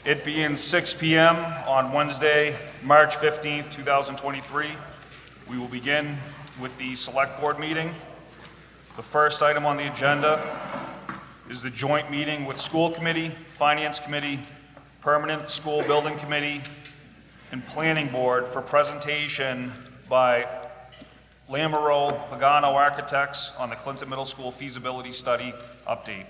It being 6 p.m. on Wednesday, March 15th, 2023, we will begin with the Select Board meeting. The first item on the agenda is the joint meeting with School Committee, Finance Committee, Permanent School Building Committee, and Planning Board for presentation by Lamoureux Pagano Architects on the Clinton Middle School feasibility study update.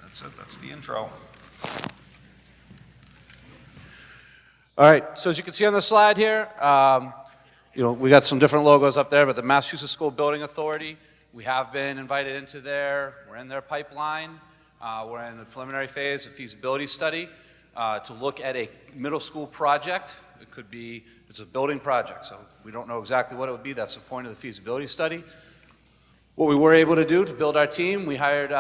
That's it, that's the intro. All right, so as you can see on the slide here, we got some different logos up there, but the Massachusetts School Building Authority, we have been invited into there. We're in their pipeline. We're in the preliminary phase of feasibility study to look at a middle school project. It's a building project, so we don't know exactly what it would be. That's the point of the feasibility study. What we were able to do to build our team, we hired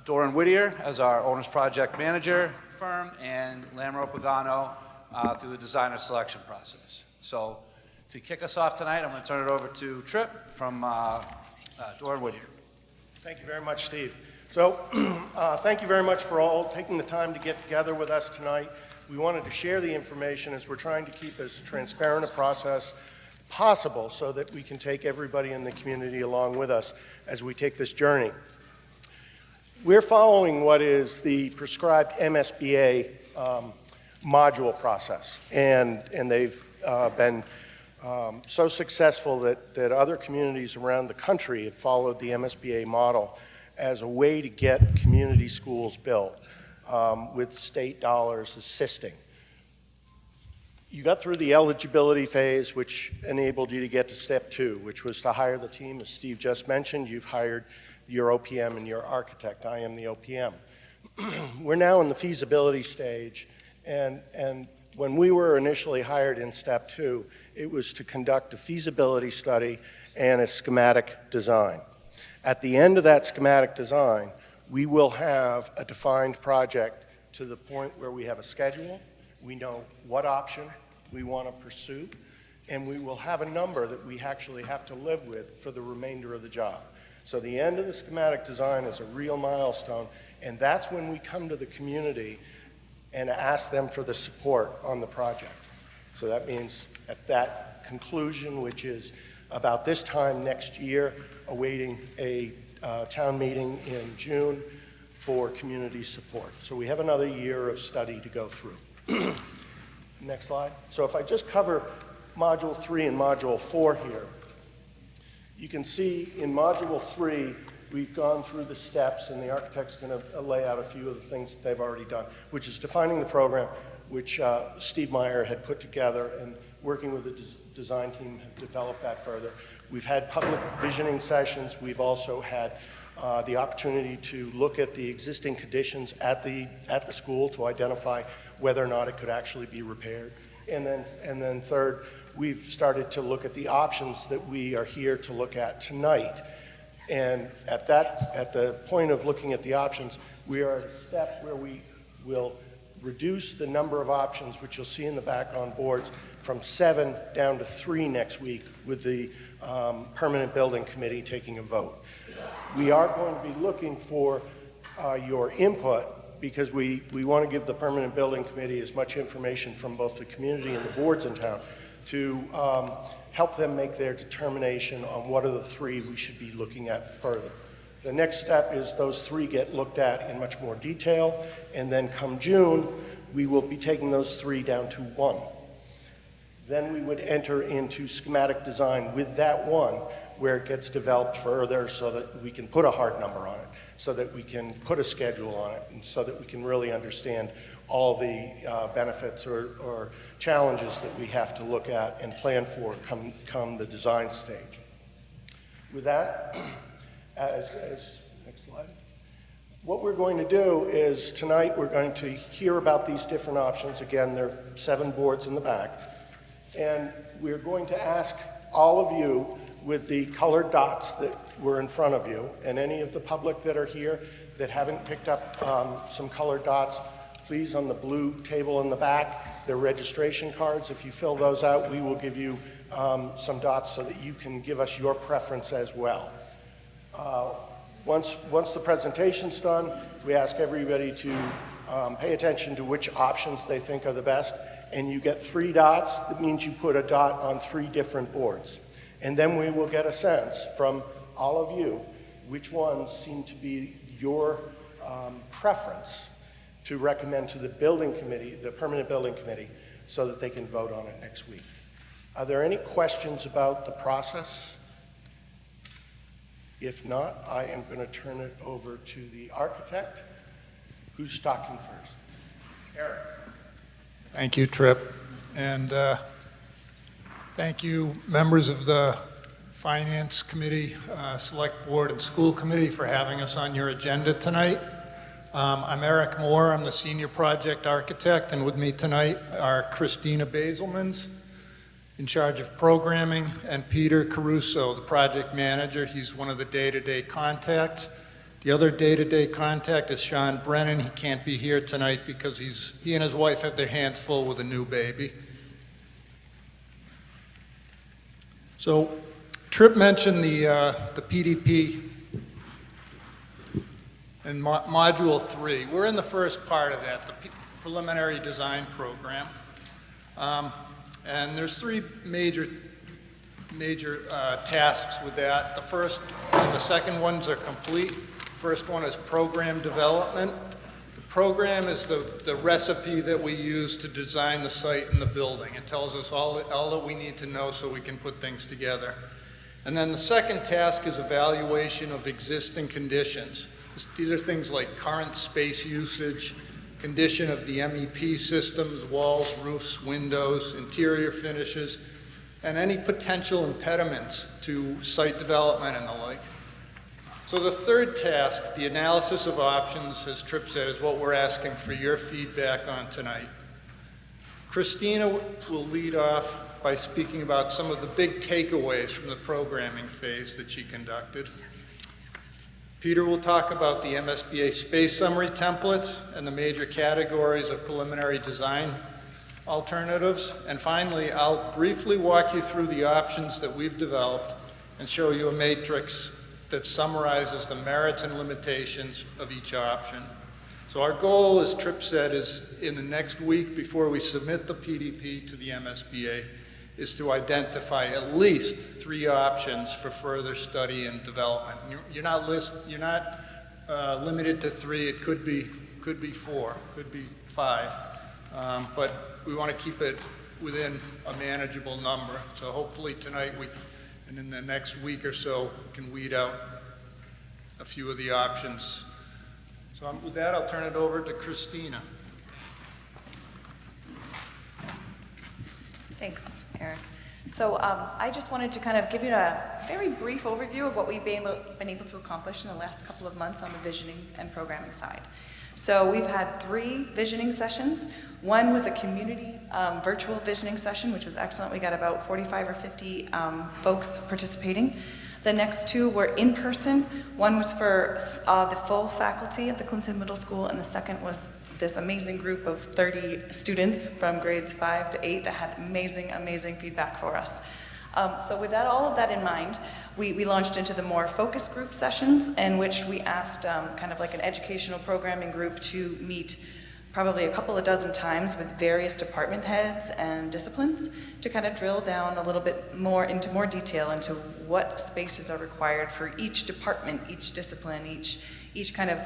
Doran Whittier as our owner's project manager firm and Lamoureux Pagano through the designer selection process. So to kick us off tonight, I'm going to turn it over to Tripp from Doran Whittier. Thank you very much, Steve. So thank you very much for all taking the time to get together with us tonight. We wanted to share the information as we're trying to keep as transparent a process possible so that we can take everybody in the community along with us as we take this journey. We're following what is the prescribed MSBA module process, and they've been so successful that other communities around the country have followed the MSBA model as a way to get community schools built with state dollars assisting. You got through the eligibility phase, which enabled you to get to step 2, which was to hire the team. As Steve just mentioned, you've hired your OPM and your architect. I am the OPM. We're now in the feasibility stage, and when we were initially hired in step 2, it was to conduct a feasibility study and a schematic design. At the end of that schematic design, we will have a defined project to the point where we have a schedule, we know what option we want to pursue, and we will have a number that we actually have to live with for the remainder of the job. So the end of the schematic design is a real milestone, and that's when we come to the community and ask them for the support on the project. So that means at that conclusion, which is about this time next year, awaiting a town meeting in June for community support. So we have another year of study to go through. Next slide. So if I just cover Module 3 and Module 4 here, you can see in Module 3, we've gone through the steps, and the architect's going to lay out a few of the things that they've already done, which is defining the program, which Steve Meyer had put together, and working with the design team have developed that further. We've had public visioning sessions. We've also had the opportunity to look at the existing conditions at the school to identify whether or not it could actually be repaired. And then third, we've started to look at the options that we are here to look at tonight. And at the point of looking at the options, we are at a step where we will reduce the number of options, which you'll see in the back on boards, from 7 down to 3 next week with the Permanent Building Committee taking a vote. We are going to be looking for your input because we want to give the Permanent Building Committee as much information from both the community and the boards in town to help them make their determination on what are the 3 we should be looking at further. The next step is those 3 get looked at in much more detail, and then come June, we will be taking those 3 down to 1. Then we would enter into schematic design with that 1, where it gets developed further so that we can put a hard number on it, so that we can put a schedule on it, and so that we can really understand all the benefits or challenges that we have to look at and plan for come the design stage. With that, next slide. What we're going to do is tonight we're going to hear about these different options. Again, there are 7 boards in the back. And we're going to ask all of you with the colored dots that were in front of you, and any of the public that are here that haven't picked up some colored dots, please, on the blue table in the back, they're registration cards. If you fill those out, we will give you some dots so that you can give us your preference as well. Once the presentation's done, we ask everybody to pay attention to which options they think are the best, and you get 3 dots. That means you put a dot on 3 different boards. And then we will get a sense from all of you which ones seem to be your preference to recommend to the building committee, the permanent building committee, so that they can vote on it next week. Are there any questions about the process? If not, I am going to turn it over to the architect. Who's talking first? Eric. Thank you, Tripp. And thank you, members of the Finance Committee, Select Board, and School Committee for having us on your agenda tonight. I'm Eric Moore. I'm the Senior Project Architect, and with me tonight are Christina Basilmans, in charge of programming, and Peter Caruso, the project manager. He's one of the day-to-day contacts. The other day-to-day contact is Sean Brennan. He can't be here tonight because he and his wife have their hands full with a new baby. So Tripp mentioned the PDP and Module 3. We're in the first part of that, the preliminary design program. And there's 3 major tasks with that. The first and the second ones are complete. First one is program development. The program is the recipe that we use to design the site and the building. It tells us all that we need to know so we can put things together. And then the second task is evaluation of existing conditions. These are things like current space usage, condition of the MEP systems, walls, roofs, windows, interior finishes, and any potential impediments to site development and the like. So the third task, the analysis of options, as Tripp said, is what we're asking for your feedback on tonight. Christina will lead off by speaking about some of the big takeaways from the programming phase that she conducted. Peter will talk about the MSBA space summary templates and the major categories of preliminary design alternatives. And finally, I'll briefly walk you through the options that we've developed and show you a matrix that summarizes the merits and limitations of each option. So our goal, as Tripp said, is in the next week before we submit the PDP to the MSBA, is to identify at least 3 options for further study and development. You're not limited to 3. It could be 4, could be 5, but we want to keep it within a manageable number. So hopefully tonight and in the next week or so, can weed out a few of the options. So with that, I'll turn it over to Christina. Thanks, Eric. So I just wanted to kind of give you a very brief overview of what we've been able to accomplish in the last couple of months on the visioning and programming side. So we've had 3 visioning sessions. One was a community virtual visioning session, which was excellent. We got about 45 or 50 folks participating. The next 2 were in person. One was for the full faculty of the Clinton Middle School, and the second was this amazing group of 30 students from grades 5 to 8 that had amazing feedback for us. So with all of that in mind, we launched into the more focus group sessions, in which we asked kind of like an educational programming group to meet probably a couple of dozen times with various department heads and disciplines to kind of drill down a little bit more into more detail into what spaces are required for each department, each discipline, each kind of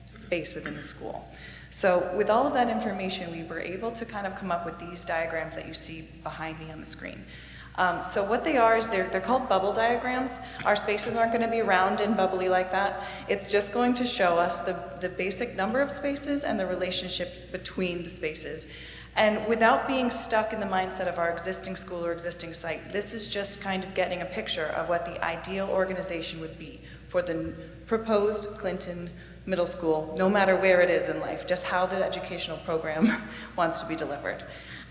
space within the school. So with all of that information, we were able to kind of come up with these diagrams that you see behind me on the screen. So what they are is they're called bubble diagrams. Our spaces aren't going to be round and bubbly like that. It's just going to show us the basic number of spaces and the relationships between the spaces. And without being stuck in the mindset of our existing school or existing site, this is just kind of getting a picture of what the ideal organization would be for the proposed Clinton Middle School, no matter where it is in life, just how the educational program wants to be delivered.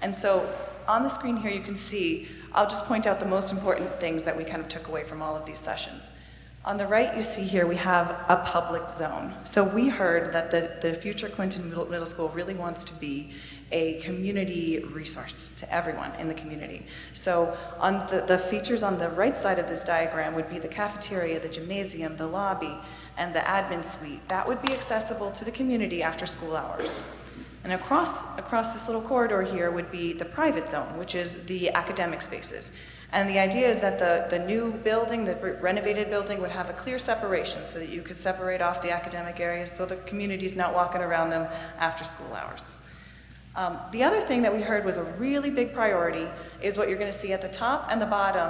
And so on the screen here you can see, I'll just point out the most important things that we kind of took away from all of these sessions. On the right, you see here, we have a public zone. So we heard that the future Clinton Middle School really wants to be a community resource to everyone in the community. So on the features on the right side of this diagram would be the cafeteria, the gymnasium, the lobby, and the admin suite. That would be accessible to the community after school hours. And across this little corridor here would be the private zone, which is the academic spaces. And the idea is that the new building, the renovated building, would have a clear separation so that you could separate off the academic areas so the community's not walking around them after school hours. The other thing that we heard was a really big priority is what you're going to see at the top and the bottom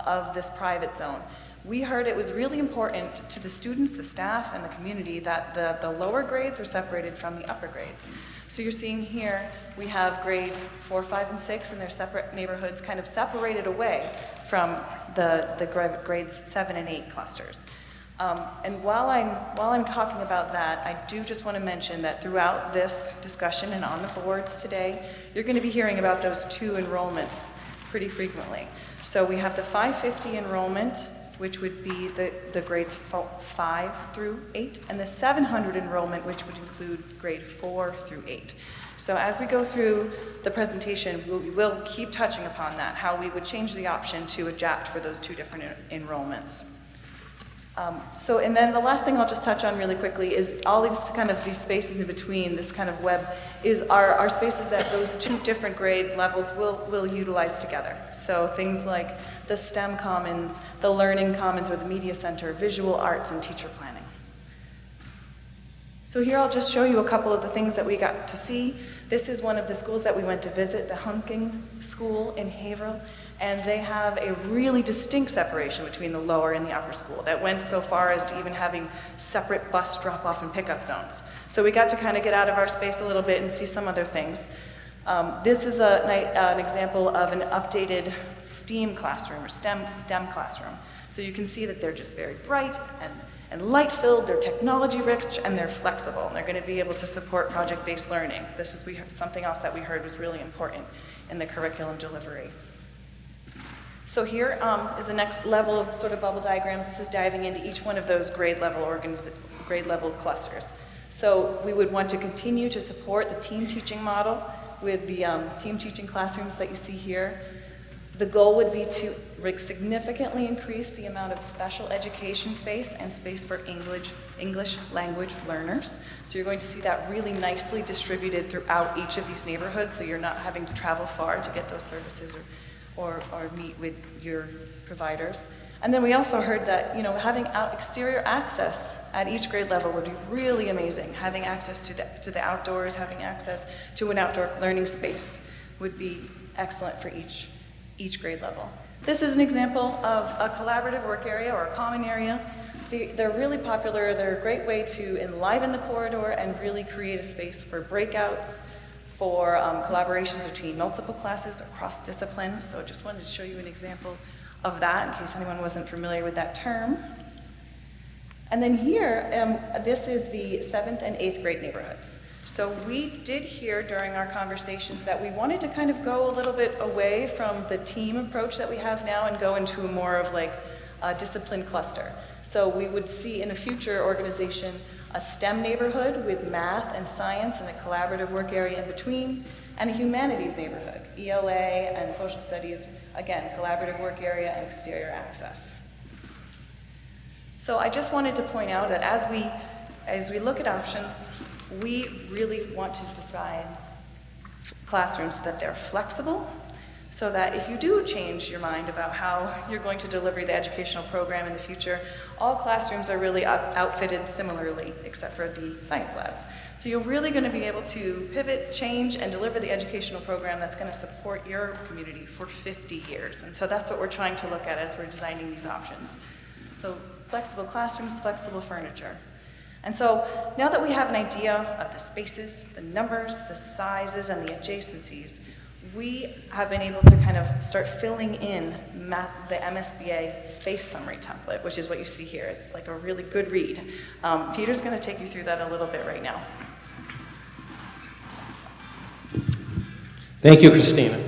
of this private zone. We heard it was really important to the students, the staff, and the community that the lower grades are separated from the upper grades. So you're seeing here, we have grade 4, 5, and 6 in their separate neighborhoods kind of separated away from the grades 7 and 8 clusters. And while I'm talking about that, I do just want to mention that throughout this discussion and on the boards today, you're going to be hearing about those 2 enrollments pretty frequently. So we have the 550 enrollment, which would be the grades 5 through 8, and the 700 enrollment, which would include grade 4 through 8. So as we go through the presentation, we will keep touching upon that, how we would change the option to adapt for those 2 different enrollments. And then the last thing I'll just touch on really quickly is all these spaces in between, this kind of web, are spaces that those 2 different grade levels will utilize together. So things like the STEM Commons, the Learning Commons or the Media Center, visual arts, and teacher planning. So here I'll just show you a couple of the things that we got to see. This is one of the schools that we went to visit, the Hunking School in Haverhill. And they have a really distinct separation between the lower and the upper school that went so far as to even having separate bus drop-off and pickup zones. So we got to kind of get out of our space a little bit and see some other things. This is an example of an updated STEAM classroom or STEM classroom. So you can see that they're just very bright and light-filled, they're technology-rich, and they're flexible. And they're going to be able to support project-based learning. This is something else that we heard was really important in the curriculum delivery. So here is the next level of sort of bubble diagrams. This is diving into each one of those grade level clusters. So we would want to continue to support the team teaching model with the team teaching classrooms that you see here. The goal would be to significantly increase the amount of special education space and space for English language learners. So you're going to see that really nicely distributed throughout each of these neighborhoods, so you're not having to travel far to get those services or meet with your providers. And then we also heard that, having exterior access at each grade level would be really amazing. Having access to the outdoors, having access to an outdoor learning space would be excellent for each grade level. This is an example of a collaborative work area or a common area. They're really popular. They're a great way to enliven the corridor and really create a space for breakouts, for collaborations between multiple classes or cross-discipline. So I just wanted to show you an example of that in case anyone wasn't familiar with that term. And then here, this is the 7th and 8th grade neighborhoods. So we did hear during our conversations that we wanted to kind of go a little bit away from the team approach that we have now and go into more of like a discipline cluster. So we would see in a future organization a STEM neighborhood with math and science and a collaborative work area in between, and a humanities neighborhood, ELA and social studies, again, collaborative work area and exterior access. So I just wanted to point out that as we look at options, we really want to design classrooms so that they're flexible, so that if you do change your mind about how you're going to deliver the educational program in the future, all classrooms are really outfitted similarly, except for the science labs. So you're really going to be able to pivot, change, and deliver the educational program that's going to support your community for 50 years. And so that's what we're trying to look at as we're designing these options. So flexible classrooms, flexible furniture. And so now that we have an idea of the spaces, the numbers, the sizes, and the adjacencies, we have been able to kind of start filling in the MSBA space summary template, which is what you see here. It's like a really good read. Peter's going to take you through that a little bit right now. Thank you, Christina.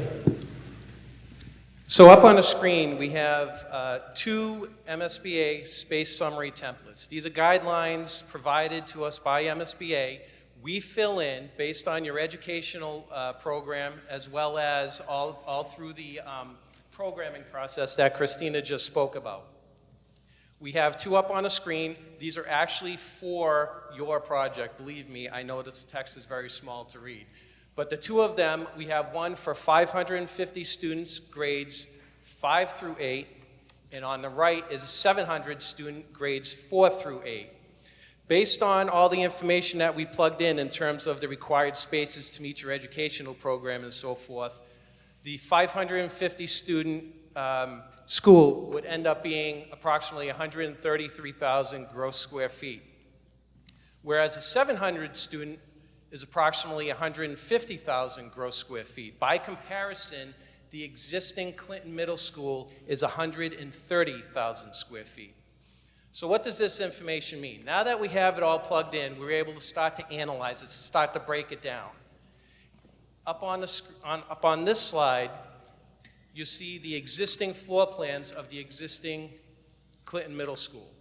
So up on the screen, we have two MSBA space summary templates. These are guidelines provided to us by MSBA. We fill in based on your educational program, as well as all through the programming process that Christina just spoke about. We have two up on the screen. These are actually for your project. Believe me, I know this text is very small to read. But the two of them, we have one for 550 students, grades 5 through 8, and on the right is 700 student grades 4 through 8. Based on all the information that we plugged in terms of the required spaces to meet your educational program and so forth, the 550 student school would end up being approximately 133,000 gross square feet, whereas the 700 student is approximately 150,000 gross square feet. By comparison, the existing Clinton Middle School is 130,000 square feet. So what does this information mean? Now that we have it all plugged in, we're able to start to analyze it, start to break it down. Up on this slide, you see the existing floor plans of the existing Clinton Middle School.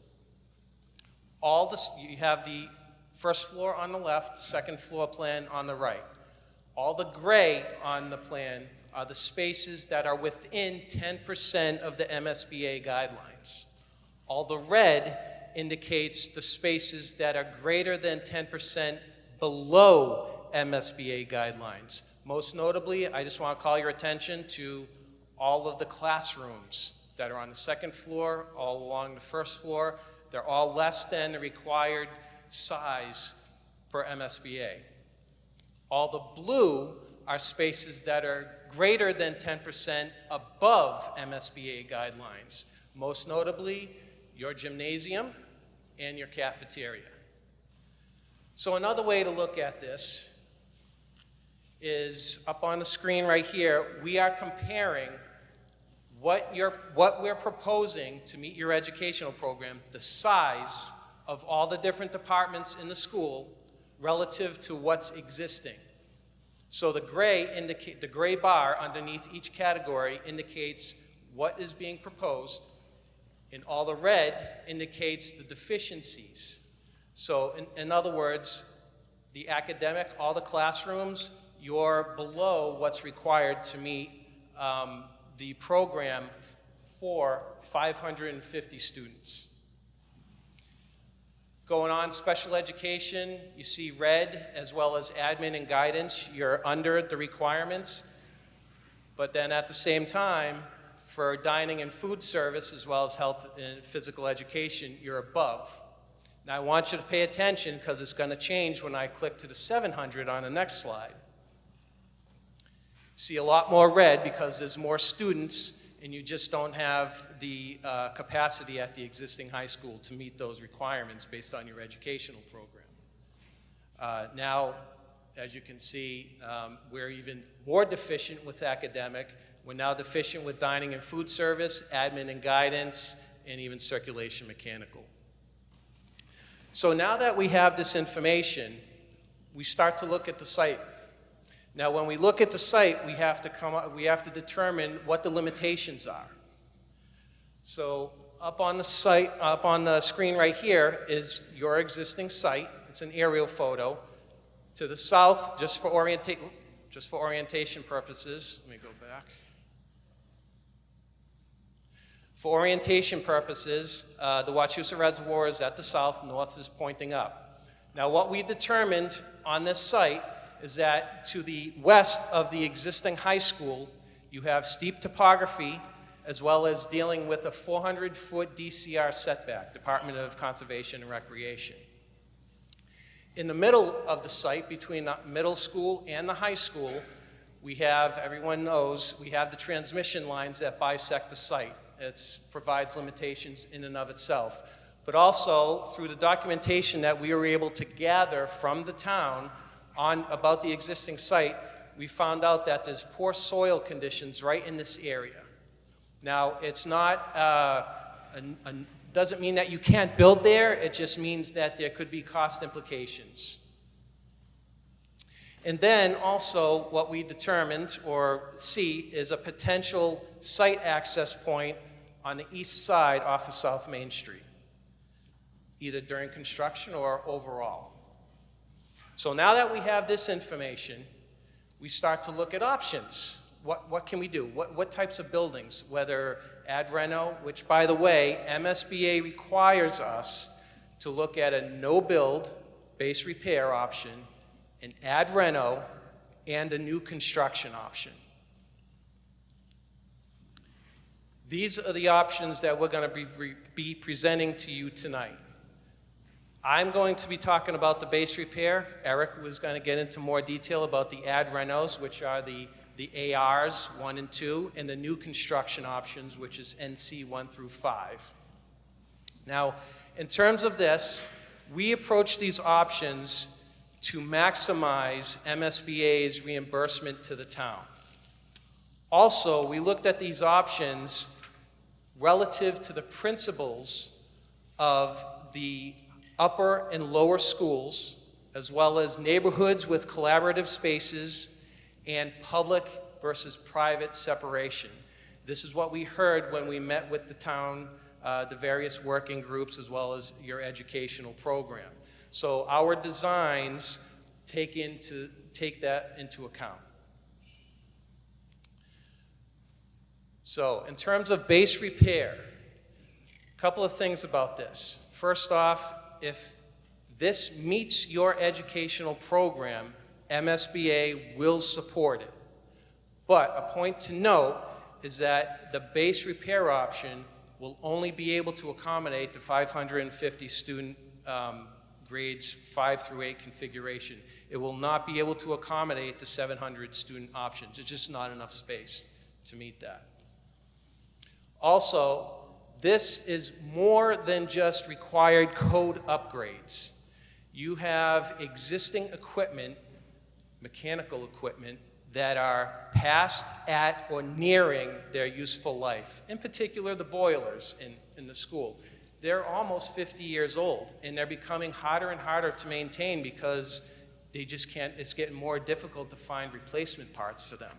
You have the first floor on the left, second floor plan on the right. All the gray on the plan are the spaces that are within 10% of the MSBA guidelines. All the red indicates the spaces that are greater than 10% below MSBA guidelines. Most notably, I just want to call your attention to all of the classrooms that are on the second floor, all along the first floor. They're all less than the required size per MSBA. All the blue are spaces that are greater than 10% above MSBA guidelines. Most notably, your gymnasium and your cafeteria. So another way to look at this is up on the screen right here. We are comparing what we're proposing to meet your educational program, the size of all the different departments in the school relative to what's existing. So the gray bar underneath each category indicates what is being proposed, and all the red indicates the deficiencies. So in other words, the academic, all the classrooms, you're below what's required to meet the program for 550 students. Going on special education, you see red, as well as admin and guidance. You're under the requirements. But then at the same time, for dining and food service, as well as health and physical education, you're above. Now I want you to pay attention because it's going to change when I click to the 700 on the next slide. See a lot more red because there's more students and you just don't have the capacity at the existing high school to meet those requirements based on your educational program. Now, as you can see, we're even more deficient with academic. We're now deficient with dining and food service, admin and guidance, and even circulation mechanical. So now that we have this information, we start to look at the site. Now, when we look at the site, we have to determine what the limitations are. So up on the screen right here is your existing site. It's an aerial photo. To the south, just for orientation purposes, let me go back. For orientation purposes, the Wachusett Reservoir is at the south, north is pointing up. Now, what we determined on this site is that to the west of the existing high school, you have steep topography, as well as dealing with a 400-foot DCR setback, Department of Conservation and Recreation. In the middle of the site, between the middle school and the high school, we have, everyone knows, we have the transmission lines that bisect the site. It provides limitations in and of itself. But also, through the documentation that we were able to gather from the town about the existing site, we found out that there's poor soil conditions right in this area. Now, it's not, doesn't mean that you can't build there, it just means that there could be cost implications. And then also what we determined or see is a potential site access point on the east side off of South Main Street, either during construction or overall. So now that we have this information, we start to look at options. What can we do? What types of buildings, whether ad reno, which by the way, MSBA requires us to look at a no-build base repair option, an ad reno, and a new construction option. These are the options that we're going to be presenting to you tonight. I'm going to be talking about the base repair. Eric was going to get into more detail about the ad renos, which are the ARs 1 and 2, and the new construction options, which is NC 1 through 5. Now, in terms of this, we approach these options to maximize MSBA's reimbursement to the town. Also, we looked at these options relative to the principles of the upper and lower schools, as well as neighborhoods with collaborative spaces and public versus private separation. This is what we heard when we met with the town, the various working groups, as well as your educational program. So our designs take that into account. So in terms of base repair, a couple of things about this. First off, if this meets your educational program, MSBA will support it. But a point to note is that the base repair option will only be able to accommodate the 550 student grades 5 through 8 configuration. It will not be able to accommodate the 700 student options. There's just not enough space to meet that. Also, this is more than just required code upgrades. You have existing equipment, mechanical equipment, that are past, at, or nearing their useful life. In particular, the boilers in the school. They're almost 50 years old, and they're becoming harder and harder to maintain because they just can't, it's getting more difficult to find replacement parts for them.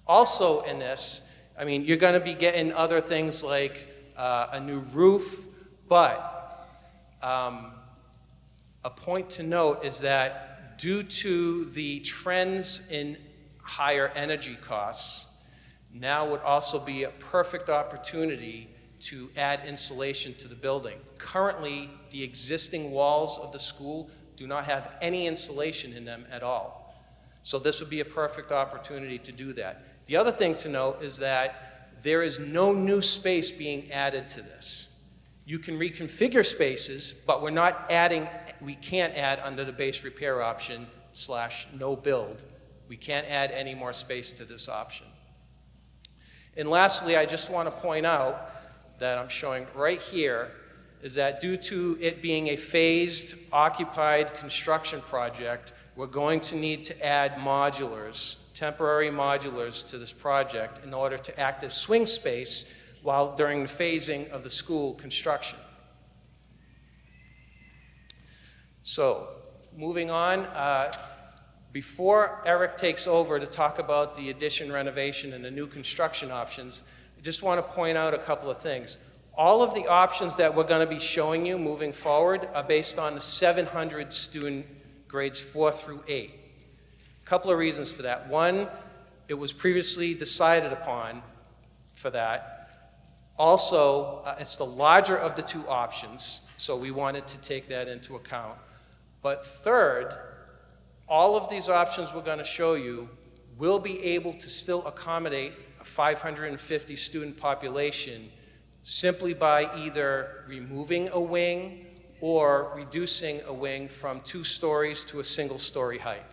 Also in this, I mean, you're going to be getting other things like a new roof, but a point to note is that due to the trends in higher energy costs, now would also be a perfect opportunity to add insulation to the building. Currently, the existing walls of the school do not have any insulation in them at all. So this would be a perfect opportunity to do that. The other thing to note is that there is no new space being added to this. You can reconfigure spaces, but we're not adding, we can't add under the base repair option / no build. We can't add any more space to this option. And lastly, I just want to point out that I'm showing right here is that due to it being a phased, occupied construction project, we're going to need to add modulars, temporary modulars to this project in order to act as swing space while during the phasing of the school construction. So, moving on, before Eric takes over to talk about the addition renovation and the new construction options, I just want to point out a couple of things. All of the options that we're going to be showing you moving forward are based on the 700 student grades 4 through 8. A couple of reasons for that. One, it was previously decided upon for that. Also, it's the larger of the two options, so we wanted to take that into account. But third, all of these options we're going to show you will be able to still accommodate a 550 student population simply by either removing a wing or reducing a wing from 2 stories to a single story height.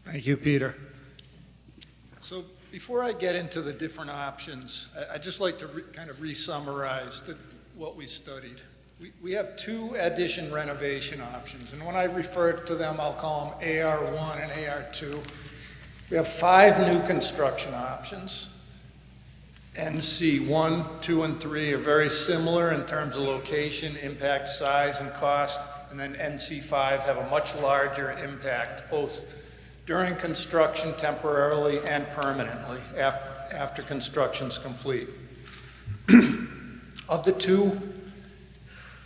Thank you, Peter. So before I get into the different options, I'd just like to kind of re-summarize what we studied. We have 2 addition renovation options, and when I refer to them, I'll call them AR1 and AR2. We have 5 new construction options, NC 1, 2, and 3 are very similar in terms of location, impact, size, and cost, and then NC 5 have a much larger impact, both during construction temporarily and permanently after construction's complete. Of the two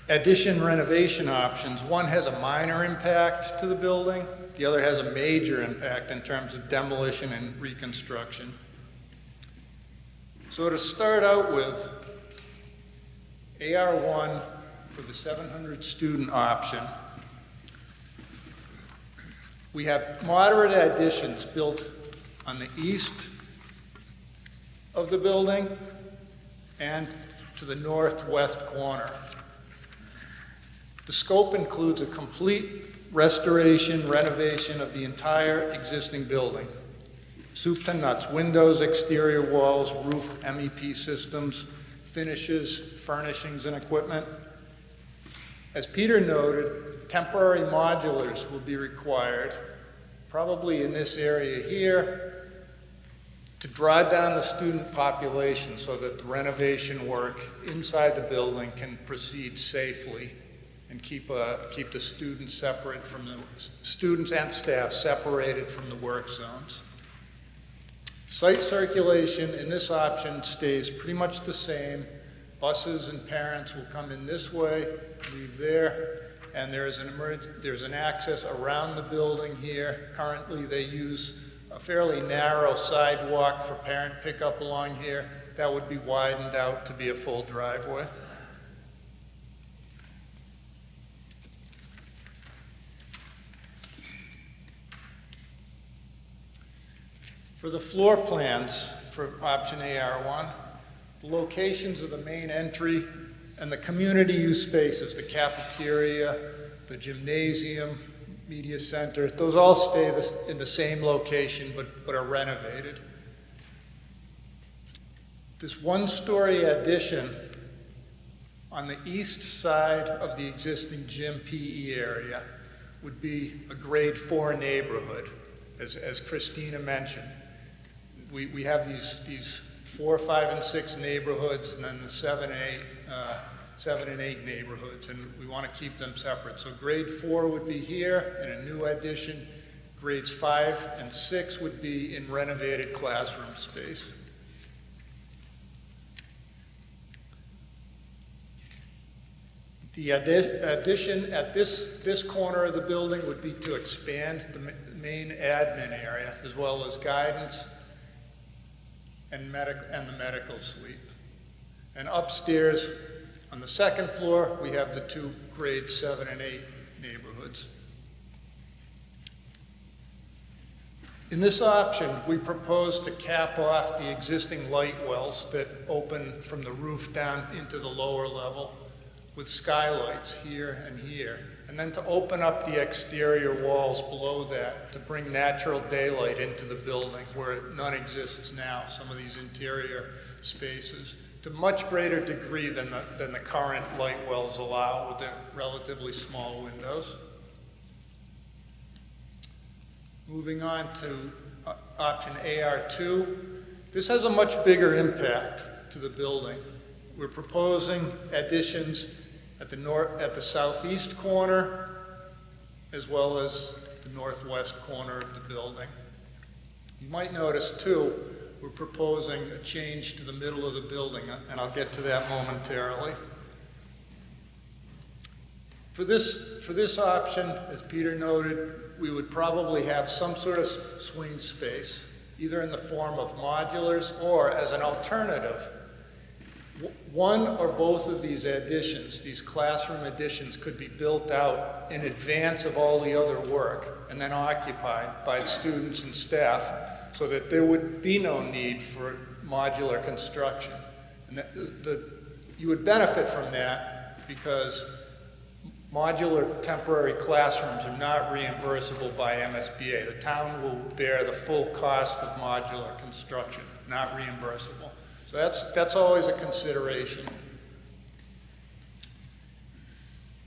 addition renovation options, one has a minor impact to the building, the other has a major impact in terms of demolition and reconstruction. So to start out with, AR1 for the 700 student option, we have moderate additions built on the east of the building and to the northwest corner. The scope includes a complete restoration, renovation of the entire existing building. Soup to nuts, windows, exterior walls, roof, MEP systems, finishes, furnishings, and equipment. As Peter noted, temporary modulars will be required, probably in this area here, to draw down the student population so that the renovation work inside the building can proceed safely and keep the students separate from the students and staff separated from the work zones. Site circulation in this option stays pretty much the same. Buses and parents will come in this way, leave there, and there's an access around the building here. Currently, they use a fairly narrow sidewalk for parent pickup along here. That would be widened out to be a full driveway. For the floor plans for option AR1, the locations of the main entry and the community use spaces, the cafeteria, the gymnasium, media center, those all stay in the same location but are renovated. This one-story addition on the east side of the existing gym PE area would be a grade 4 neighborhood, as Christina mentioned. We have these 4, 5, and 6 neighborhoods, and then the 7 and 8 neighborhoods, and we want to keep them separate. So grade 4 would be here in a new addition. Grades 5 and 6 would be in renovated classroom space. The addition at this corner of the building would be to expand the main admin area, as well as guidance and the medical suite. And upstairs, on the second floor, we have the 2 grade 7 and 8 neighborhoods. In this option, we propose to cap off the existing light wells that open from the roof down into the lower level with skylights here and here, and then to open up the exterior walls below that to bring natural daylight into the building where none exists now, some of these interior spaces, to much greater degree than the current light wells allow with their relatively small windows. Moving on to option AR2, this has a much bigger impact to the building. We're proposing additions at the southeast corner, as well as the northwest corner of the building. You might notice too, we're proposing a change to the middle of the building, and I'll get to that momentarily. For this option, as Peter noted, we would probably have some sort of swing space, either in the form of modulars or as an alternative. One or both of these additions, these classroom additions, could be built out in advance of all the other work and then occupied by students and staff so that there would be no need for modular construction. And you would benefit from that because modular temporary classrooms are not reimbursable by MSBA. The town will bear the full cost of modular construction, not reimbursable. So that's always a consideration.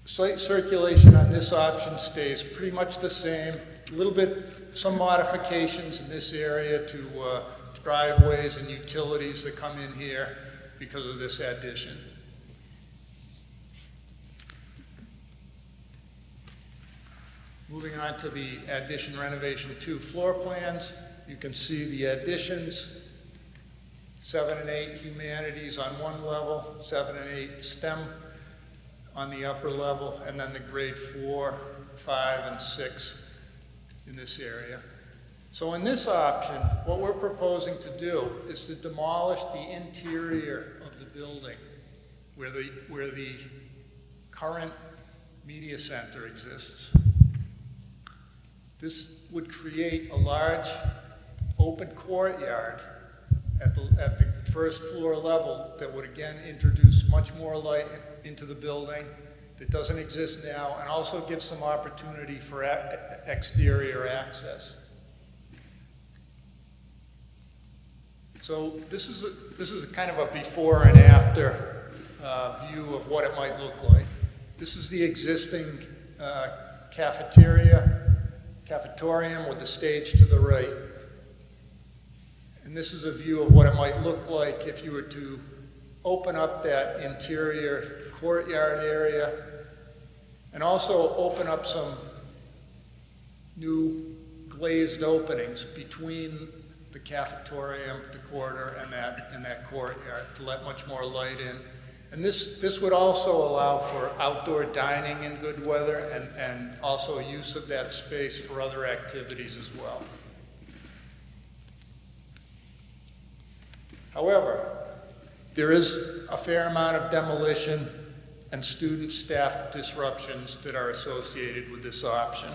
Site circulation on this option stays pretty much the same. A little bit, some modifications in this area to driveways and utilities that come in here because of this addition. Moving on to the addition renovation 2 floor plans, you can see the additions, 7 and 8 humanities on one level, 7 and 8 STEM on the upper level, and then the grade 4, 5, and 6 in this area. So in this option, what we're proposing to do is to demolish the interior of the building where the current media center exists. This would create a large open courtyard at the first floor level that would again introduce much more light into the building that doesn't exist now, and also give some opportunity for exterior access. So this is a kind of a before and after view of what it might look like. This is the existing cafetorium with the stage to the right. And this is a view of what it might look like if you were to open up that interior courtyard area and also open up some new glazed openings between the cafetorium, the corridor, and that courtyard to let much more light in. And this would also allow for outdoor dining in good weather and also use of that space for other activities as well. However, there is a fair amount of demolition and student staff disruptions that are associated with this option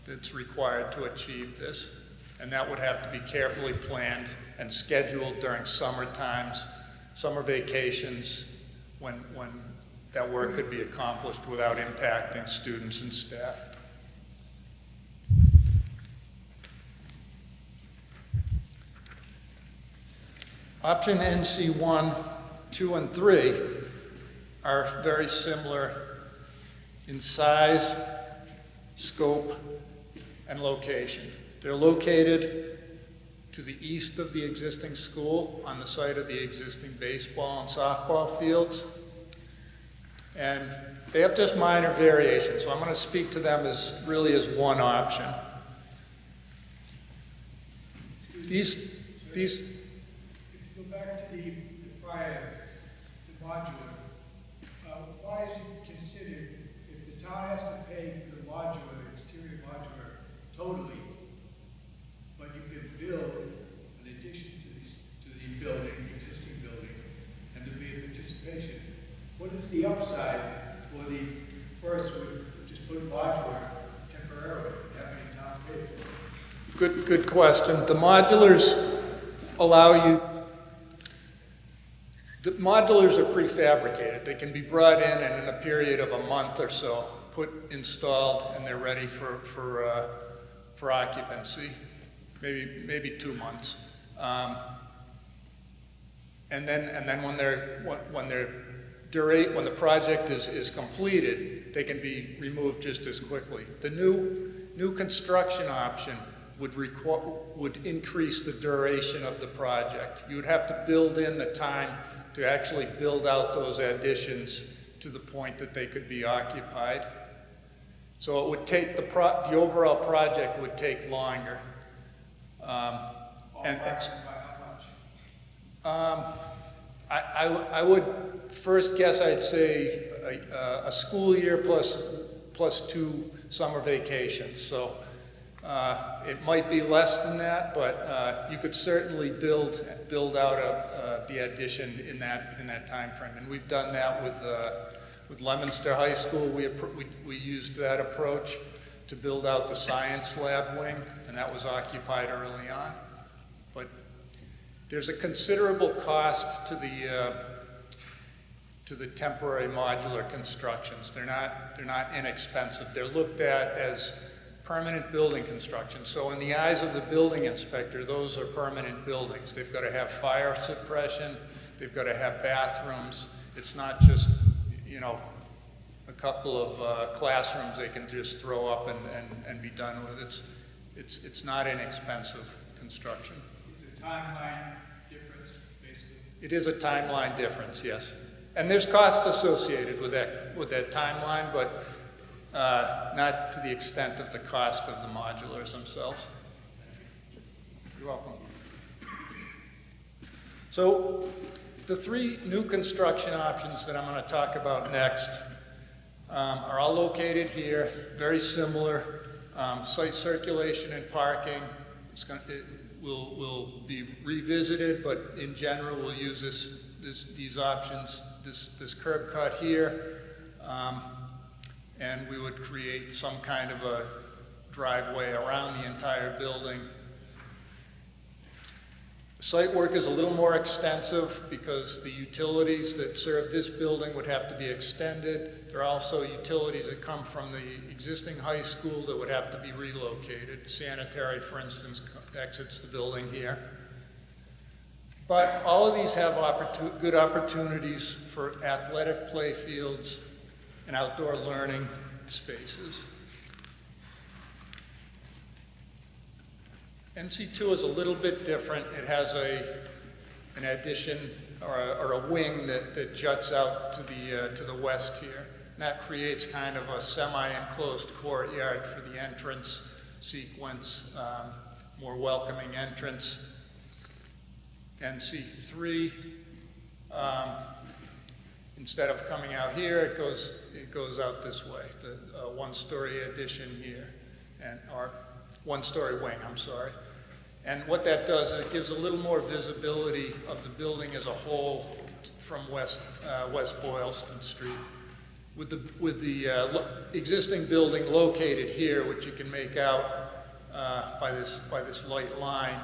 that's required to achieve this. And that would have to be carefully planned and scheduled during summer times, summer vacations, when that work could be accomplished without impacting students and staff. Option NC1, 2, and 3 are very similar in size, scope, and location. They're located to the east of the existing school on the site of the existing baseball and softball fields. And they have just minor variations, so I'm going to speak to them as really as one option. These If you go back to the prior, the modular, why is it considered, if the town has to pay for the modular, exterior modular, totally, but you can build an addition to the building, existing building, and there be a participation, what is the upside for the first, would just put modular temporarily, having the town pay for it? Good question. The modulars allow you, the modulars are prefabricated. They can be brought in and in a period of a month or so, installed, and they're ready for occupancy, maybe 2 months. And then when the project is completed, they can be removed just as quickly. The new construction option would increase the duration of the project. You would have to build in the time to actually build out those additions to the point that they could be occupied. So it would take the overall project would take longer. I would first guess, I'd say a school year plus 2 summer vacations. So it might be less than that, but you could certainly build out the addition in that time frame. And we've done that with Leominster High School. We used that approach to build out the science lab wing, and that was occupied early on. But there's a considerable cost to the temporary modular constructions. They're not inexpensive. They're looked at as permanent building construction. So in the eyes of the building inspector, those are permanent buildings. They've got to have fire suppression. They've got to have bathrooms. It's not just, a couple of classrooms they can just throw up and be done with. It's not inexpensive construction. Is the timeline difference, basically. It is a timeline difference, yes. And there's costs associated with that timeline, but not to the extent of the cost of the modulars themselves. You're welcome. So the three new construction options that I'm going to talk about next are all located here, very similar. Site circulation and parking, it will be revisited, but in general, we'll use these options, this curb cut here, and we would create some kind of a driveway around the entire building. Site work is a little more extensive because the utilities that serve this building would have to be extended. There are also utilities that come from the existing high school that would have to be relocated. Sanitary, for instance, exits the building here. But all of these have good opportunities for athletic play fields and outdoor learning spaces. NC2 is a little bit different. It has an addition or a wing that juts out to the west here. And that creates kind of a semi-enclosed courtyard for the entrance sequence, more welcoming entrance. NC3, instead of coming out here, it goes out this way, the one-story addition here, or one-story wing, I'm sorry. And what that does is it gives a little more visibility of the building as a whole from West Boylston Street. With the existing building located here, which you can make out by this light line,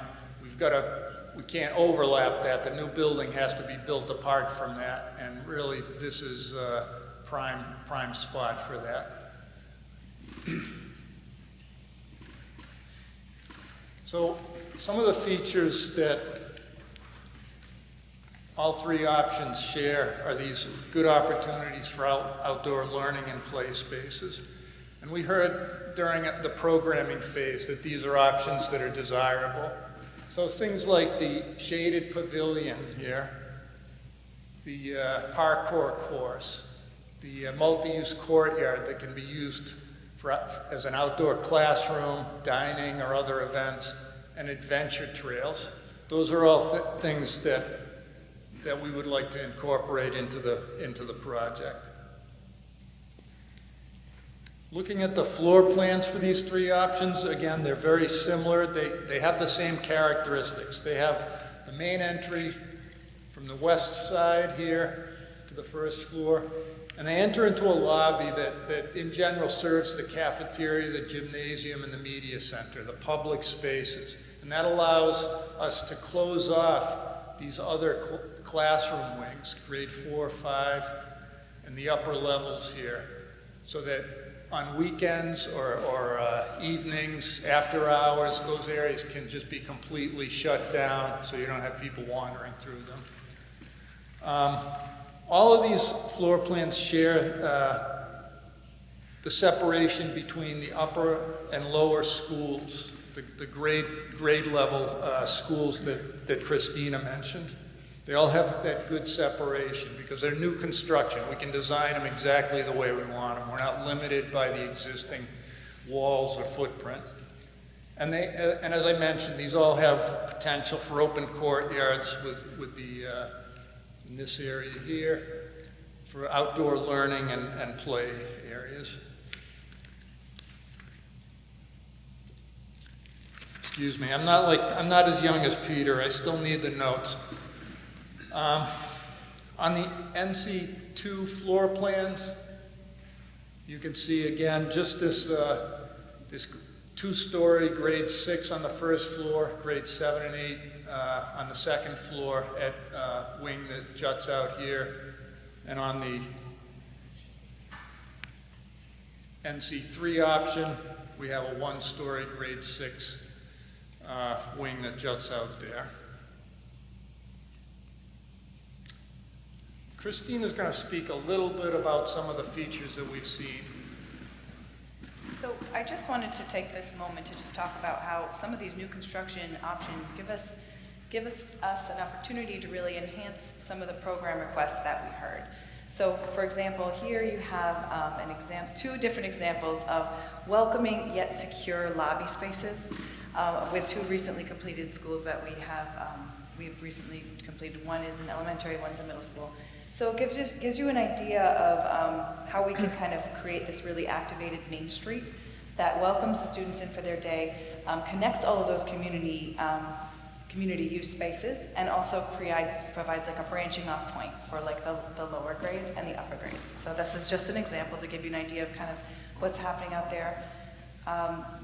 we can't overlap that. The new building has to be built apart from that, and really this is a prime spot for that. So some of the features that all three options share are these good opportunities for outdoor learning and play spaces. And we heard during the programming phase that these are options that are desirable. So things like the shaded pavilion here, the parkour course, the multi-use courtyard that can be used as an outdoor classroom, dining, or other events, and adventure trails. Those are all things that we would like to incorporate into the project. Looking at the floor plans for these three options, again, they're very similar. They have the same characteristics. They have the main entry from the west side here to the first floor, and they enter into a lobby that in general serves the cafeteria, the gymnasium, and the media center, the public spaces. And that allows us to close off these other classroom wings, grade 4, 5, and the upper levels here, so that on weekends or evenings, after hours, those areas can just be completely shut down so you don't have people wandering through them. All of these floor plans share the separation between the upper and lower schools, the grade level schools that Christina mentioned. They all have that good separation because they're new construction. We can design them exactly the way we want them. We're not limited by the existing walls or footprint. And as I mentioned, these all have potential for open courtyards with the in this area here for outdoor learning and play areas. Excuse me, I'm not as young as Peter. I still need the notes. On the NC2 floor plans, you can see again just this two-story, grade 6 on the first floor, grade 7 and 8 on the second floor at wing that juts out here, and on the NC3 option, we have a one-story, grade 6 wing that juts out there. Christina's going to speak a little bit about some of the features that we've seen. So I just wanted to take this moment to just talk about how some of these new construction options give us give us an opportunity to really enhance some of the program requests that we heard. So, for example, here you have two different examples of welcoming yet secure lobby spaces with two recently completed schools that we've recently completed. One is an elementary, one's a middle school. So it gives you an idea of how we can kind of create this really activated Main Street that welcomes the students in for their day, connects all of those community use spaces, and also provides like a branching off point for like the lower grades and the upper grades. So this is just an example to give you an idea of kind of what's happening out there.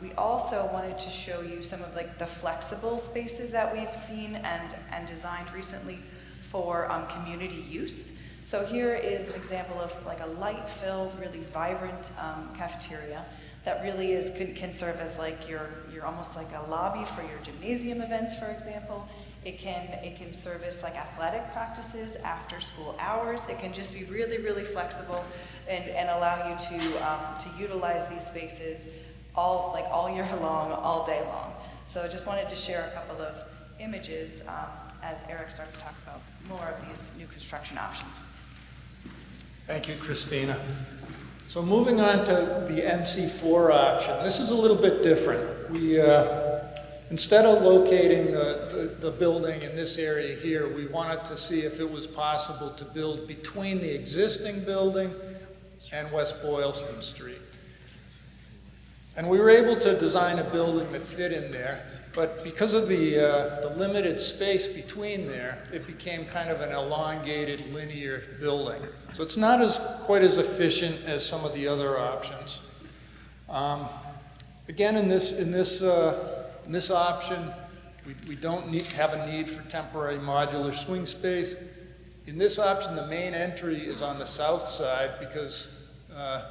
We also wanted to show you some of like the flexible spaces that we've seen and designed recently for community use. So here is an example of like a light-filled, really vibrant cafeteria that really can serve as like you're almost like a lobby for your gymnasium events, for example. It can service like athletic practices after school hours. It can just be really, really flexible and allow you to utilize these spaces all year long, all day long. So I just wanted to share a couple of images as Eric starts to talk about more of these new construction options. Thank you, Christina. So moving on to the NC4 option, this is a little bit different. We, instead of locating the building in this area here, we wanted to see if it was possible to build between the existing building and West Boylston Street. And we were able to design a building that fit in there, but because of the limited space between there, it became kind of an elongated linear building. So it's not quite as efficient as some of the other options. Again, in this option, we don't have a need for temporary modular swing space. In this option, the main entry is on the south side because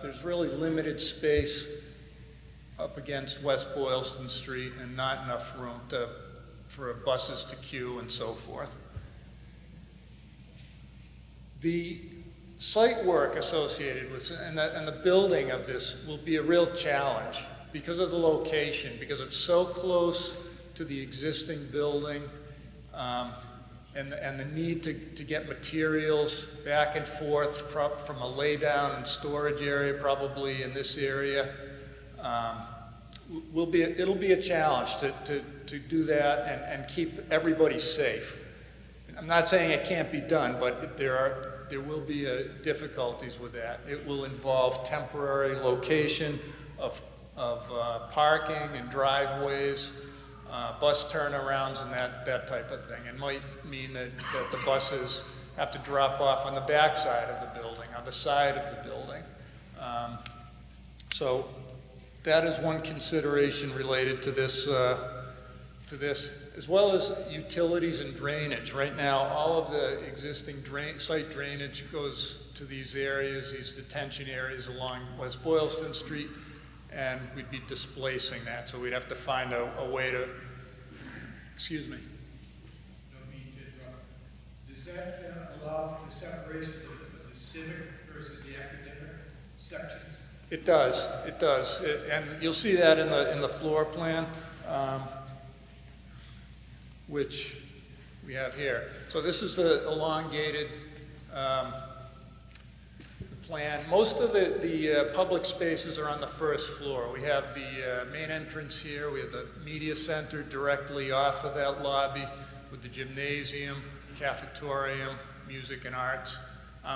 there's really limited space up against West Boylston Street and not enough room for buses to queue and so forth. The site work associated with and the building of this will be a real challenge because of the location, because it's so close to the existing building, and the need to get materials back and forth from a laydown and storage area, probably in this area. It'll be a challenge to do that and keep everybody safe. I'm not saying it can't be done, but there will be difficulties with that. It will involve temporary location of parking and driveways, bus turnarounds and that type of thing. It might mean that the buses have to drop off on the back side of the building, on the side of the building. So that is one consideration related to this, as well as utilities and drainage. Right now, all of the existing site drainage goes to these areas, these detention areas along West Boylston Street, and we'd be displacing that. So we'd have to find a way to, excuse me. No mean to interrupt. Does that allow for the separation of the civic versus the academic sections? It does, and you'll see that in the floor plan, which we have here. So this is the elongated plan. Most of the public spaces are on the first floor. We have the main entrance here. We have the media center directly off of that lobby with the gymnasium, cafetorium, music and arts.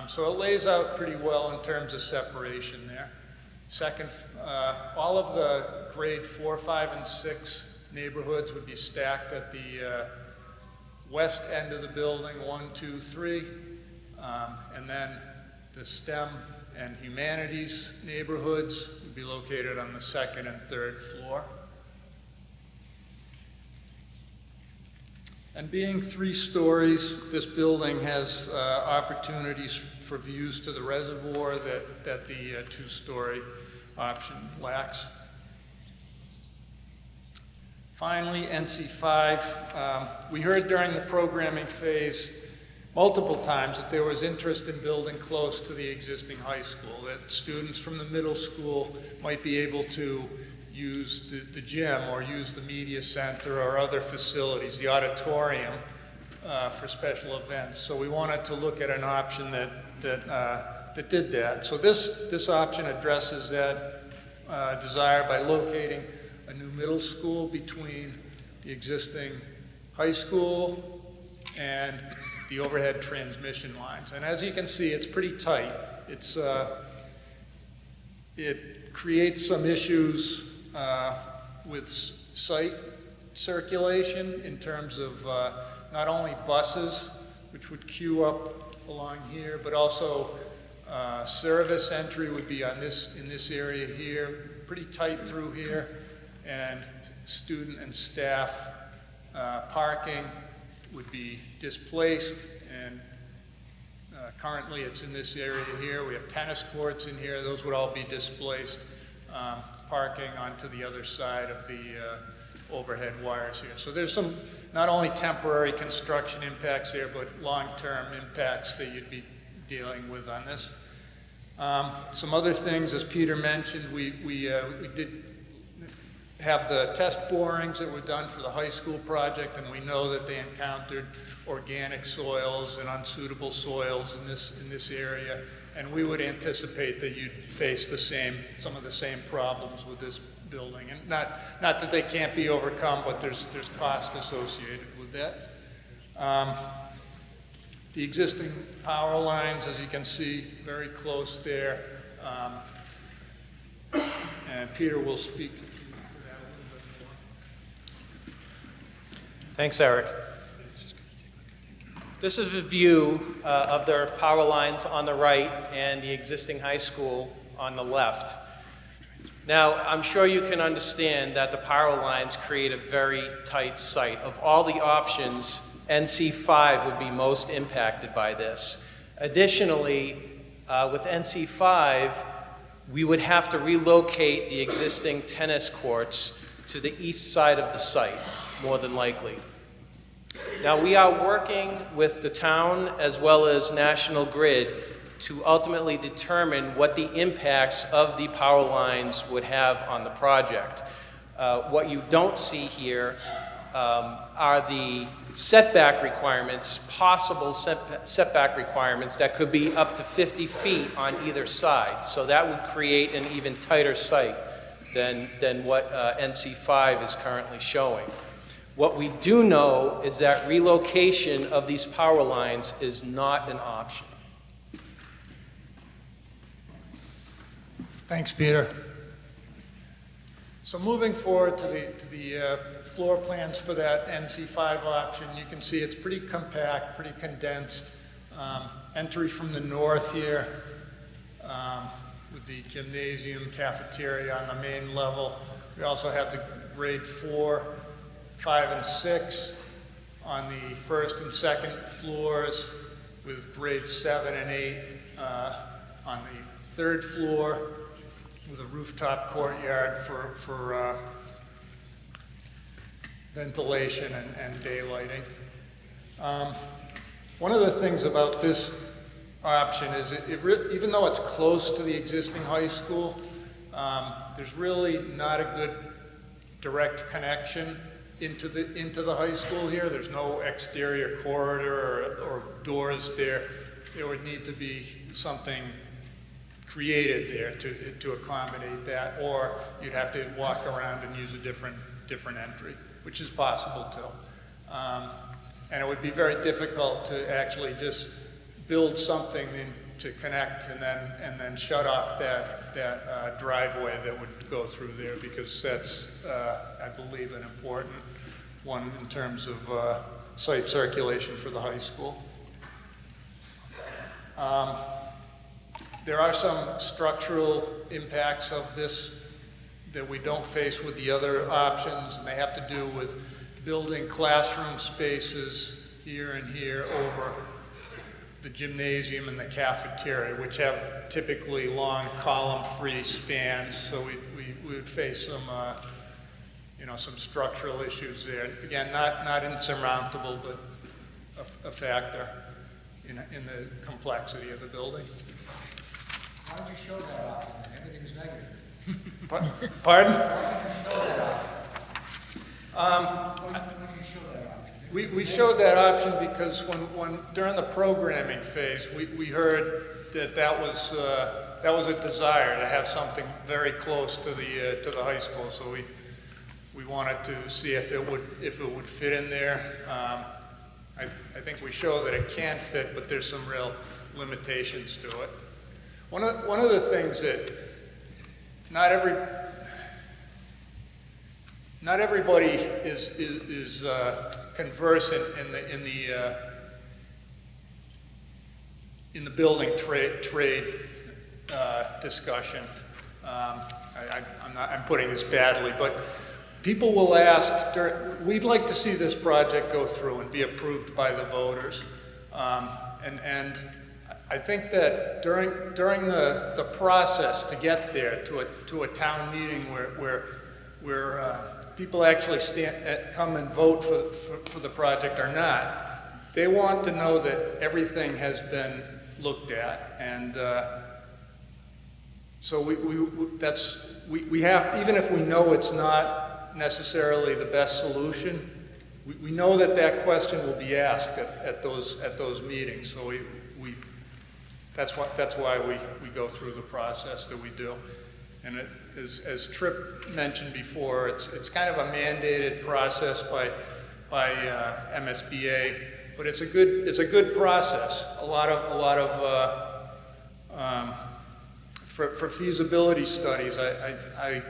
So it lays out pretty well in terms of separation there. Second, all of the grade 4, 5, and 6 neighborhoods would be stacked at the west end of the building, 1, 2, 3, and then the STEM and humanities neighborhoods would be located on the second and third floor. And being 3 stories, this building has opportunities for views to the reservoir that the 2-story option lacks. Finally, NC5. We heard during the programming phase multiple times that there was interest in building close to the existing high school, that students from the middle school might be able to use the gym or use the media center or other facilities, the auditorium, for special events. So we wanted to look at an option that did that. So this option addresses that desire by locating a new middle school between the existing high school and the overhead transmission lines. And as you can see, it's pretty tight. It creates some issues with site circulation in terms of not only buses, which would queue up along here, but also service entry would be in this area here, pretty tight through here, and student and staff parking would be displaced, and currently it's in this area here. We have tennis courts in here. Those would all be displaced, parking onto the other side of the overhead wires here. So there's some not only temporary construction impacts here, but long-term impacts that you'd be dealing with on this. Some other things, as Peter mentioned, we did have the test borings that were done for the high school project, and we know that they encountered organic soils and unsuitable soils in this area, and we would anticipate that you'd face some of the same problems with this building. And not that they can't be overcome, but there's cost associated with that. The existing power lines, as you can see, very close there. And Peter will speak to that a little bit more. Thanks, Eric. This is a view of their power lines on the right and the existing high school on the left. Now, I'm sure you can understand that the power lines create a very tight site. Of all the options, NC5 would be most impacted by this. Additionally, with NC5, we would have to relocate the existing tennis courts to the east side of the site, more than likely. Now, we are working with the town as well as National Grid to ultimately determine what the impacts of the power lines would have on the project. What you don't see here are the setback requirements, possible setback requirements that could be up to 50 feet on either side. So that would create an even tighter site than what NC5 is currently showing. What we do know is that relocation of these power lines is not an option. Thanks, Peter. So moving forward to the floor plans for that NC5 option, you can see it's pretty compact, pretty condensed. Entry from the north here with the gymnasium, cafeteria on the main level. We also have the grade 4, 5, and 6 on the first and second floors, with grade 7 and 8 on the third floor, with a rooftop courtyard for ventilation and daylighting. One of the things about this option is even though it's close to the existing high school, there's really not a good direct connection into the high school here. There's no exterior corridor or doors there. There would need to be something created there to accommodate that, or you'd have to walk around and use a different entry, which is possible too. And it would be very difficult to actually just build something to connect and then shut off that driveway that would go through there, because that's, I believe, an important one in terms of site circulation for the high school. There are some structural impacts of this that we don't face with the other options, and they have to do with building classroom spaces here and here over the gymnasium and the cafeteria, which have typically long column-free spans, so we would face some, some structural issues there. Again, not insurmountable, but a factor in the complexity of the building. Why don't you show that option? Everything's negative. Pardon? We showed that option because when during the programming phase, we heard that was a desire to have something very close to the high school. So we wanted to see if it would fit in there. I think we show that it can fit, but there's some real limitations to it. One of the things that not everybody is conversant in the building trade discussion. I'm putting this badly, but people will ask, we'd like to see this project go through and be approved by the voters. And I think that during the process to get there to a town meeting where people actually come and vote for the project or not, they want to know that everything has been looked at. And so we have, even if we know it's not necessarily the best solution, we know that question will be asked at those meetings. So that's why we go through the process that we do. And as Tripp mentioned before, it's kind of a mandated process by MSBA, but it's a good process. A lot of for feasibility studies, I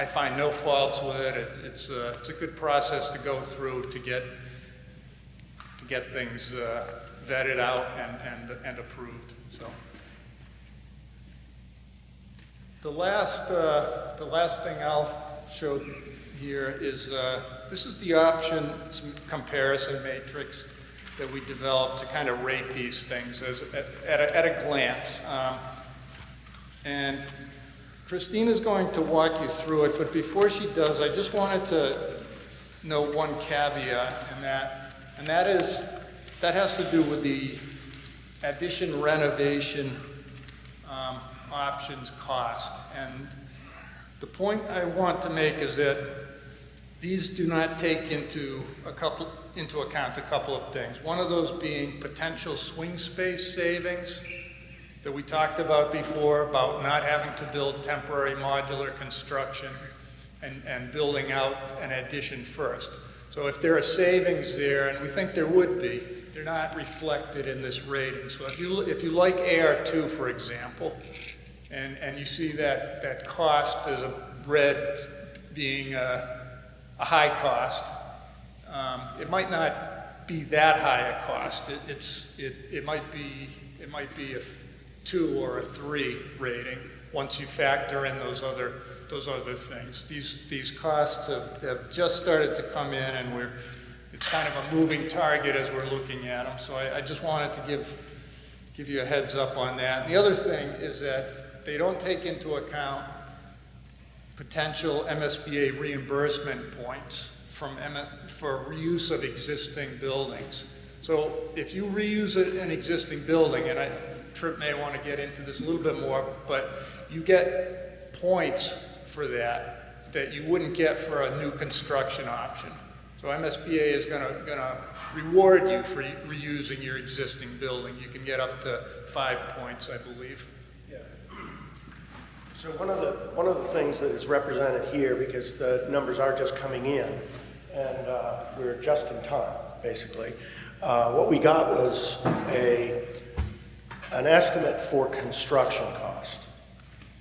find no faults with it. It's a good process to go through to get things vetted out and approved. So the last thing I'll show here is this is the options comparison matrix that we developed to kind of rate these things at a glance. And Christina's going to walk you through it, but before she does, I just wanted to note one caveat in that, and that has to do with the addition renovation options cost. And the point I want to make is that these do not take into account a couple of things. One of those being potential swing space savings that we talked about before, about not having to build temporary modular construction and building out an addition first. So if there are savings there, and we think there would be, they're not reflected in this rating. So if you like AR2, for example, and you see that cost as a red being a high cost, it might not be that high a cost. It might be a 2 or a 3 rating once you factor in those other things. These costs have just started to come in, and it's kind of a moving target as we're looking at them. So I just wanted to give you a heads up on that. And the other thing is that they don't take into account potential MSBA reimbursement points for reuse of existing buildings. So if you reuse an existing building, and Tripp may want to get into this a little bit more, but you get points for that you wouldn't get for a new construction option. So MSBA is going to reward you for reusing your existing building. You can get up to 5 points, I believe. Yeah. So one of the things that is represented here, because the numbers are just coming in, and we're just in time, basically. What we got was an estimate for construction cost,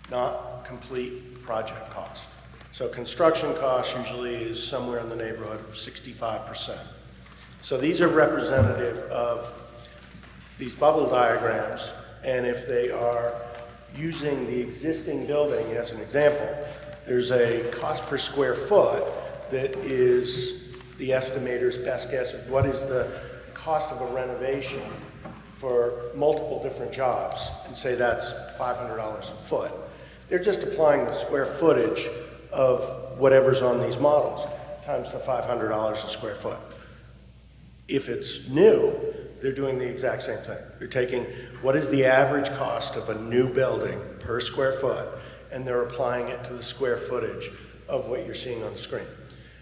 not complete project cost. So construction cost usually is somewhere in the neighborhood of 65%. So these are representative of these bubble diagrams, and if they are using the existing building as an example, there's a cost per square foot that is the estimator's best guess of what is the cost of a renovation for multiple different jobs, and say that's $500 a foot. They're just applying the square footage of whatever's on these models times the $500 a square foot. If it's new, they're doing the exact same thing. They're taking what is the average cost of a new building per square foot and they're applying it to the square footage of what you're seeing on the screen.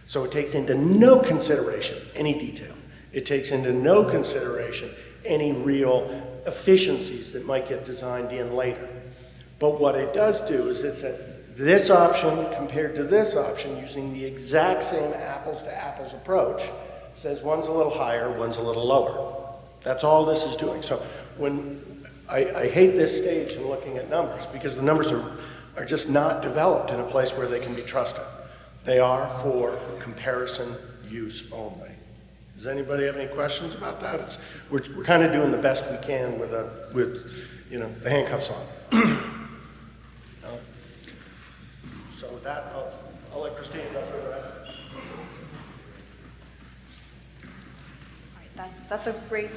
So it takes into no consideration any detail. It takes into no consideration any real efficiencies that might get designed in later. But what it does do is it says this option compared to this option using the exact same apples to apples approach says one's a little higher, one's a little lower. That's all this is doing. So when I hate this stage in looking at numbers because the numbers are just not developed in a place where they can be trusted. They are for comparison use only. Does anybody have any questions about that? We're kind of doing the best we can with the handcuffs on. So with that, I'll let Christine go through the rest. All right, that's a great,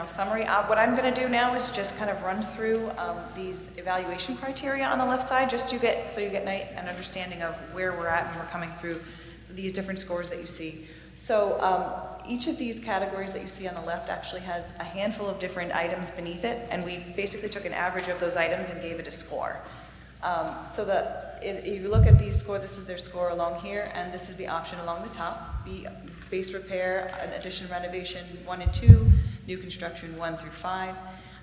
summary. What I'm going to do now is just kind of run through these evaluation criteria on the left side, just so you get an understanding of where we're at when we're coming through these different scores that you see. So each of these categories that you see on the left actually has a handful of different items beneath it, and we basically took an average of those items and gave it a score. So that if you look at these score, this is their score along here, and this is the option along the top. Base repair, an addition, renovation 1 and 2, new construction 1 through 5.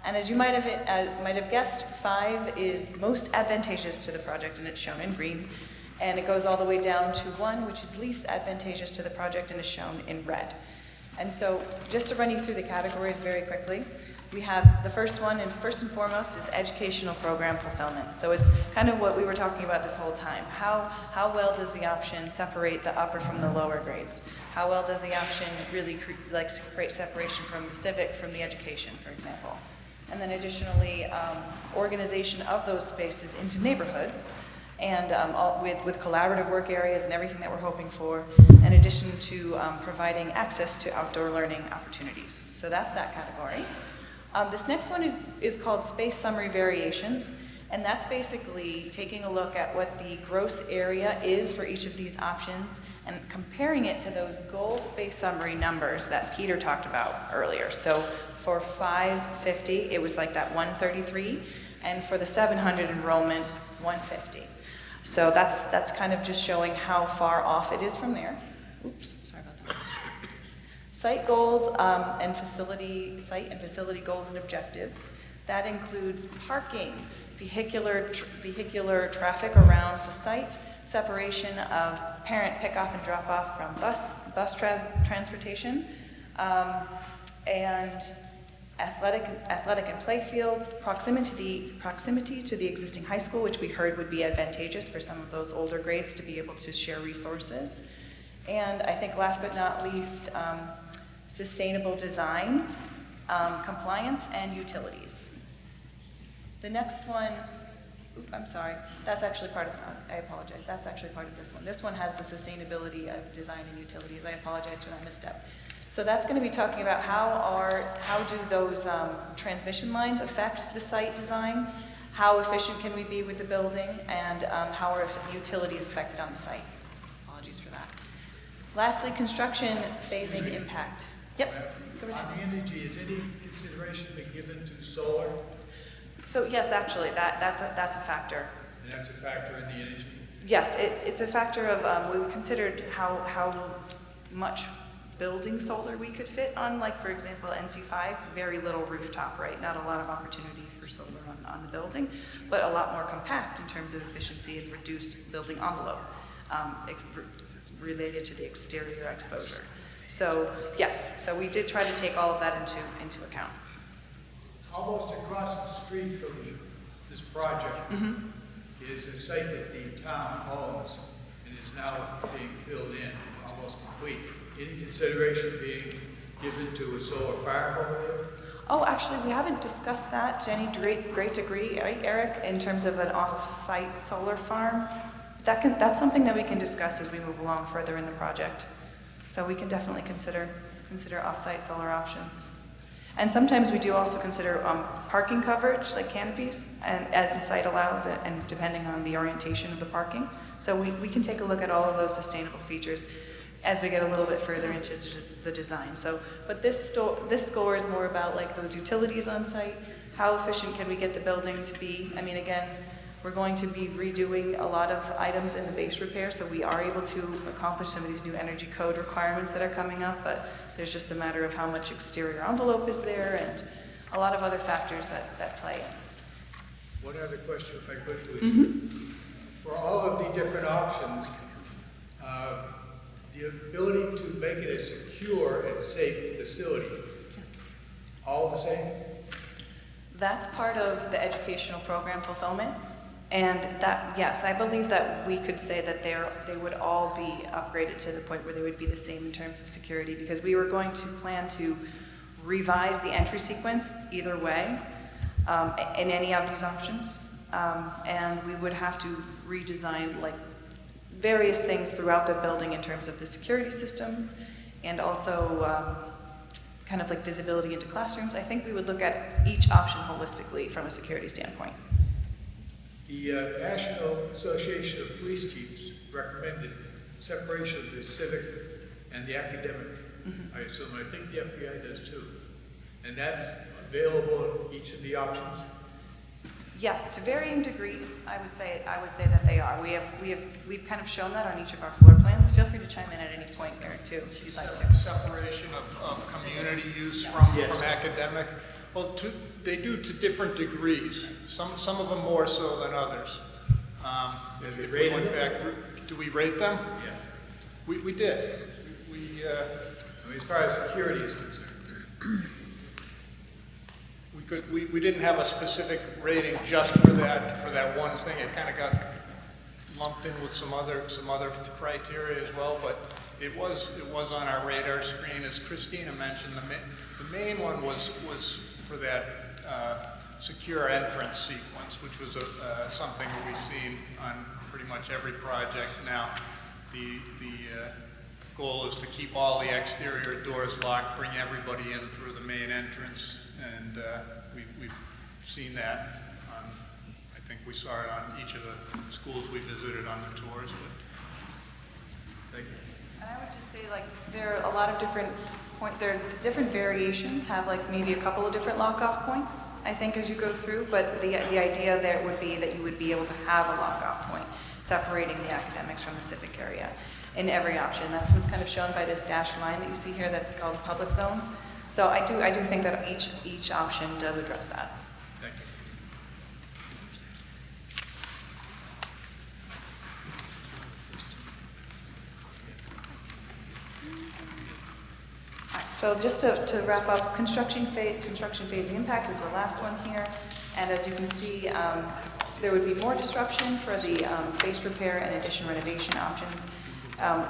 And as you might have guessed, 5 is most advantageous to the project, and it's shown in green. And it goes all the way down to 1, which is least advantageous to the project and is shown in red. And so just to run you through the categories very quickly, we have the first one, and first and foremost is educational program fulfillment. So it's kind of what we were talking about this whole time. How well does the option separate the upper from the lower grades? How well does the option really create separation from the civic from the education, for example? And then additionally, organization of those spaces into neighborhoods, and with collaborative work areas and everything that we're hoping for, in addition to providing access to outdoor learning opportunities. So that's that category. This next one is called Space Summary Variations, and that's basically taking a look at what the gross area is for each of these options and comparing it to those goal space summary numbers that Peter talked about earlier. So for 550, it was like that 133, and for the 700 enrollment, 150. So that's kind of just showing how far off it is from there. Oops, sorry about that. Site goals and facility goals and objectives. That includes parking, vehicular traffic around the site, separation of parent pickup and drop off from bus transportation, and athletic and play fields, proximity to the existing high school, which we heard would be advantageous for some of those older grades to be able to share resources. And I think last but not least, sustainable design, compliance, and utilities. The next one, I'm sorry, that's actually part of, I apologize, that's actually part of this one. This one has the sustainability of design and utilities. I apologize for that misstep. So that's going to be talking about how do those transmission lines affect the site design, how efficient can we be with the building, and how are utilities affected on the site. Apologies for that. Lastly, construction phasing impact. Yep. On the energy, is any consideration been given to solar? So yes, actually, that's a factor. And that's a factor in the energy? Yes, it's a factor of, we considered how much building solar we could fit on, like for example, NC5, very little rooftop, right? Not a lot of opportunity for solar on the building, but a lot more compact in terms of efficiency and reduced building envelope related to the exterior exposure. So yes, so we did try to take all of that into account. Almost across the street from this project is a site that the town owns and is now being filled in, almost complete. Any consideration being given to a solar farm over there? Oh, actually, we haven't discussed that to any great degree, right, Eric, in terms of an off-site solar farm. That's something that we can discuss as we move along further in the project. So we can definitely consider off-site solar options. And sometimes we do also consider parking coverage, like canopies, and as the site allows it, and depending on the orientation of the parking. So we can take a look at all of those sustainable features as we get a little bit further into the design. So, but this score is more about like those utilities on site. How efficient can we get the building to be? I mean, again, We're going to be redoing a lot of items in the base repair, so we are able to accomplish some of these new energy code requirements that are coming up, but there's just a matter of how much exterior envelope is there and a lot of other factors that play in. One other question, if I could, please. For all of the different options, the ability to make it a secure and safe facility, Yes. all the same? That's part of the educational program fulfillment. And that, yes, I believe that we could say that they would all be upgraded to the point where they would be the same in terms of security, because we were going to plan to revise the entry sequence either way in any of these options. And we would have to redesign like various things throughout the building in terms of the security systems and also kind of like visibility into classrooms. I think we would look at each option holistically from a security standpoint. The National Association of Police Chiefs recommended separation of the civic and the academic. I assume, I think the FBI does too. And that's available in each of the options? Yes, to varying degrees, I would say that they are. We've kind of shown that on each of our floor plans. Feel free to chime in at any point, Eric, too, if you'd like to. Separation of community use from academic. Well, they do to different degrees. Some of them more so than others. If we went back through, do we rate them? Yeah. We did. I mean, as far as security is concerned. We didn't have a specific rating just for that one thing. It kind of got lumped in with some other criteria as well, but it was on our radar screen. As Christina mentioned, the main one was for that secure entrance sequence, which was something that we've seen on pretty much every project now. The goal is to keep all the exterior doors locked, bring everybody in through the main entrance, and we've seen that. I think we saw it on each of the schools we visited on the tours. But thank you. And I would just say, like, there are a lot of different different variations have like maybe a couple of different lock-off points, I think, as you go through, but the idea there would be that you would be able to have a lock-off point separating the academics from the civic area in every option. That's what's kind of shown by this dashed line that you see here that's called public zone. So I do think that each option does address that. Thank you. All right, so just to wrap up, construction phasing impact is the last one here. And as you can see, there would be more disruption for the base repair and addition renovation options.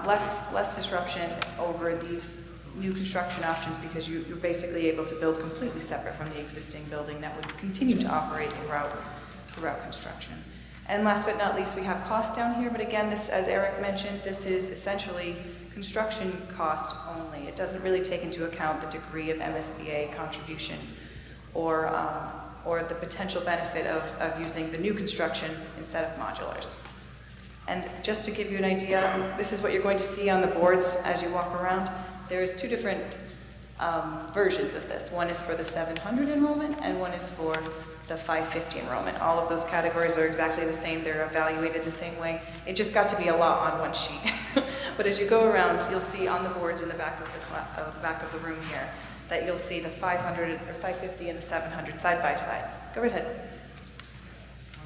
Less disruption over these new construction options because you're basically able to build completely separate from the existing building that would continue to operate throughout construction. And last but not least, we have cost down here, but again, this, as Eric mentioned, this is essentially construction cost only. It doesn't really take into account the degree of MSBA contribution or the potential benefit of using the new construction instead of modulars. And just to give you an idea, this is what you're going to see on the boards as you walk around. There's two different versions of this. One is for the 700 enrollment and one is for the 550 enrollment. All of those categories are exactly the same. They're evaluated the same way. It just got to be a lot on one sheet. But as you go around, you'll see on the boards in the back of the back of the room here that you'll see the 500 or 550 and the 700 side by side. Go right ahead.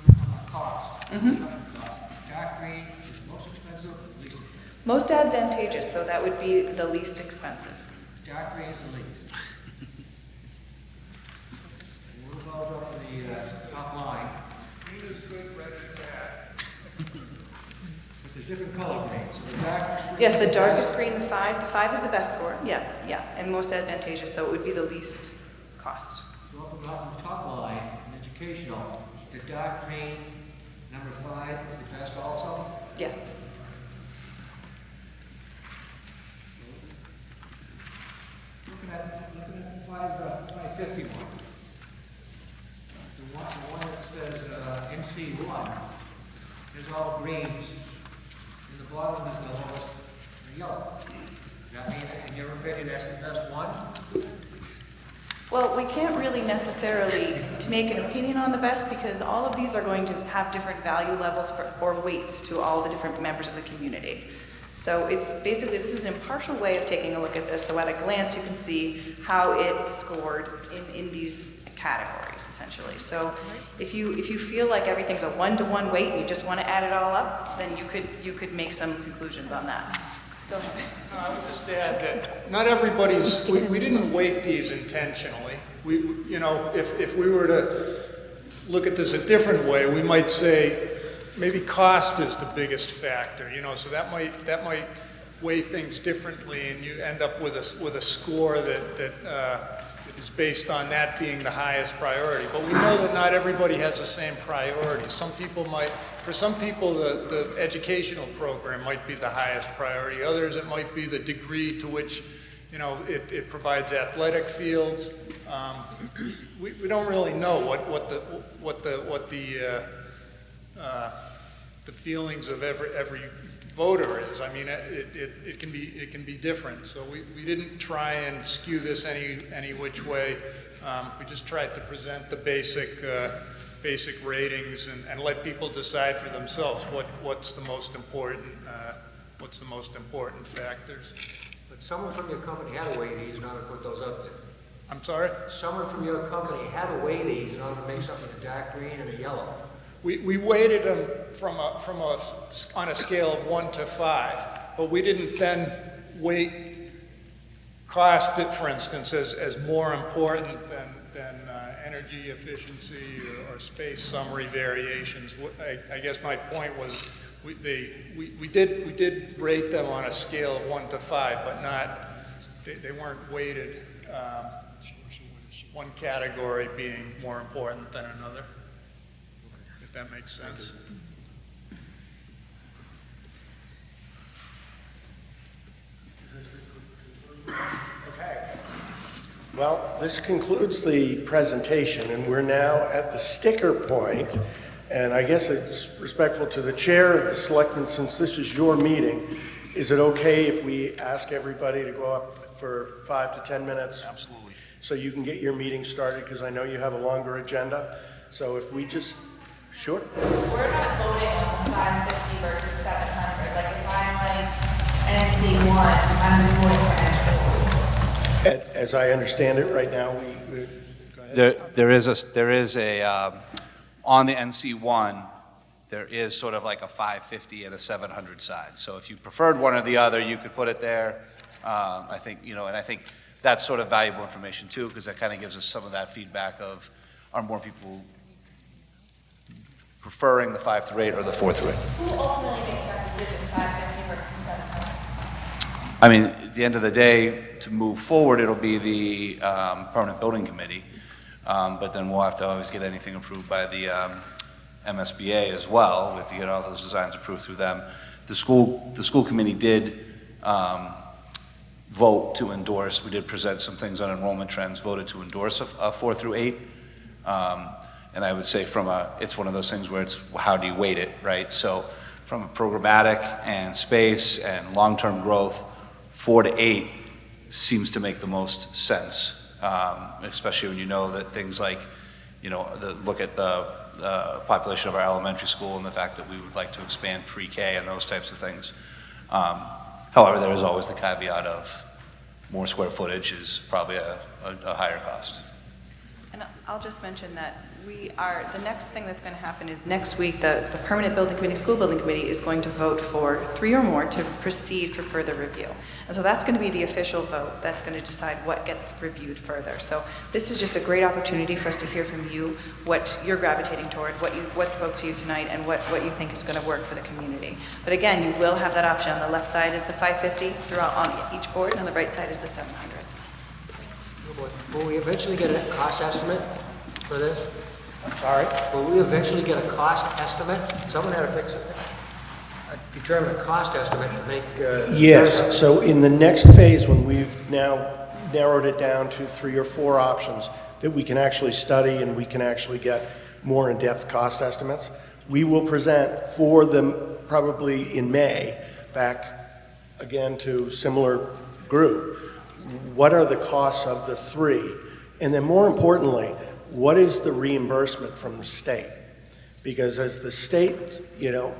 On the cost. Dark green is most expensive, least expensive. Most advantageous, so that would be the least expensive. Dark green is the least. What about up to the top line? Green is good, red is bad. But there's different color greens. So the darkest green. Yes, the darkest green, the 5. The 5 is the best score. Yeah, and most advantageous, so it would be the least cost. So up on the top line, in educational, the dark green, number 5 is the best also. Yes. Looking at the 550 one. The one that says NC1 is all greens, and the bottom is the lowest yellow. Does that mean, in your opinion, that's the best one? Well, we can't really necessarily to make an opinion on the best because all of these are going to have different value levels or weights to all the different members of the community. So it's basically, this is an impartial way of taking a look at this. So at a glance, you can see how it scored in these categories, essentially. So if you feel like everything's a one-to-one weight and you just want to add it all up, then you could make some conclusions on that. Go ahead. I would just add that not everybody's, we didn't weight these intentionally. You know, if we were to look at this a different way, we might say maybe cost is the biggest factor, you know, so that might weigh things differently and you end up with a score that is based on that being the highest priority. But we know that not everybody has the same priority. Some people might, for some people, the educational program might be the highest priority. Others, it might be the degree to which, you know, it provides athletic fields. We don't really know what the feelings of every voter is. I mean, it can be different. So we didn't try and skew this any which way. We just tried to present the basic ratings and let people decide for themselves what's the most important factors. But someone from your company had to weigh these in order to put those up there. I'm sorry? Someone from your company had to weigh these in order to make something a dark green and a yellow. We weighted them on a scale of 1 to 5, but we didn't then weight cost, for instance, as more important than energy efficiency or space summary variations. I guess my point was we did rate them on a scale of 1 to 5, but they weren't weighted. One category being more important than another. If that makes sense. Okay. Well, this concludes the presentation, and we're now at the sticker point. And I guess it's respectful to the chair of the selectmen, since this is your meeting, is it okay if we ask everybody to go up for 5 to 10 minutes? Absolutely. So you can get your meeting started, because I know you have a longer agenda. So if we just, sure. We're not voting on the 550 versus 700. Like if I'm like NC1, I'm just voting for NC1. As I understand it right now, we There is a on the NC1, there is sort of like a 550 and a 700 side. So if you preferred one or the other, you could put it there. I think, you know, and I think that's sort of valuable information too, because that kind of gives us some of that feedback of, are more people preferring the 5 through 8 or the 4 through 8? Who ultimately makes that decision, 550 versus 700? I mean, at the end of the day, to move forward, it'll be the permanent building committee, but then we'll have to always get anything approved by the MSBA as well. We have to get all those designs approved through them. The school committee did vote to endorse. We did present some things on enrollment trends, voted to endorse a 4 through 8. And I would say it's one of those things where it's how do you weight it, right? So from a programmatic and space and long-term growth, 4 to 8 seems to make the most sense, especially when you know that things like, you know, look at the population of our elementary school and the fact that we would like to expand pre-K and those types of things. However, there is always the caveat of more square footage is probably a higher cost. And I'll just mention that the next thing that's going to happen is next week, the permanent building committee, school building committee is going to vote for 3 or more to proceed for further review. And so that's going to be the official vote that's going to decide what gets reviewed further. So this is just a great opportunity for us to hear from you, what you're gravitating toward, what spoke to you tonight, and what you think is going to work for the community. But again, you will have that option. On the left side is the 550 throughout on each board, and on the right side is the 700. Will we eventually get a cost estimate for this? I'm sorry? Will we eventually get a cost estimate? Someone had to fix it. Determine a cost estimate to make... Yes, so in the next phase, when we've now narrowed it down to 3 or 4 options that we can actually study and we can actually get more in-depth cost estimates, we will present for them probably in May, back again to similar group. What are the costs of the 3? And then more importantly, what is the reimbursement from the state? Because as the state,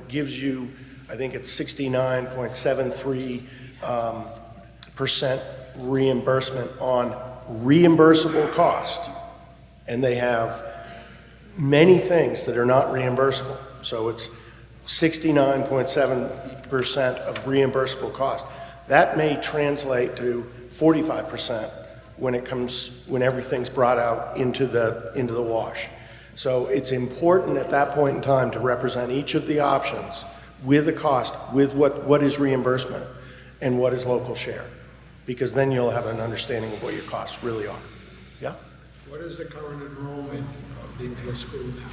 gives you, I think it's 69.73% reimbursement on reimbursable cost, and they have many things that are not reimbursable. So it's 69.7% of reimbursable cost. That may translate to 45% when everything's brought out into the wash. So it's important at that point in time to represent each of the options with the cost, with what is reimbursement and what is local share, because then you'll have an understanding of what your costs really are. Yeah? What is the current enrollment of the middle school now?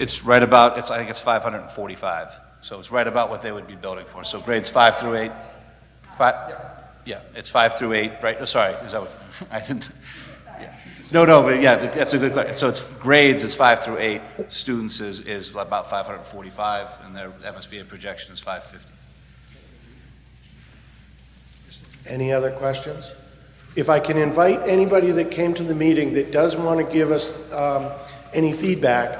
It's right about, I think it's 545. So it's right about what they would be building for. So grades 5 through 8. Yeah, it's 5 through 8, right? Oh, sorry, is that what, I didn't, yeah. No, but yeah, that's a good question. So it's grades is 5 through 8, students is about 545, and their MSBA projection is 550. Any other questions? If I can invite anybody that came to the meeting that does want to give us any feedback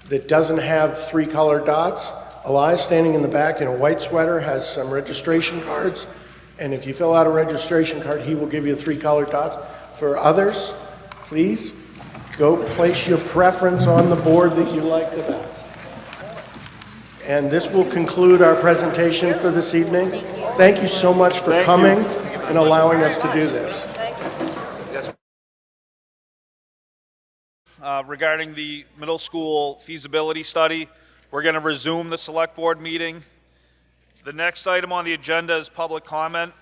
that doesn't have 3 colored dots, Elias standing in the back in a white sweater has some registration cards, and if you fill out a registration card, he will give you 3 colored dots. For others, please go place your preference on the board that you like the best. And this will conclude our presentation for this evening. Thank you so much for coming and allowing us to do this. Regarding the middle school feasibility study, we're going to resume the select board meeting. The next item on the agenda is public comment.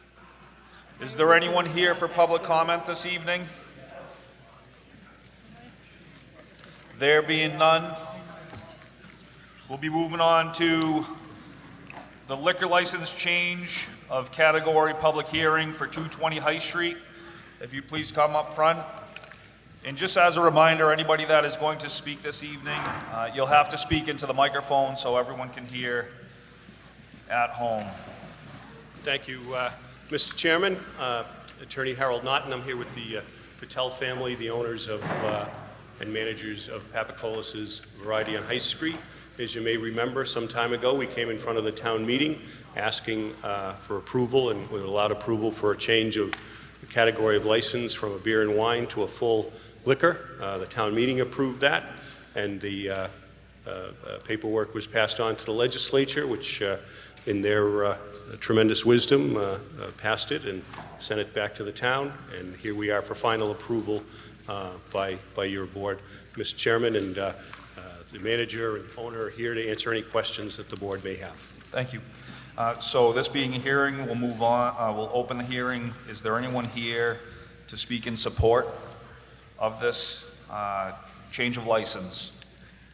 Is there anyone here for public comment this evening? There being none, we'll be moving on to the liquor license change of category public hearing for 220 High Street. If you please come up front. And just as a reminder, anybody that is going to speak this evening, you'll have to speak into the microphone so everyone can hear at home. Thank you, Mr. Chairman. Attorney Harold Naughton. I'm here with the Patel family, the owners of and managers of Papacolis' Variety on High Street. As you may remember, some time ago, we came in front of the town meeting asking for approval, and we allowed approval for a change of the category of license from a beer and wine to a full liquor. The town meeting approved that, and the paperwork was passed on to the legislature, which in their tremendous wisdom passed it and sent it back to the town, and here we are for final approval by your board. Mr. Chairman, and the manager and owner are here to answer any questions that the board may have. Thank you. So this being a hearing, we'll move on. We'll open the hearing. Is there anyone here to speak in support of this change of license?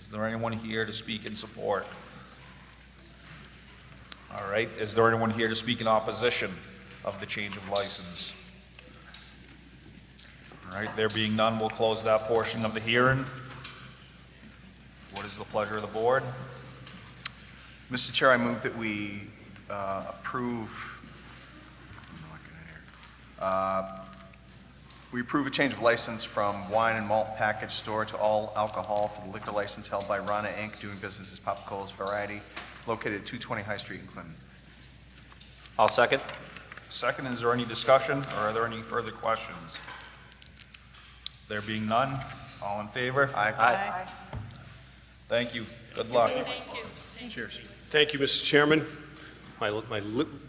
Is there anyone here to speak in support? All right. Is there anyone here to speak in opposition of the change of license? All right. There being none, we'll close that portion of the hearing. What is the pleasure of the board? Mr. Chair, I move that we approve. We approve a change of license from wine and malt package store to all alcohol for the liquor license held by Rana Inc., doing business as Papacolis Variety, located at 220 High Street in Clinton. I'll second. Second, is there any discussion or are there any further questions? There being none, all in favor? Aye. Thank you. Good luck. Cheers. Thank you, Mr. Chairman. My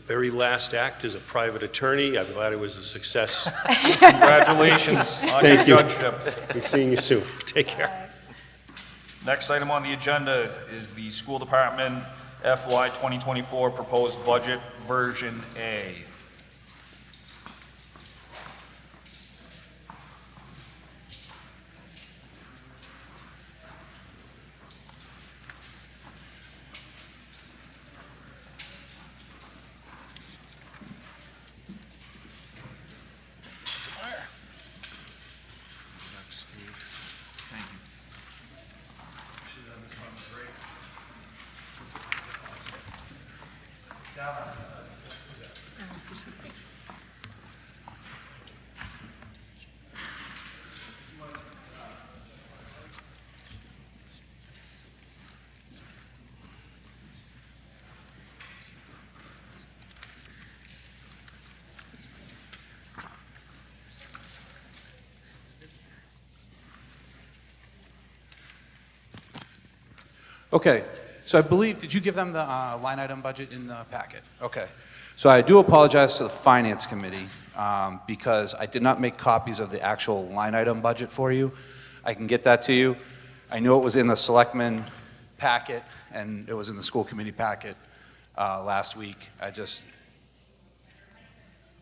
very last act as a private attorney. I'm glad it was a success. Congratulations on your judgeship. Be seeing you soon. Take care. Next item on the agenda is the School Department FY 2024 Proposed Budget Version A. Okay, so I believe, did you give them the line item budget in the packet? Okay. So I do apologize to the Finance Committee because I did not make copies of the actual line item budget for you. I can get that to you. I knew it was in the Selectmen packet and it was in the School Committee packet last week.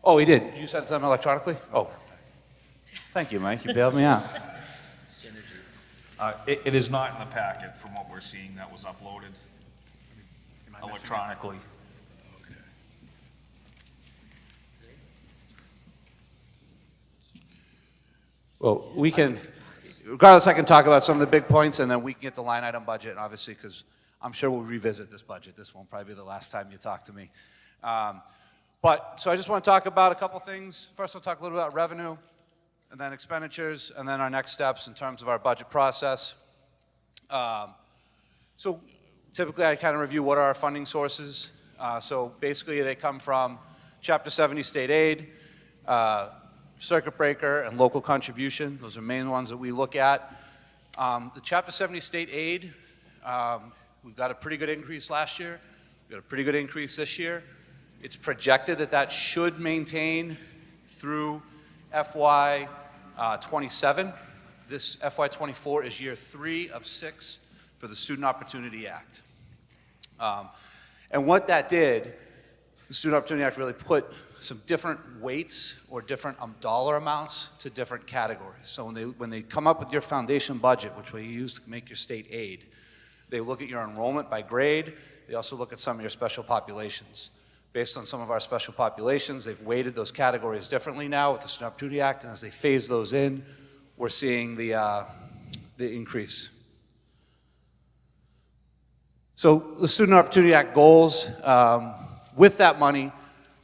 Oh, he did? You sent them electronically? Oh. Thank you, Mike. You bailed me out. It is not in the packet from what we're seeing that was uploaded electronically. Well, we can, regardless, I can talk about some of the big points, and then we can get the line item budget, obviously, because I'm sure we'll revisit this budget. This won't probably be the last time you talk to me. So I just want to talk about a couple things. First, I'll talk a little about revenue, and then expenditures, and then our next steps in terms of our budget process. So typically, I kind of review what are our funding sources. So basically, they come from Chapter 70 state aid, circuit breaker, and local contribution. Those are main ones that we look at. The Chapter 70 state aid, we've got a pretty good increase last year. We've got a pretty good increase this year. It's projected that that should maintain through FY 27. This FY 24 is year 3 of 6 for the Student Opportunity Act. And what that did, the Student Opportunity Act really put some different weights or different dollar amounts to different categories. So when they come up with your foundation budget, which we use to make your state aid, they look at your enrollment by grade. They also look at some of your special populations. Based on some of our special populations, they've weighted those categories differently now with the Student Opportunity Act, and as they phase those in, we're seeing the increase. So the Student Opportunity Act goals, with that money,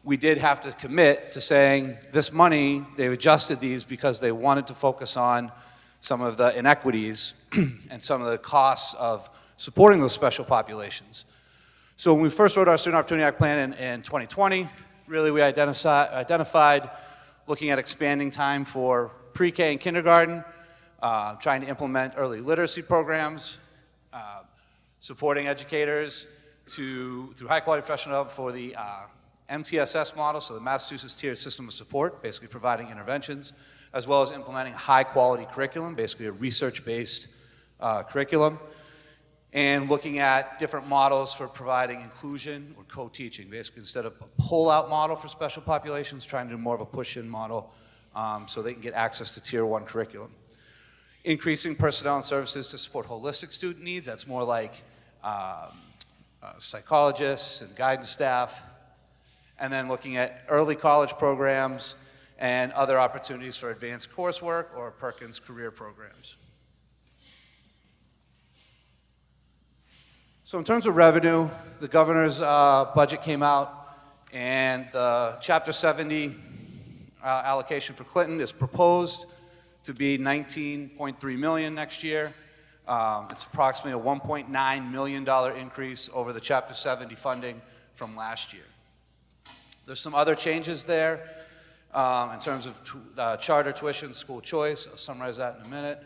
we did have to commit to saying this money, they've adjusted these because they wanted to focus on some of the inequities and some of the costs of supporting those special populations. So when we first wrote our Student Opportunity Act plan in 2020, really we identified looking at expanding time for pre-K and kindergarten, trying to implement early literacy programs, supporting educators through high-quality professional development for the MTSS model, so the Massachusetts Tiered System of Support, basically providing interventions, as well as implementing high-quality curriculum, basically a research-based curriculum, and looking at different models for providing inclusion or co-teaching, basically instead of a pull-out model for special populations, trying to do more of a push-in model so they can get access to Tier 1 curriculum. Increasing personnel and services to support holistic student needs, that's more like psychologists and guidance staff, and then looking at early college programs and other opportunities for advanced coursework or Perkins career programs. So in terms of revenue, the governor's budget came out, and the Chapter 70 allocation for Clinton is proposed to be $19.3 million next year. It's approximately a $1.9 million increase over the Chapter 70 funding from last year. There's some other changes there in terms of charter tuition, school choice. I'll summarize that in a minute.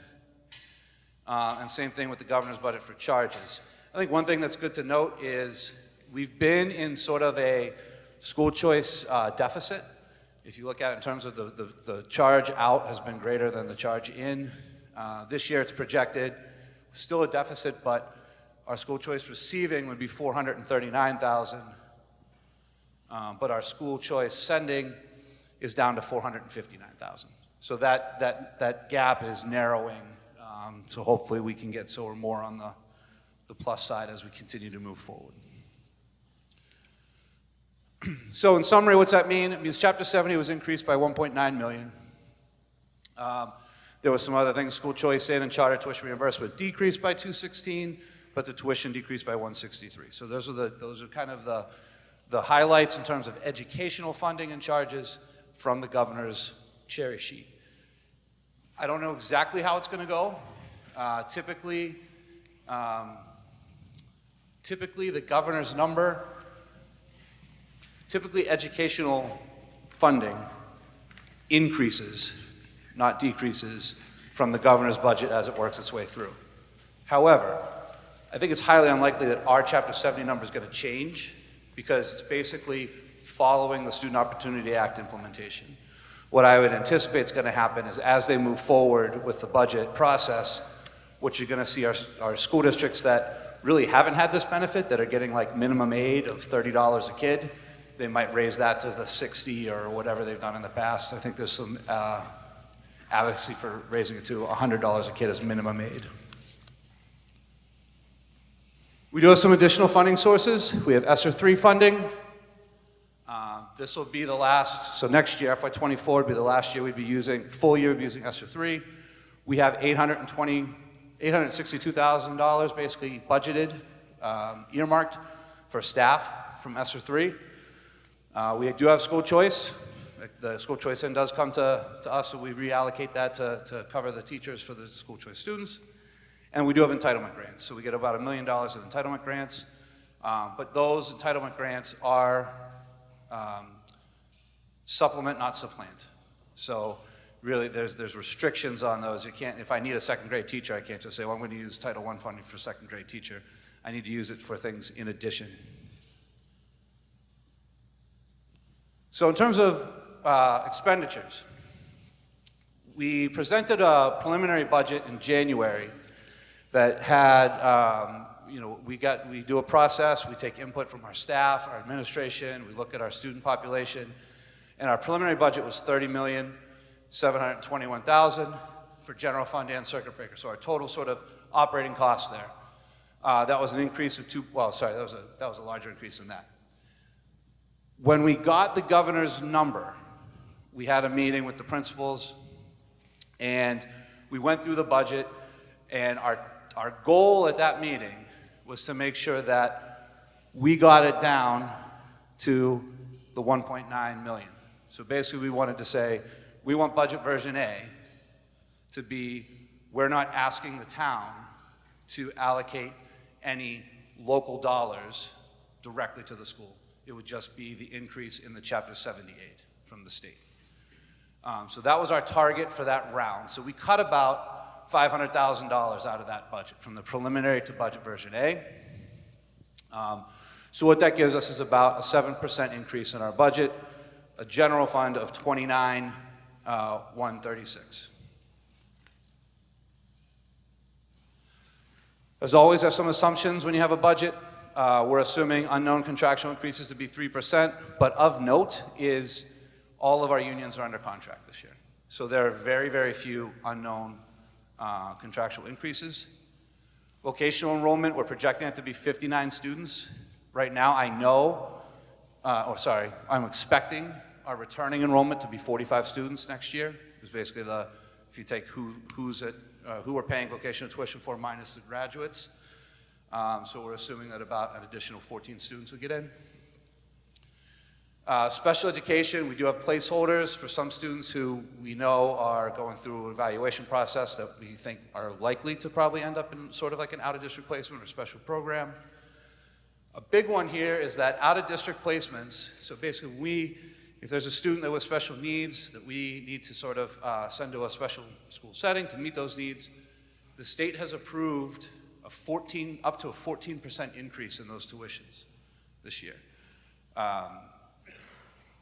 And same thing with the governor's budget for charges. I think one thing that's good to note is we've been in sort of a school choice deficit. If you look at it in terms of the charge out has been greater than the charge in. This year it's projected still a deficit, but our school choice receiving would be $439,000, but our school choice sending is down to $459,000. So that gap is narrowing. So hopefully we can get we're more on the plus side as we continue to move forward. So in summary, what's that mean? It means Chapter 70 was increased by $1.9 million. There were some other things, school choice in and charter tuition reimbursement decreased by $216, but the tuition decreased by $163. So those are kind of the highlights in terms of educational funding and charges from the governor's cherry sheet. I don't know exactly how it's going to go. Typically the governor's number, typically educational funding increases, not decreases, from the governor's budget as it works its way through. However, I think it's highly unlikely that our Chapter 70 number is going to change because it's basically following the Student Opportunity Act implementation. What I would anticipate is going to happen is as they move forward with the budget process, what you're going to see are school districts that really haven't had this benefit, that are getting like minimum aid of $30 a kid. They might raise that to the 60 or whatever they've done in the past. I think there's some advocacy for raising it to $100 a kid as minimum aid. We do have some additional funding sources. We have ESSER 3 funding. This will be the last, so next year, FY24 would be the last year we'd be using, full year we'd be using ESSER 3. We have $862,000 basically budgeted, earmarked for staff from ESSER 3. We do have school choice. The school choice end does come to us, so we reallocate that to cover the teachers for the school choice students. And we do have entitlement grants. So we get about $1 million of entitlement grants. But those entitlement grants are supplement, not supplant. So really there's restrictions on those. You can't, if I need a second grade teacher, I can't just say, well, I'm going to use Title I funding for second grade teacher. I need to use it for things in addition. So in terms of expenditures, we presented a preliminary budget in January that had, we do a process, we take input from our staff, our administration, we look at our student population, and our preliminary budget was $30,721,000 for general fund and circuit breaker. So our total sort of operating costs there. That was an increase of that was a larger increase than that. When we got the governor's number, we had a meeting with the principals, and we went through the budget, and our goal at that meeting was to make sure that we got it down to the 1.9 million. So basically we wanted to say, we want budget version A to be, we're not asking the town to allocate any local dollars directly to the school. It would just be the increase in the Chapter 70 aid from the state. So that was our target for that round. So we cut about $500,000 out of that budget, from the preliminary to budget version A. So what that gives us is about a 7% increase in our budget, a general fund of $29,136. As always, there's some assumptions when you have a budget. We're assuming unknown contractual increases to be 3%, but of note is all of our unions are under contract this year. So there are very, very few unknown contractual increases. Vocational enrollment, we're projecting it to be 59 students. Right now, I'm expecting our returning enrollment to be 45 students next year. It's basically if you take who we're paying vocational tuition for minus the graduates. So we're assuming that about an additional 14 students will get in. Special education, we do have placeholders for some students who we know are going through an evaluation process that we think are likely to probably end up in sort of like an out-of-district placement or special program. A big one here is that out-of-district placements, so basically if there's a student that with special needs that we need to sort of send to a special school setting to meet those needs, the state has approved up to a 14% increase in those tuitions this year.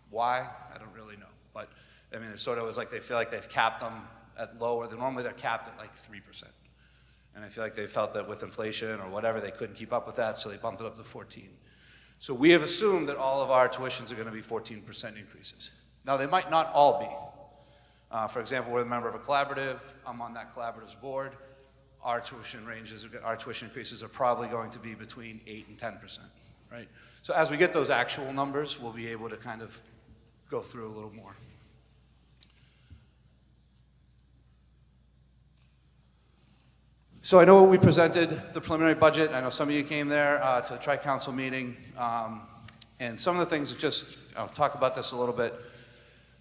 Why? I don't really know. But I mean, it sort of was like they feel like they've capped them at lower. Normally they're capped at like 3%. And I feel like they felt that with inflation or whatever, they couldn't keep up with that, so they bumped it up to 14. So we have assumed that all of our tuitions are going to be 14% increases. Now, they might not all be. For example, we're a member of a collaborative. I'm on that collaborative's board. Our tuition increases are probably going to be between 8 and 10%, right? So as we get those actual numbers, we'll be able to kind of go through a little more. So I know we presented the preliminary budget. I know some of you came there to the tri-council meeting. And some of the things I'll talk about this a little bit.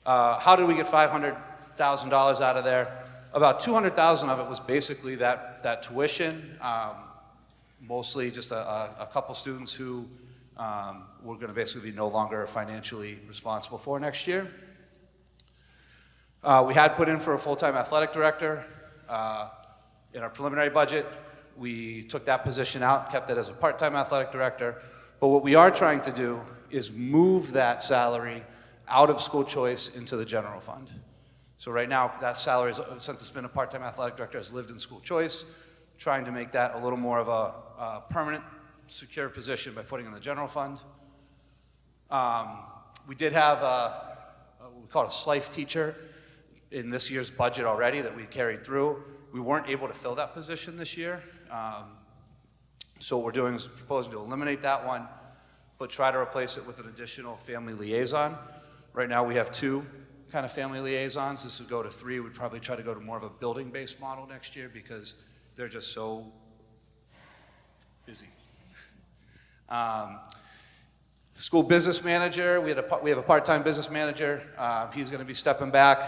How did we get $500,000 out of there? About $200,000 of it was basically that tuition, mostly just a couple students who we're going to basically be no longer financially responsible for next year. We had put in for a full-time athletic director. In our preliminary budget, we took that position out, kept it as a part-time athletic director. But what we are trying to do is move that salary out of school choice into the general fund. So right now, that salary, since it's been a part-time athletic director, has lived in school choice, trying to make that a little more of a permanent, secure position by putting in the general fund. We did have we call it a SLIFE teacher in this year's budget already that we carried through. We weren't able to fill that position this year. So what we're doing is proposing to eliminate that one, but try to replace it with an additional family liaison. Right now we have 2 kind of family liaisons. This would go to 3. We'd probably try to go to more of a building-based model next year because they're just so busy. School business manager, we have a part-time business manager. He's going to be stepping back.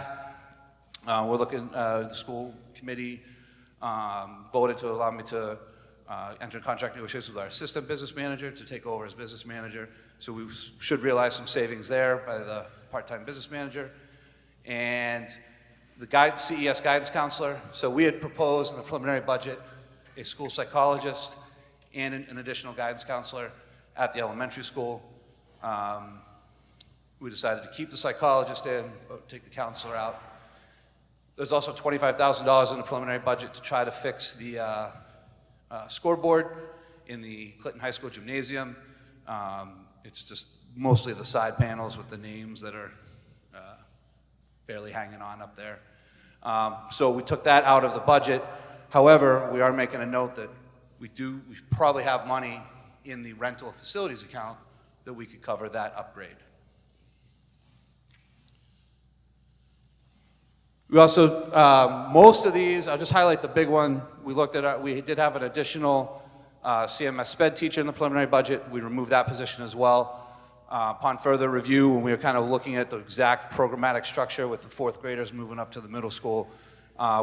We're looking, the school committee voted to allow me to enter contract negotiations with our assistant business manager to take over as business manager. So we should realize some savings there by the part-time business manager. And the CES guidance counselor. So we had proposed in the preliminary budget a school psychologist and an additional guidance counselor at the elementary school. We decided to keep the psychologist in, but take the counselor out. There's also $25,000 in the preliminary budget to try to fix the scoreboard in the Clinton High School gymnasium. It's just mostly the side panels with the names that are barely hanging on up there. So we took that out of the budget. However, we are making a note that we probably have money in the rental facilities account that we could cover that upgrade. We also, most of these, I'll just highlight the big one. We looked at, we did have an additional CMS sped teacher in the preliminary budget. We removed that position as well. Upon further review, when we were kind of looking at the exact programmatic structure with the 4th graders moving up to the middle school,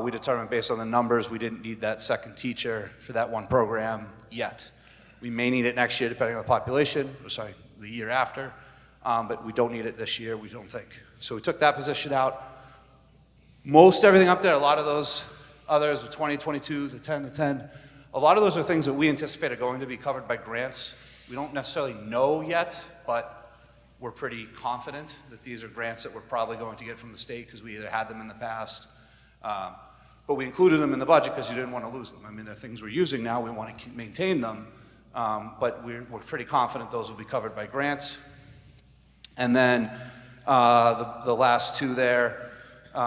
we determined based on the numbers, we didn't need that second teacher for that one program yet. We may need it next year depending on the population, the year after, but we don't need it this year, we don't think. So we took that position out. Most everything up there, a lot of those others, the 20, 22, the 10, the 10, a lot of those are things that we anticipate are going to be covered by grants. We don't necessarily know yet, but we're pretty confident that these are grants that we're probably going to get from the state because we either had them in the past, but we included them in the budget because you didn't want to lose them. I mean, they're things we're using now, we want to maintain them, but we're pretty confident those will be covered by grants. And then the last 2 there,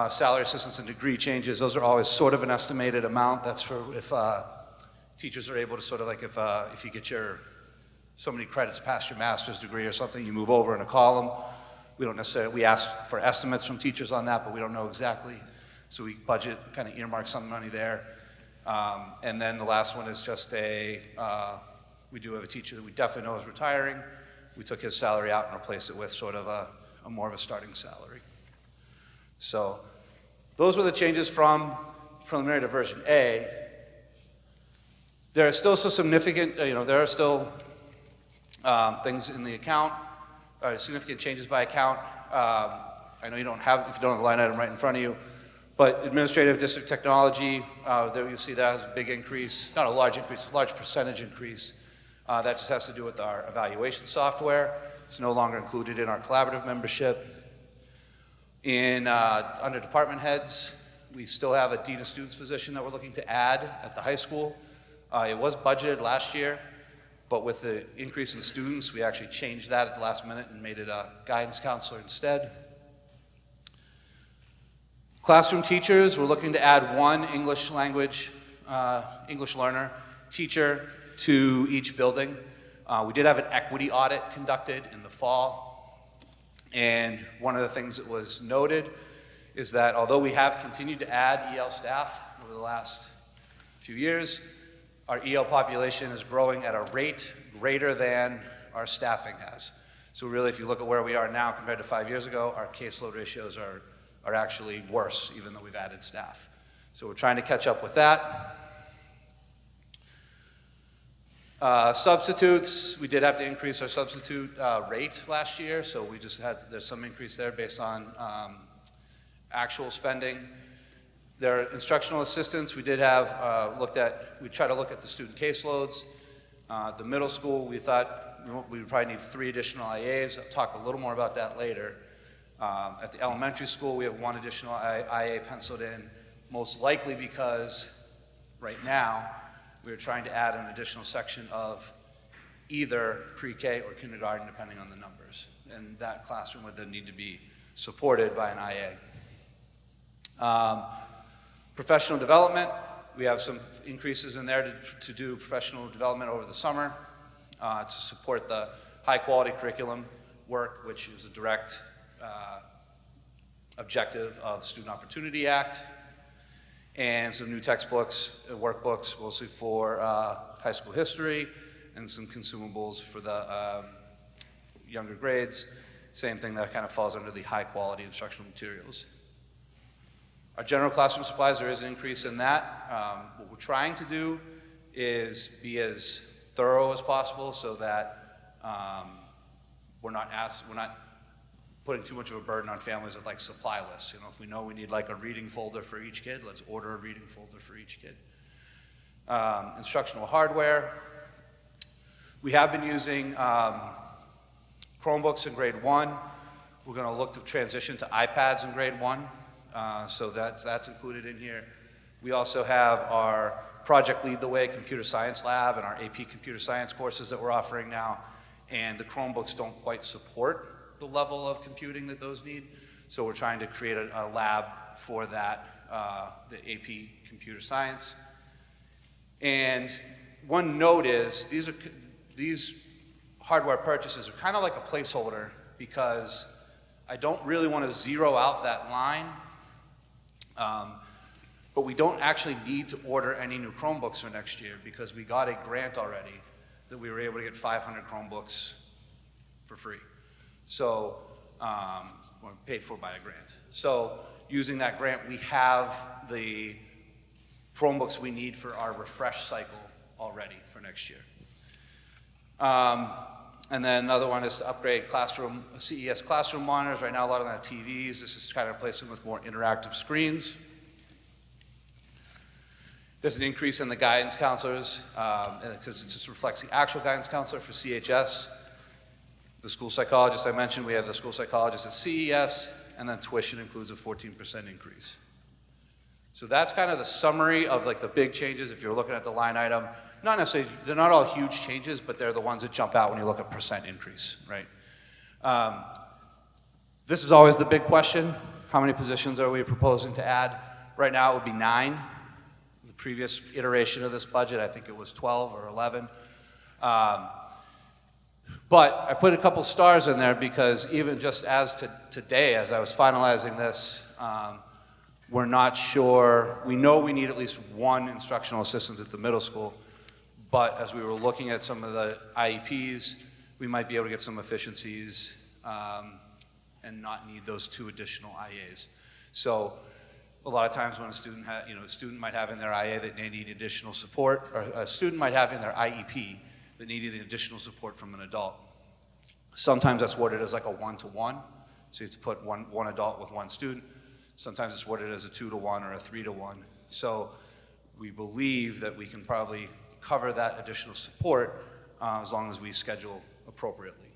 salary assistance and degree changes, those are always sort of an estimated amount. That's for if teachers are able to sort of like if you get your so many credits past your master's degree or something, you move over in a column. We don't necessarily, we ask for estimates from teachers on that, but we don't know exactly. So we budget, kind of earmark some money there. And then the last one is just we do have a teacher that we definitely know is retiring. We took his salary out and replaced it with sort of a more of a starting salary. So those were the changes from preliminary to version A. There are still some significant, there are still things in the account, significant changes by account. I know you don't have, if you don't have the line item right in front of you, but administrative district technology, there you see that has a big increase, not a large increase, a large percentage increase. That just has to do with our evaluation software. It's no longer included in our collaborative membership. Under department heads, we still have a dean of students position that we're looking to add at the high school. It was budgeted last year, but with the increase in students, we actually changed that at the last minute and made it a guidance counselor instead. Classroom teachers, we're looking to add 1 English language, English learner teacher to each building. We did have an equity audit conducted in the fall. And one of the things that was noted is that although we have continued to add EL staff over the last few years, our EL population is growing at a rate greater than our staffing has. So really, if you look at where we are now compared to 5 years ago, our caseload ratios are actually worse, even though we've added staff. So we're trying to catch up with that. Substitutes, we did have to increase our substitute rate last year, so there's some increase there based on actual spending. Their instructional assistants, we did have we tried to look at the student caseloads. The middle school, we thought we would probably need 3 additional IAs. I'll talk a little more about that later. At the elementary school, we have 1 additional IA penciled in, most likely because right now we're trying to add an additional section of either pre-K or kindergarten, depending on the numbers. And that classroom would then need to be supported by an IA. Professional development, we have some increases in there to do professional development over the summer to support the high-quality curriculum work, which is a direct objective of the Student Opportunity Act, and some new textbooks, workbooks, mostly for high school history, and some consumables for the younger grades. Same thing that kind of falls under the high-quality instructional materials. Our general classroom supplies, there is an increase in that. What we're trying to do is be as thorough as possible so that we're not putting too much of a burden on families with like supply lists. You know, if we know we need like a reading folder for each kid, let's order a reading folder for each kid. Instructional hardware. We have been using Chromebooks in grade 1. We're going to look to transition to iPads in grade 1. So that's included in here. We also have our Project Lead the Way Computer Science Lab and our AP Computer Science courses that we're offering now. And the Chromebooks don't quite support the level of computing that those need. So we're trying to create a lab for that, the AP Computer Science. And one note is these hardware purchases are kind of like a placeholder because I don't really want to zero out that line. But we don't actually need to order any new Chromebooks for next year because we got a grant already that we were able to get 500 Chromebooks for free. So, or paid for by a grant. So using that grant, we have the Chromebooks we need for our refresh cycle already for next year. And then another one is to upgrade CES classroom monitors. Right now, a lot of them have TVs. This is kind of replacing with more interactive screens. There's an increase in the guidance counselors because it just reflects the actual guidance counselor for CHS. The school psychologist I mentioned, we have the school psychologist at CES, and then tuition includes a 14% increase. So that's kind of the summary of like the big changes if you're looking at the line item. Not necessarily, they're not all huge changes, but they're the ones that jump out when you look at percent increase, right? This is always the big question. How many positions are we proposing to add? Right now it would be 9. The previous iteration of this budget, I think it was 12 or 11. But I put a couple stars in there because even just as today, as I was finalizing this, we're not sure. We know we need at least 1 instructional assistant at the middle school, but as we were looking at some of the IEPs, we might be able to get some efficiencies and not need those 2 additional IAs. So a lot of times when a student a student might have in their IA that they need additional support, or a student might have in their IEP that needed additional support from an adult. Sometimes that's worded as like a 1-to-1, so you have to put one adult with 1 student. Sometimes it's worded as a 2-to-1 or a 3-to-1. So we believe that we can probably cover that additional support as long as we schedule appropriately.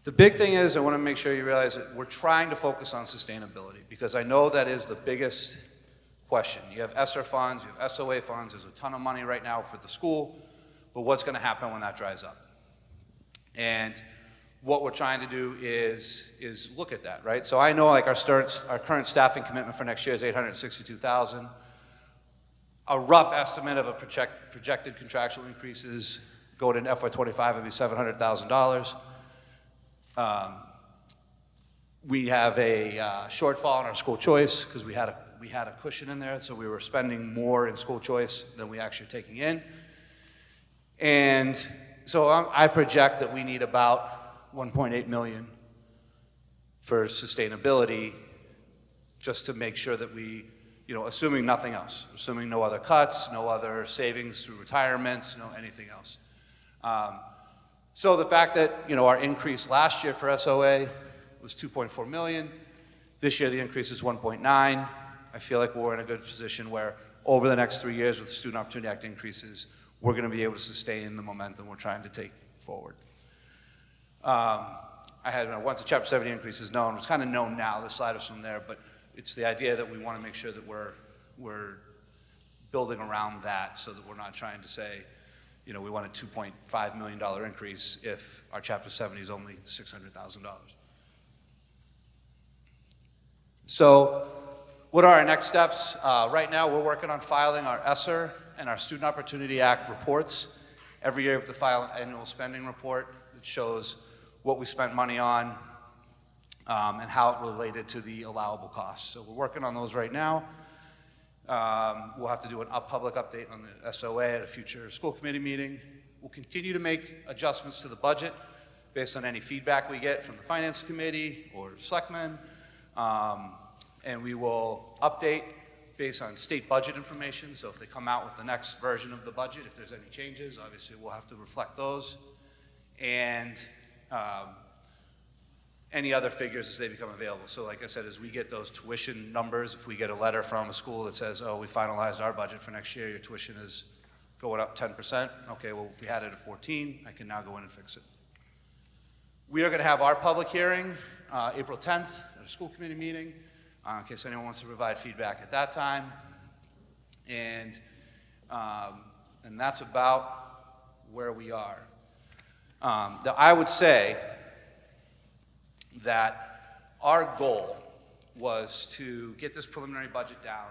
The big thing is, I want to make sure you realize that we're trying to focus on sustainability because I know that is the biggest question. You have ESSER funds, you have SOA funds, there's a ton of money right now for the school, but what's going to happen when that dries up? And what we're trying to do is look at that, right? So I know like our current staffing commitment for next year is $862,000. A rough estimate of a projected contractual increases going into FY25 would be $700,000. We have a shortfall in our school choice because we had a cushion in there, so we were spending more in school choice than we actually are taking in. And so I project that we need about $1.8 million for sustainability just to make sure that we, assuming nothing else, assuming no other cuts, no other savings through retirements, no anything else. So the fact that, our increase last year for SOA was 2.4 million. This year, the increase is 1.9. I feel like we're in a good position where over the next 3 years with the Student Opportunity Act increases, we're going to be able to sustain the momentum we're trying to take forward. I had, once the Chapter 70 increase is known, it's kind of known now, this slide is from there, but it's the idea that we want to make sure that we're building around that so that we're not trying to say, you know, we want a $2.5 million increase if our Chapter 70 is only $600,000. So what are our next steps? Right now, we're working on filing our ESSER and our Student Opportunity Act reports. Every year we have to file an annual spending report that shows what we spent money on and how it related to the allowable costs. So we're working on those right now. We'll have to do a public update on the SOA at a future school committee meeting. We'll continue to make adjustments to the budget based on any feedback we get from the finance committee or selectmen. And we will update based on state budget information. So if they come out with the next version of the budget, if there's any changes, obviously we'll have to reflect those. And any other figures as they become available. So like I said, as we get those tuition numbers, if we get a letter from a school that says, oh, we finalized our budget for next year, your tuition is going up 10%. Okay, well, if we had it at 14, I can now go in and fix it. We are going to have our public hearing April 10th at a school committee meeting in case anyone wants to provide feedback at that time. And that's about where we are. I would say that our goal was to get this preliminary budget down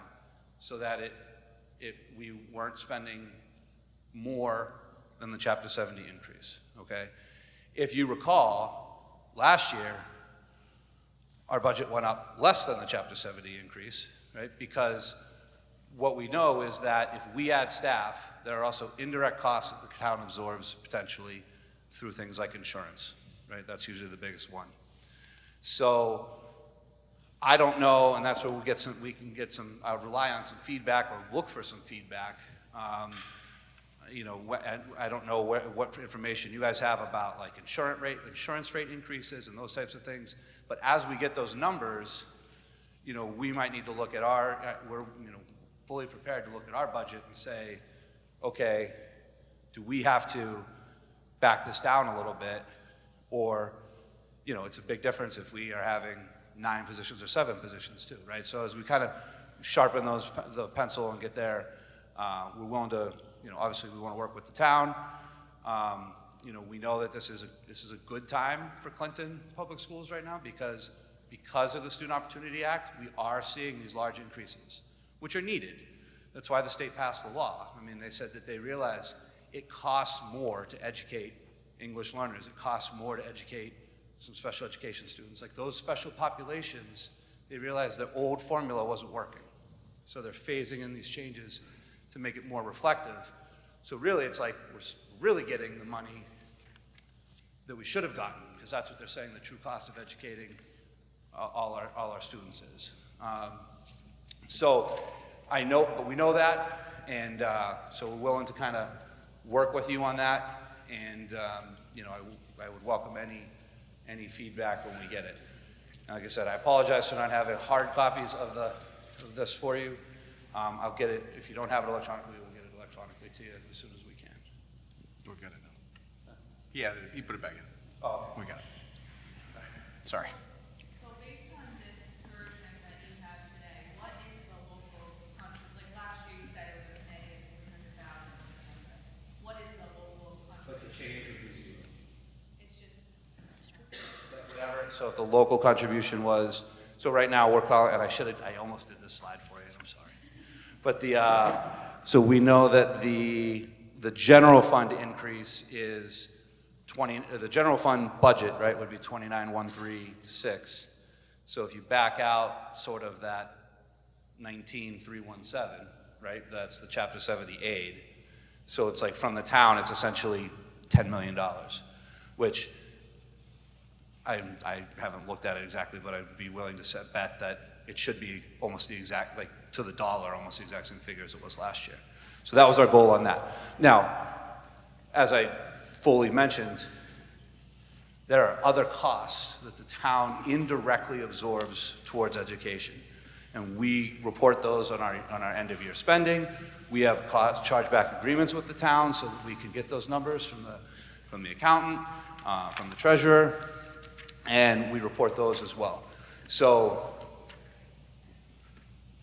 so that we weren't spending more than the Chapter 70 increase, okay? If you recall, last year, our budget went up less than the Chapter 70 increase, right? Because what we know is that if we add staff, there are also indirect costs that the town absorbs potentially through things like insurance, right? That's usually the biggest one. So I don't know, and that's where we can get some, I would rely on some feedback or look for some feedback. You know, I don't know what information you guys have about like insurance rate increases and those types of things. But as we get those numbers, you know, we might need to look at we're, you know, fully prepared to look at our budget and say, okay, do we have to back this down a little bit? Or, you know, it's a big difference if we are having 9 positions or 7 positions too, right? So as we kind of sharpen the pencil and get there, we're willing to, you know, obviously we want to work with the town. You know, we know that this is a good time for Clinton Public Schools right now because of the Student Opportunity Act, we are seeing these large increases, which are needed. That's why the state passed the law. I mean, they said that they realize it costs more to educate English learners. It costs more to educate some special education students. Like those special populations, they realized their old formula wasn't working. So they're phasing in these changes to make it more reflective. So really, it's like we're really getting the money that we should have gotten, because that's what they're saying the true cost of educating all our students is. So I know, but we know that, and so we're willing to kind of work with you on that, and you know, I would welcome any feedback when we get it. Like I said, I apologize for not having hard copies of this for you. I'll get it, if you don't have it electronically, we'll get it electronically to you as soon as we can. We've got it now. Yeah, he put it back in. Oh. We got it. Sorry. So based on this version that you have today, what is the local contribution? Like last year you said it was a negative 300,000. What is the local contribution? But the change would be zero. It's just, Whatever. So if the local contribution was, so right now we're calling, and I almost did this slide for you, and I'm sorry. But so we know that the general fund increase is the general fund budget, right, would be 29,136. So if you back out sort of that 19,317, right, that's the Chapter 70 aid. So it's like from the town, it's essentially $10 million, which I haven't looked at it exactly, but I'd be willing to bet that it should be almost the exact, like to the dollar, almost the exact same figure as it was last year. So that was our goal on that. Now, as I fully mentioned, there are other costs that the town indirectly absorbs towards education. And we report those on our end-of-year spending. We have cost chargeback agreements with the town so that we can get those numbers from the accountant, from the treasurer, and we report those as well. So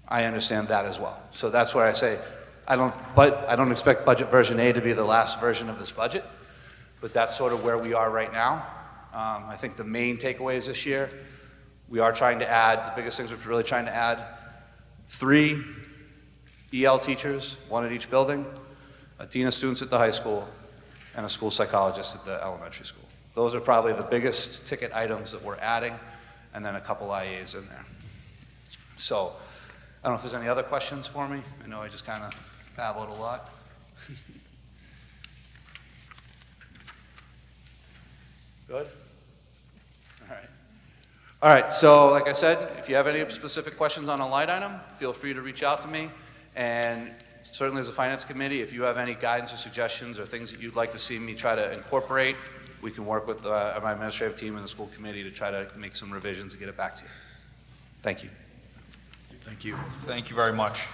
I understand that as well. So that's where I say, I don't expect budget version A to be the last version of this budget, but that's sort of where we are right now. I think the main takeaways this year, we are trying to add, the biggest things we're really trying to add, 3 EL teachers, 1 at each building, a dean of students at the high school, and a school psychologist at the elementary school. Those are probably the biggest ticket items that we're adding, and then a couple IAs in there. So, I don't know if there's any other questions for me. I know I just kind of babbled a lot. Good? All right. All right, so like I said, if you have any specific questions on a line item, feel free to reach out to me. And certainly as a finance committee, if you have any guidance or suggestions or things that you'd like to see me try to incorporate, we can work with my administrative team and the school committee to try to make some revisions and get it back to you. Thank you. Thank you. Thank you very much.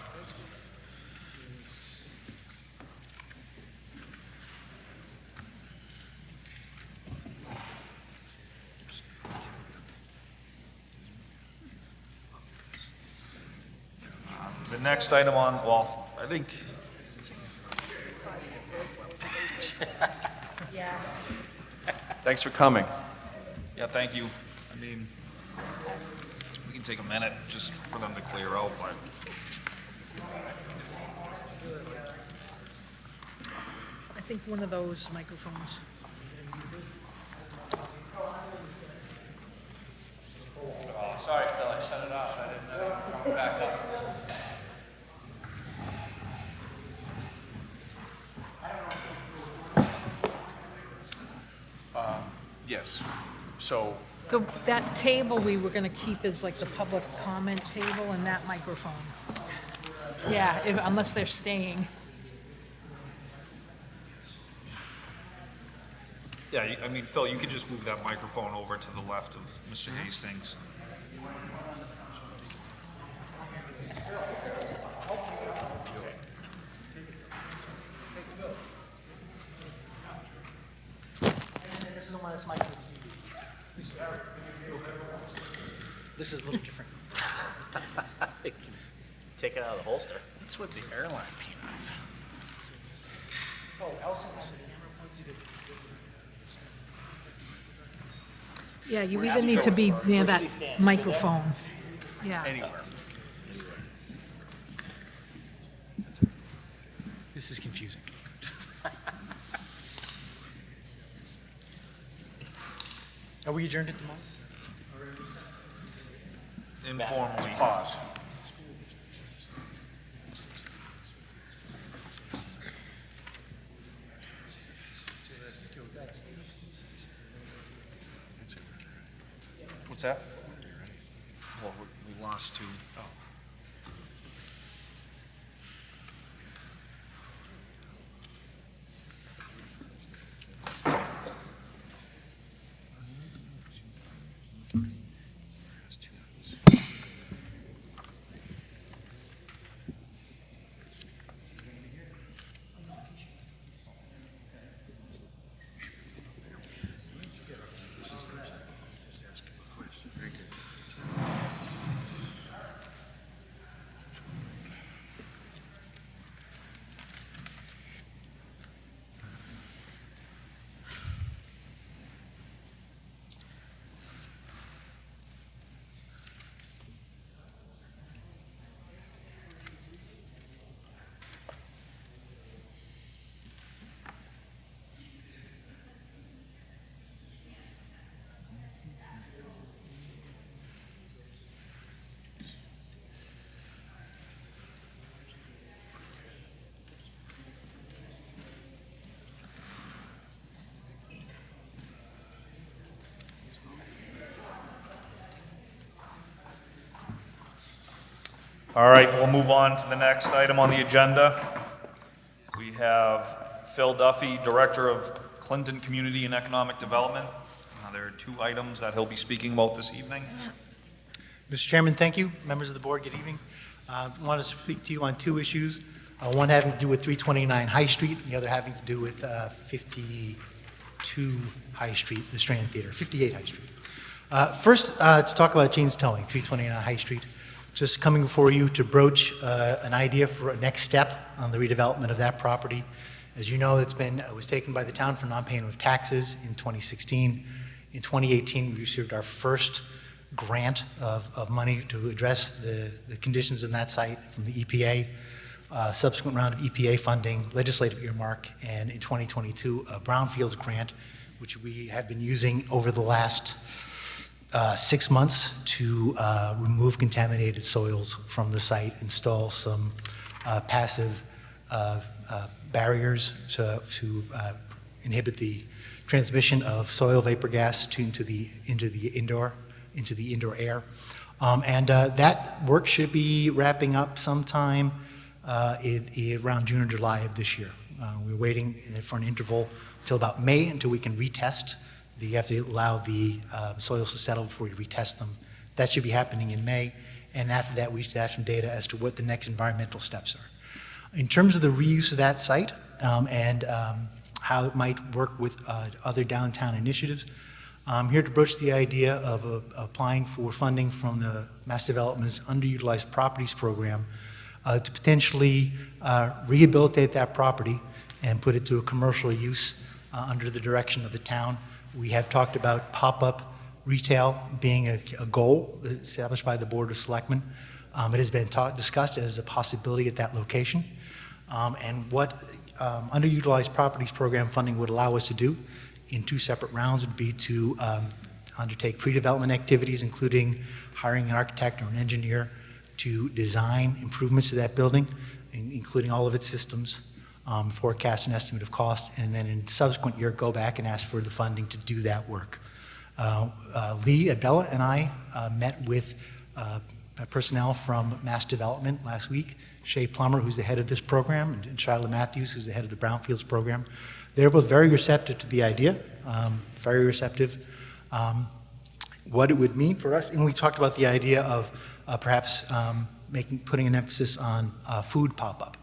The next item on, well, I think. Thanks for coming. Yeah, thank you. I mean, we can take a minute just for them to clear out, but. I think one of those microphones. Oh, sorry, Phil, I shut it off. I didn't know you were coming back up. Yes. So, That table we were gonna keep is like the public comment table and that microphone. Yeah, unless they're staying. Yeah, I mean, Phil, you could just move that microphone over to the left of Mr. Hastings. This is a little different. Take it out of the holster. What's with the airline peanuts? Oh, Elsie was the camera pointed at. Yeah, you either need to be near that microphone. Yeah. Anywhere. This is confusing. Are we adjourned at the moment? Informally. Pause. What's that? Well, we lost 2. Oh. All right, we'll move on to the next item on the agenda. We have Phil Duffy, Director of Clinton Community and Economic Development. There are 2 items that he'll be speaking about this evening. Mr. Chairman, thank you. Members of the board, good evening. I want to speak to you on 2 issues, one having to do with 329 High Street, and the other having to do with 52 High Street, the Strand Theater, 58 High Street. First, to talk about Jane's Towing, 329 High Street. Just coming before you to broach an idea for a next step on the redevelopment of that property. As you know, it was taken by the town for non-payment of taxes in 2016. In 2018, we received our first grant of money to address the conditions in that site from the EPA. Subsequent round of EPA funding, legislative earmark, and in 2022, a brownfields grant, which we have been using over the last 6 months to remove contaminated soils from the site, install some passive barriers to inhibit the transmission of soil vapor gas into the indoor air. That work should be wrapping up sometime around June or July of this year. We're waiting for an interval until about May until we can retest. You have to allow the soils to settle before you retest them. That should be happening in May, and after that we should have some data as to what the next environmental steps are. In terms of the reuse of that site and how it might work with other downtown initiatives, I'm here to broach the idea of applying for funding from the Mass Development's Underutilized Properties Program to potentially rehabilitate that property and put it to a commercial use under the direction of the town. We have talked about pop-up retail being a goal established by the Board of Selectmen. It has been discussed as a possibility at that location. And what Underutilized Properties Program funding would allow us to do in 2 separate rounds would be to undertake pre-development activities, including hiring an architect or an engineer to design improvements to that building, including all of its systems, forecast an estimate of costs, and then in subsequent year go back and ask for the funding to do that work. Lee Abella and I met with personnel from Mass Development last week, Shay Plummer, who's the head of this program, and Shyla Matthews, who's the head of the Brownfields program. They're both very receptive to the idea, very receptive. What it would mean for us, and we talked about the idea of perhaps putting an emphasis on food pop-up.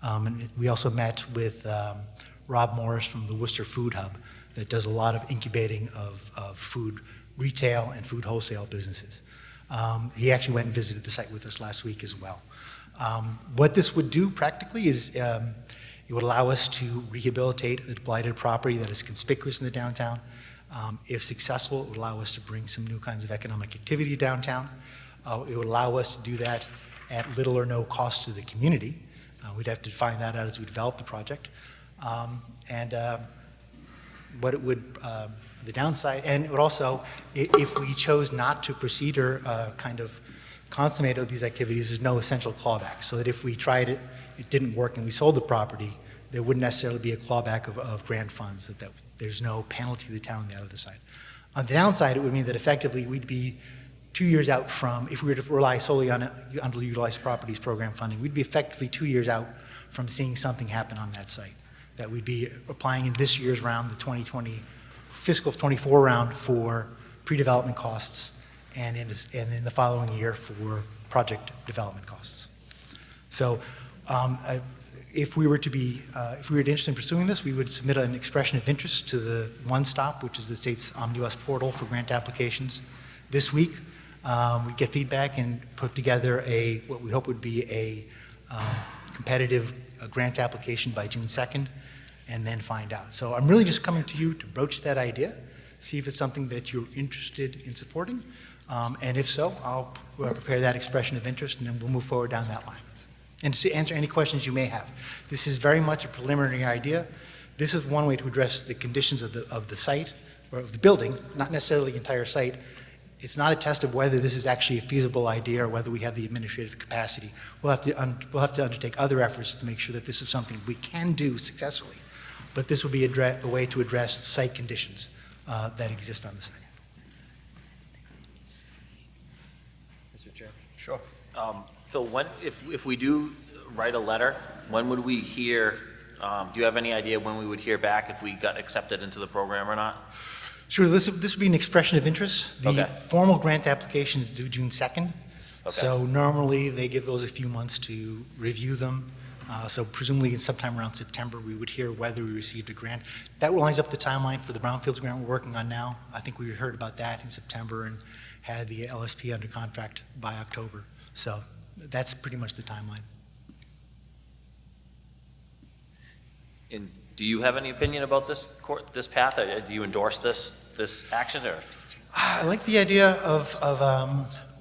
And we also met with Rob Morris from the Worcester Food Hub that does a lot of incubating of food retail and food wholesale businesses. He actually went and visited the site with us last week as well. What this would do practically is it would allow us to rehabilitate a blighted property that is conspicuous in the downtown. If successful, it would allow us to bring some new kinds of economic activity downtown. It would allow us to do that at little or no cost to the community. We'd have to find that out as we develop the project. What it would, the downside, and it would also, if we chose not to proceed or kind of consummate these activities, there's no essential clawback. So that if we tried it, it didn't work, and we sold the property, there wouldn't necessarily be a clawback of grant funds, that there's no penalty to the town on the other side. On the downside, it would mean that effectively we'd be 2 years out from, if we were to rely solely on underutilized properties program funding, we'd be effectively 2 years out from seeing something happen on that site. That we'd be applying in this year's round, the 2020 fiscal 24 round for pre-development costs, and in the following year for project development costs. So if we were interested in pursuing this, we would submit an expression of interest to the One Stop, which is the state's omnibus portal for grant applications this week. We get feedback and put together what we hope would be a competitive grant application by June 2nd, and then find out. So I'm really just coming to you to broach that idea, see if it's something that you're interested in supporting, and if so, I'll prepare that expression of interest, and then we'll move forward down that line. And to answer any questions you may have. This is very much a preliminary idea. This is one way to address the conditions of the site, or of the building, not necessarily the entire site. It's not a test of whether this is actually a feasible idea or whether we have the administrative capacity. We'll have to undertake other efforts to make sure that this is something we can do successfully. But this will be a way to address site conditions that exist on the site. Mr. Chairman? Sure. Phil, if we do write a letter, when would we hear, do you have any idea when we would hear back if we got accepted into the program or not? Sure, this would be an expression of interest. The Okay. formal grant application is due June 2nd. Okay. So normally, they give those a few months to review them. So presumably, sometime around September, we would hear whether we received a grant. That lines up the timeline for the Brownfields grant we're working on now. I think we heard about that in September and had the LSP under contract by October. So that's pretty much the timeline. And do you have any opinion about this path? Do you endorse this action, or? I like the idea of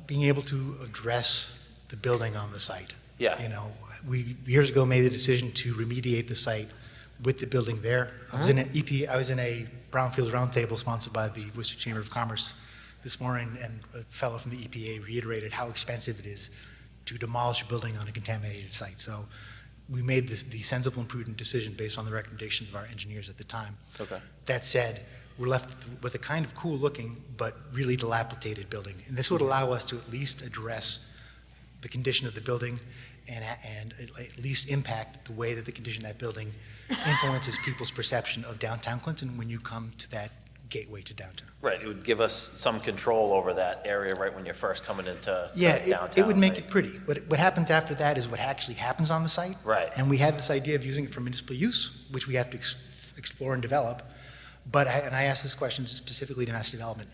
being able to address the building on the site. Yeah. You know, we years ago made the decision to remediate the site with the building there. I was in a Brownfield roundtable sponsored by the Worcester Chamber of Commerce this morning, and a fellow from the EPA reiterated how expensive it is to demolish a building on a contaminated site. So we made the sensible and prudent decision based on the recommendations of our engineers at the time. Okay. That said, we're left with a kind of cool-looking but really dilapidated building. And this would allow us to at least address the condition of the building and at least impact the way that the condition of that building influences people's perception of downtown Clinton when you come to that gateway to downtown. Right, it would give us some control over that area right when you're first coming into downtown. It would make right? it pretty. What happens after that is what actually happens on the site. Right. And we have this idea of using it for municipal use, which we have to explore and develop. But I asked this question specifically to Mass Development.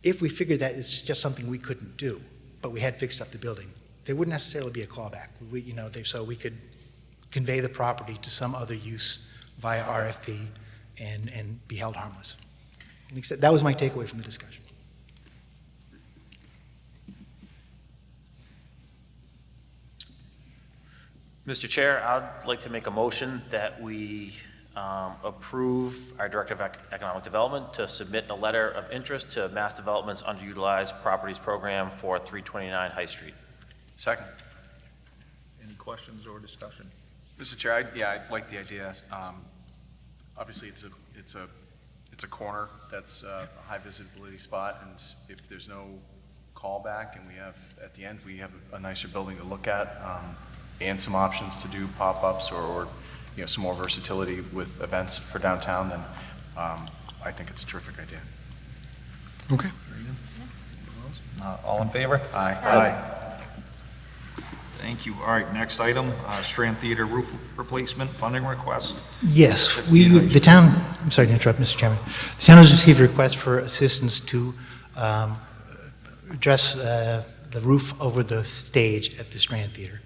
If we figured that it's just something we couldn't do, but we had fixed up the building, there wouldn't necessarily be a clawback. So we could convey the property to some other use via RFP and be held harmless. At least that was my takeaway from the discussion. Mr. Chair, I'd like to make a motion that we approve our Director of Economic Development to submit a letter of interest to Mass Development's Underutilized Properties Program for 329 High Street. Second. Any questions or discussion? Mr. Chair, I like the idea. Obviously, it's a corner that's a high visibility spot, and if there's no callback and we have, at the end, we have a nicer building to look at, and some options to do pop-ups or some more versatility with events for downtown, then I think it's a terrific idea. Okay. All in favor? Aye. Thank you. All right, next item, Strand Theater roof replacement funding request. Yes, the town, I'm sorry to interrupt, Mr. Chairman. The town has received a request for assistance to address the roof over the stage at the Strand Theater.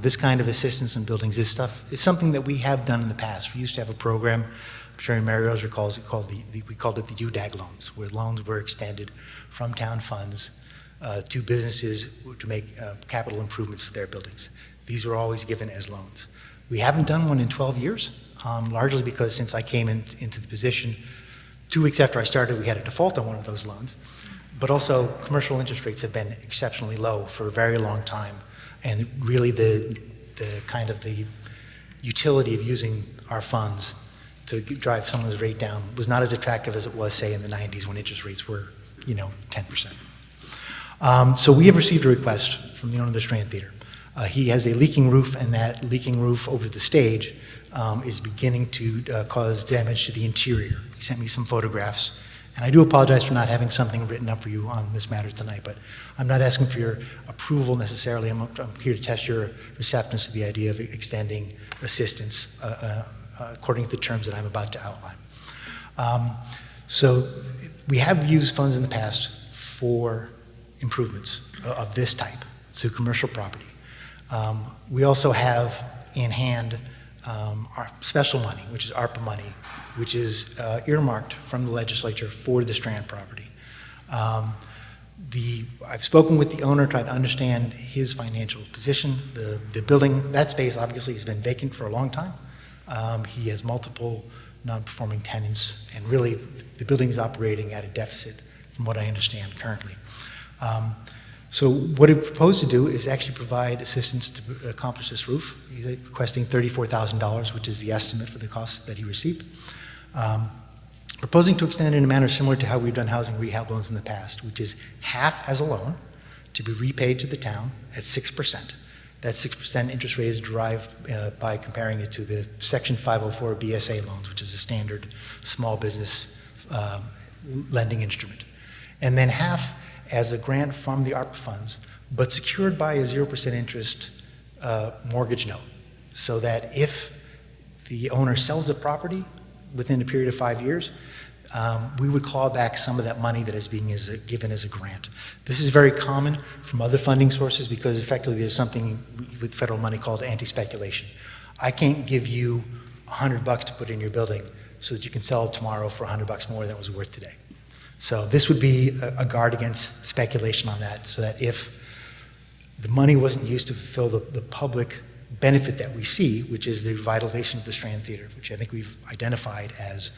This kind of assistance in buildings, this stuff, is something that we have done in the past. We used to have a program, I'm sure Mary Rose recalls it, we called it the UDAG loans, where loans were extended from town funds to businesses to make capital improvements to their buildings. These were always given as loans. We haven't done one in 12 years, largely because since I came into the position, 2 weeks after I started, we had a default on one of those loans. But also, commercial interest rates have been exceptionally low for a very long time. And really the kind of the utility of using our funds to drive someone's rate down was not as attractive as it was, say, in the 90s when interest rates were, 10%. So we have received a request from the owner of the Strand Theater. He has a leaking roof, and that leaking roof over the stage is beginning to cause damage to the interior. He sent me some photographs. And I do apologize for not having something written up for you on this matter tonight, but I'm not asking for your approval necessarily. I'm here to test your receptiveness to the idea of extending assistance according to the terms that I'm about to outline. So we have used funds in the past for improvements of this type to commercial property. We also have in hand our special money, which is ARPA money, which is earmarked from the legislature for the Strand property. I've spoken with the owner, tried to understand his financial position. The building, that space obviously has been vacant for a long time. He has multiple non-performing tenants, and really the building is operating at a deficit from what I understand currently. So what he proposed to do is actually provide assistance to accomplish this roof. He's requesting $34,000, which is the estimate for the costs that he received. Proposing to extend it in a manner similar to how we've done housing rehab loans in the past, which is half as a loan to be repaid to the town at 6%. That 6% interest rate is derived by comparing it to the Section 504 BSA loans, which is a standard small business lending instrument. And then half as a grant from the ARPA funds, but secured by a 0% interest mortgage note, so that if the owner sells the property within a period of 5 years, we would claw back some of that money that is being given as a grant. This is very common from other funding sources because effectively there's something with federal money called anti-speculation. I can't give you $100 to put in your building so that you can sell it tomorrow for $100 more than it was worth today. So this would be a guard against speculation on that, so that if the money wasn't used to fulfill the public benefit that we see, which is the revitalization of the Strand Theater, which I think we've identified as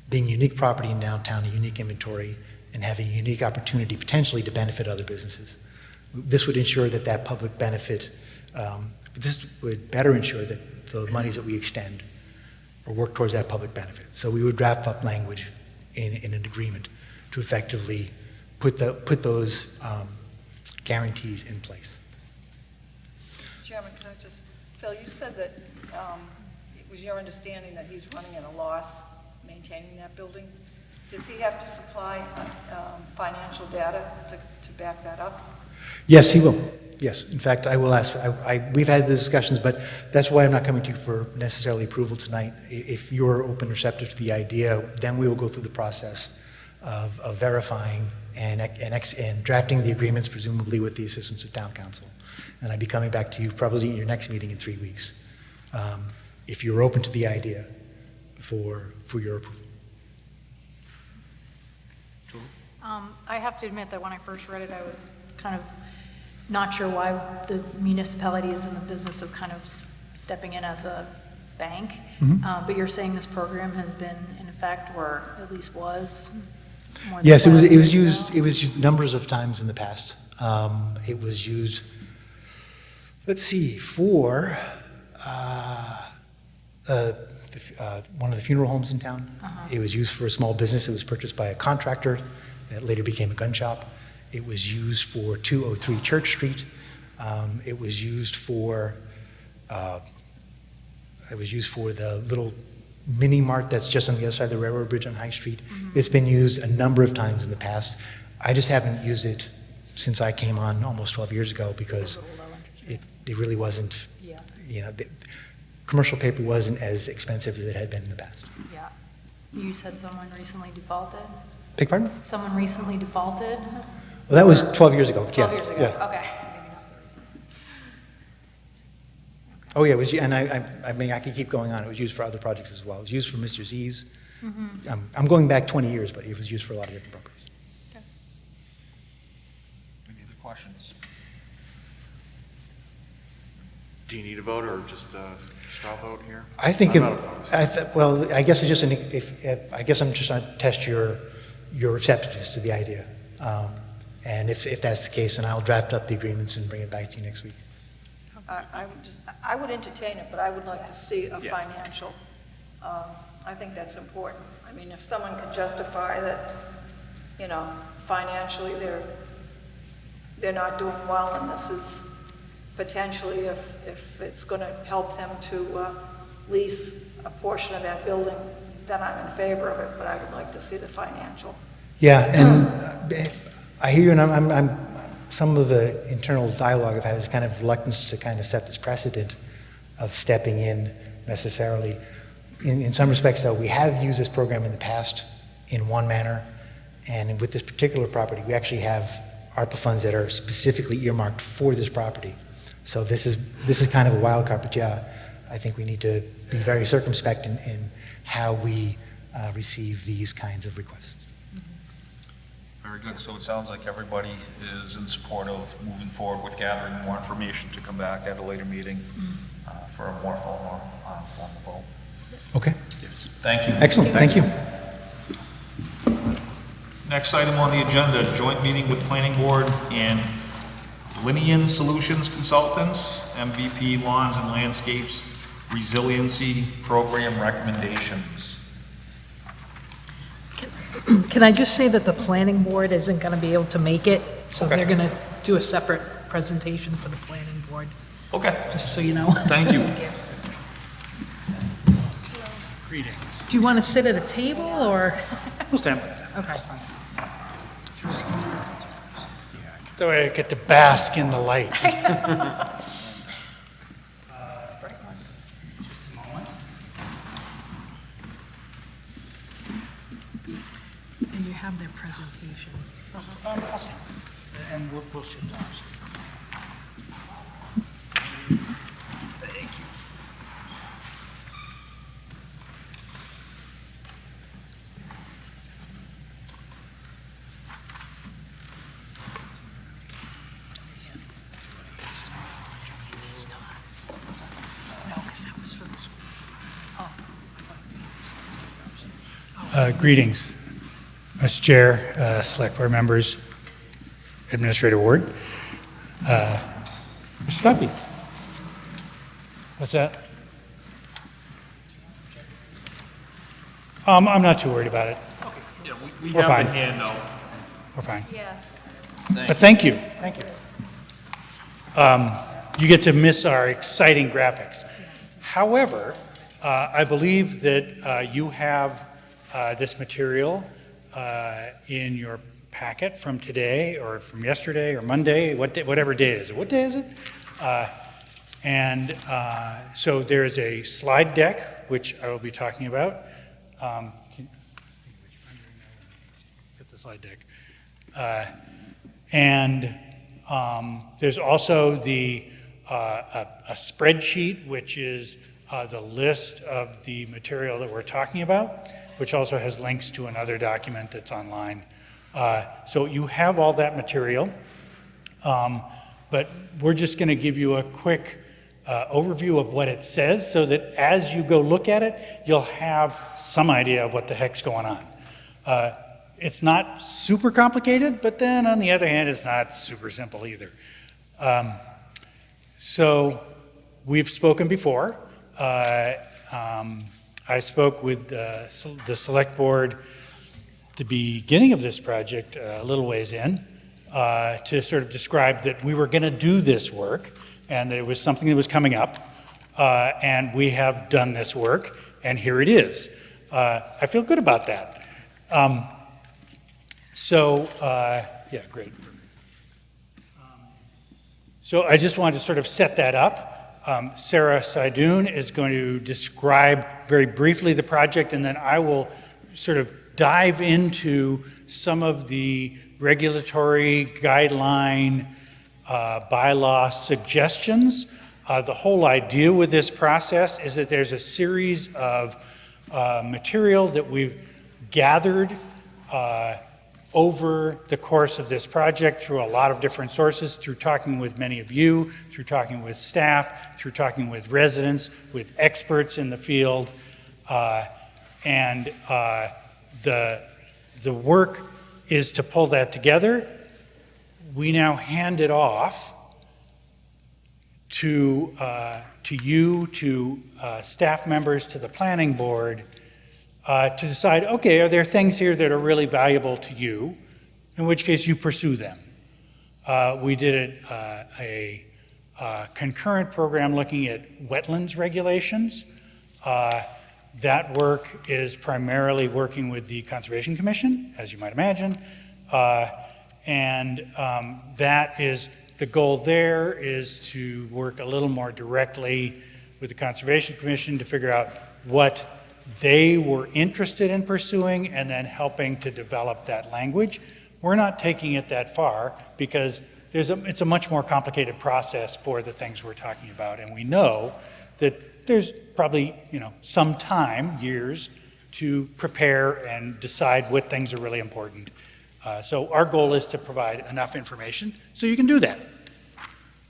being a unique property in downtown, a unique inventory, and having a unique opportunity potentially to benefit other businesses. This would ensure that that public benefit, this would better ensure that the monies that we extend or work towards that public benefit. So we would draft up language in an agreement to effectively put those guarantees in place. Mr. Chairman, can I just, Phil, you said that it was your understanding that he's running at a loss maintaining that building. Does he have to supply financial data to back that up? Yes, he will. Yes. In fact, I will ask. We've had the discussions, but that's why I'm not coming to you for necessarily approval tonight. If you're open, receptive to the idea, then we will go through the process of verifying and drafting the agreements, presumably with the assistance of town council. And I'll be coming back to you probably in your next meeting in 3 weeks. If you're open to the idea for your approval. I have to admit that when I first read it, I was kind of not sure why the municipality is in the business of kind of stepping in as a bank. But you're saying this program has been in effect, or at least was, more than Yes, it was 5 years used. ago? It was used numbers of times in the past. It was used. Let's see, for one of the funeral homes in town. It was used for a small business. It was purchased by a contractor that later became a gun shop. It was used for 203 Church Street. It was used for the little mini mart that's just on the other side of the railroad bridge on High Street. It's been used a number of times in the past. I just haven't used it since I came on almost 12 years ago because it really wasn't, the commercial paper wasn't as expensive as it had been in the past. Yeah. You said someone recently defaulted? Beg pardon? Someone recently defaulted? Well, that was 12 years ago. 12 years ago, Yeah. okay. Oh, yeah, it was, and I mean, I could keep going on. It was used for other projects as well. It was used for Mr. Z's. I'm going back 20 years, but it was used for a lot of different properties. Any other questions? Do you need a vote or just a straw vote here? I think, I'm not opposed. well, I guess I guess I'm just trying to test your receptiveness to the idea. And if that's the case, then I'll draft up the agreements and bring it back to you next week. I would entertain it, but I would like to see a financial. I think that's important. I mean, if someone could justify that, financially they're not doing well, and this is potentially, if it's going to help them to lease a portion of that building, then I'm in favor of it, but I would like to see the financial. Yeah, and I hear you, and I'm some of the internal dialogue I've had is kind of reluctance to kind of set this precedent of stepping in necessarily. In some respects, though, we have used this program in the past in one manner, and with this particular property, we actually have ARPA funds that are specifically earmarked for this property. So this is kind of a wild card, but yeah, I think we need to be very circumspect in how we receive these kinds of requests. Very good. So it sounds like everybody is in support of moving forward with gathering more information to come back at a later meeting for a more formal vote. Okay. Yes. Thank you. Excellent. Thank you. Next item on the agenda, joint meeting with Planning Board and Linean Solutions Consultants, MVP Lawns and Landscapes Resiliency Program Recommendations. Can I just say that the planning board isn't going to be able to make it, so they're going to do a separate presentation for the planning board. Okay. Just so you know. Thank you. Greetings. Do you want to sit at a table, or? We'll stand. Okay. That way I get to bask in the light. It's a bright one. Just a moment. And you have their presentation. Awesome. And we'll shift off. Thank you. No, because that was for the school. Greetings, Mr. Chair, Select Board members, Administrator Ward. Mr. Stuppy. What's that? I'm not too worried about it. Yeah, we We're have fine. the handout. We're fine. Yeah. But thank you. Thank you. You get to miss our exciting graphics. However, I believe that you have this material in your packet from today or from yesterday or Monday, whatever day it is. What day is it? So there's a slide deck, which I will be talking about. Get the slide deck. There's also a spreadsheet, which is the list of the material that we're talking about, which also has links to another document that's online. So you have all that material, but we're just going to give you a quick overview of what it says so that as you go look at it, you'll have some idea of what the heck's going on. It's not super complicated, but then on the other hand, it's not super simple either. So we've spoken before. I spoke with the Select Board at the beginning of this project, a little ways in, to sort of describe that we were going to do this work and that it was something that was coming up. And we have done this work, and here it is. I feel good about that. Yeah, great. So I just wanted to sort of set that up. Sarah Saidoun is going to describe very briefly the project, and then I will sort of dive into some of the regulatory guideline bylaw suggestions. The whole idea with this process is that there's a series of material that we've gathered over the course of this project through a lot of different sources, through talking with many of you, through talking with staff, through talking with residents, with experts in the field. The work is to pull that together. We now hand it off to you, to staff members, to the planning board, to decide, okay, are there things here that are really valuable to you, in which case you pursue them. We did a concurrent program looking at wetlands regulations. That work is primarily working with the Conservation Commission, as you might imagine. That is, the goal there is to work a little more directly with the Conservation Commission to figure out what they were interested in pursuing and then helping to develop that language. We're not taking it that far because it's a much more complicated process for the things we're talking about. And we know that there's probably, some time, years, to prepare and decide what things are really important. So our goal is to provide enough information so you can do that.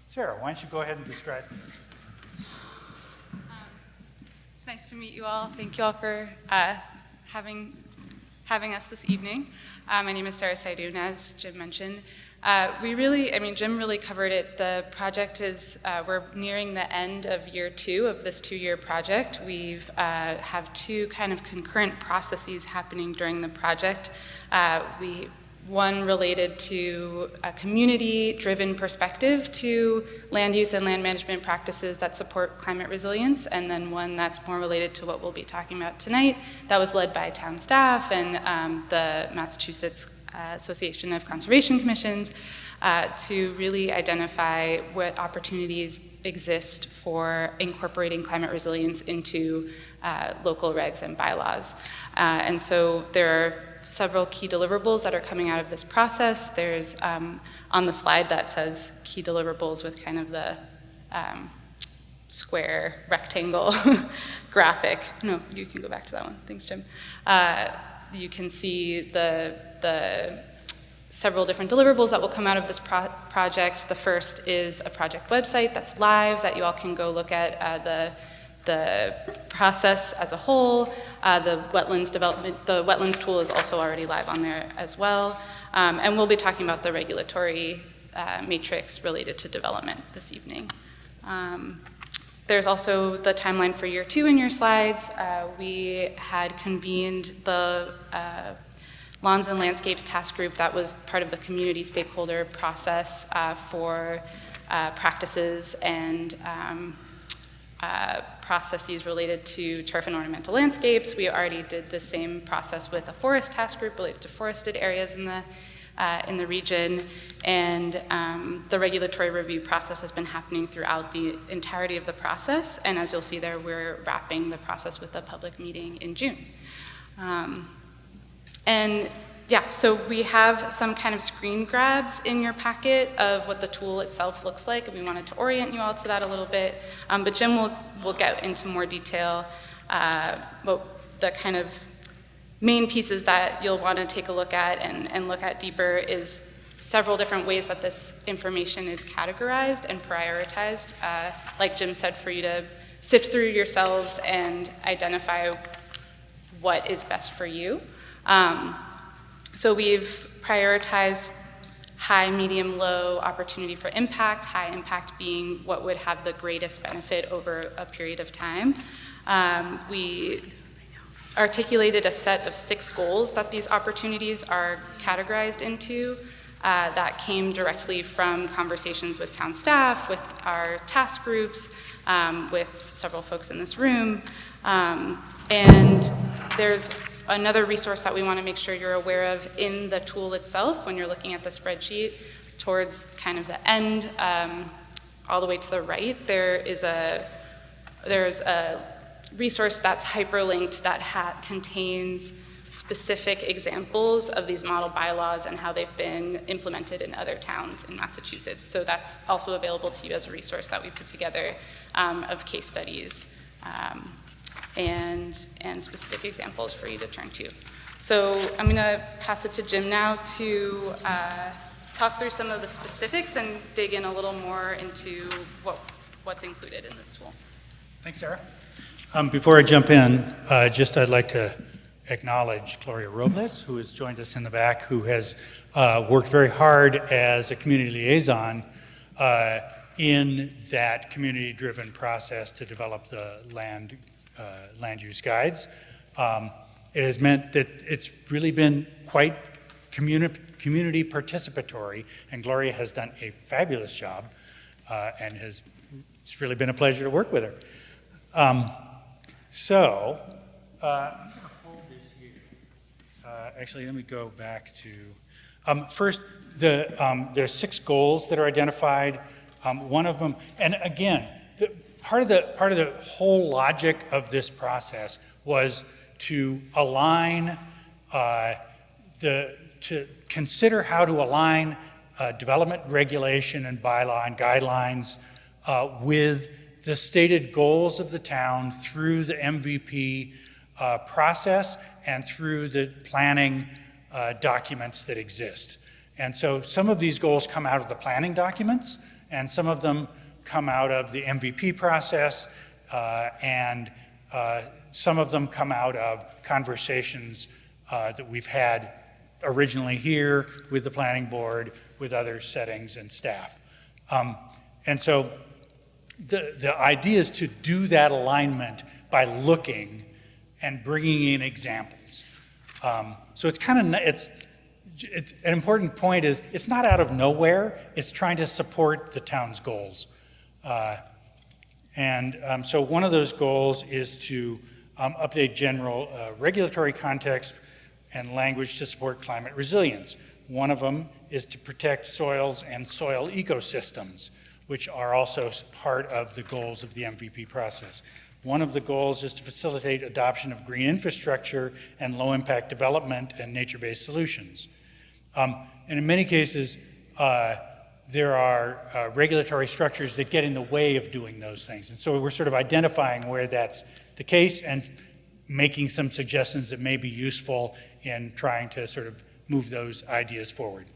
Sarah, why don't you go ahead and describe this? It's nice to meet you all. Thank you all for having us this evening. My name is Sarah Saidoun, as Jim mentioned. Jim really covered it. The project is, we're nearing the end of year 2 of this 2-year project. We've have 2 kind of concurrent processes happening during the project. one related to a community-driven perspective to land use and land management practices that support climate resilience, and then one that's more related to what we'll be talking about tonight, that was led by town staff and the Massachusetts Association of Conservation Commissions, to really identify what opportunities exist for incorporating climate resilience into local regs and bylaws. And so there are several key deliverables that are coming out of this process. There's on the slide that says key deliverables with kind of the square rectangle graphic. No, you can go back to that one. Thanks, Jim. You can see the several different deliverables that will come out of this project. The first is a project website that's live that you all can go look at the process as a whole. The wetlands development, the wetlands tool is also already live on there as well. And we'll be talking about the regulatory matrix related to development this evening. There's also the timeline for year 2 in your slides. We had convened the Lawns and Landscapes Task Group that was part of the community stakeholder process for practices and processes related to turf and ornamental landscapes. We already did the same process with a forest task group related to forested areas in the region, and the regulatory review process has been happening throughout the entirety of the process, and as you'll see there, we're wrapping the process with a public meeting in June. And yeah, so we have some kind of screen grabs in your packet of what the tool itself looks like, and we wanted to orient you all to that a little bit. But Jim will get into more detail. What the kind of main pieces that you'll want to take a look at and look at deeper is several different ways that this information is categorized and prioritized. Like Jim said, for you to sift through yourselves and identify what is best for you. So we've prioritized high, medium, low opportunity for impact, high impact being what would have the greatest benefit over a period of time. We articulated a set of 6 goals that these opportunities are categorized into. That came directly from conversations with town staff, with our task groups, with several folks in this room. And there's another resource that we want to make sure you're aware of in the tool itself when you're looking at the spreadsheet towards kind of the end, all the way to the right, there's a resource that's hyperlinked that contains specific examples of these model bylaws and how they've been implemented in other towns in Massachusetts. So that's also available to you as a resource that we put together of case studies and specific examples for you to turn to. So I'm going to pass it to Jim now to talk through some of the specifics and dig in a little more into what's included in this tool. Thanks, Sarah. Before I jump in, I'd like to acknowledge Gloria Robles, who has joined us in the back, who has worked very hard as a community liaison in that community-driven process to develop the land use guides. It has meant that it's really been quite community participatory, and Gloria has done a fabulous job, and it's really been a pleasure to work with her. I'm going to hold this here. Actually, let me go back to, first, there's 6 goals that are identified. One of them, and again, part of the whole logic of this process was to align, to consider how to align development regulation and bylaw and guidelines with the stated goals of the town through the MVP process and through the planning documents that exist. And so some of these goals come out of the planning documents, and some of them come out of the MVP process, and some of them come out of conversations that we've had originally here with the planning board, with other settings and staff. And so the idea is to do that alignment by looking and bringing in examples. So it's kind of, it's an important point is it's not out of nowhere. It's trying to support the town's goals. So one of those goals is to update general regulatory context and language to support climate resilience. One of them is to protect soils and soil ecosystems, which are also part of the goals of the MVP process. One of the goals is to facilitate adoption of green infrastructure and low-impact development and nature-based solutions. And in many cases, there are regulatory structures that get in the way of doing those things. And so we're sort of identifying where that's the case and making some suggestions that may be useful in trying to sort of move those ideas forward.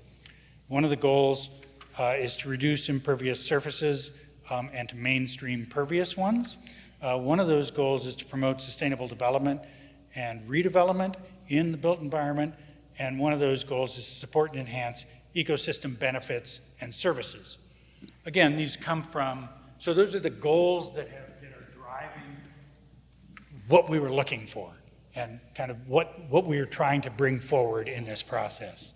One of the goals is to reduce impervious surfaces and to mainstream pervious ones. One of those goals is to promote sustainable development and redevelopment in the built environment. And one of those goals is to support and enhance ecosystem benefits and services. Again, these come from, so those are the goals that are driving what we were looking for and kind of what we are trying to bring forward in this process.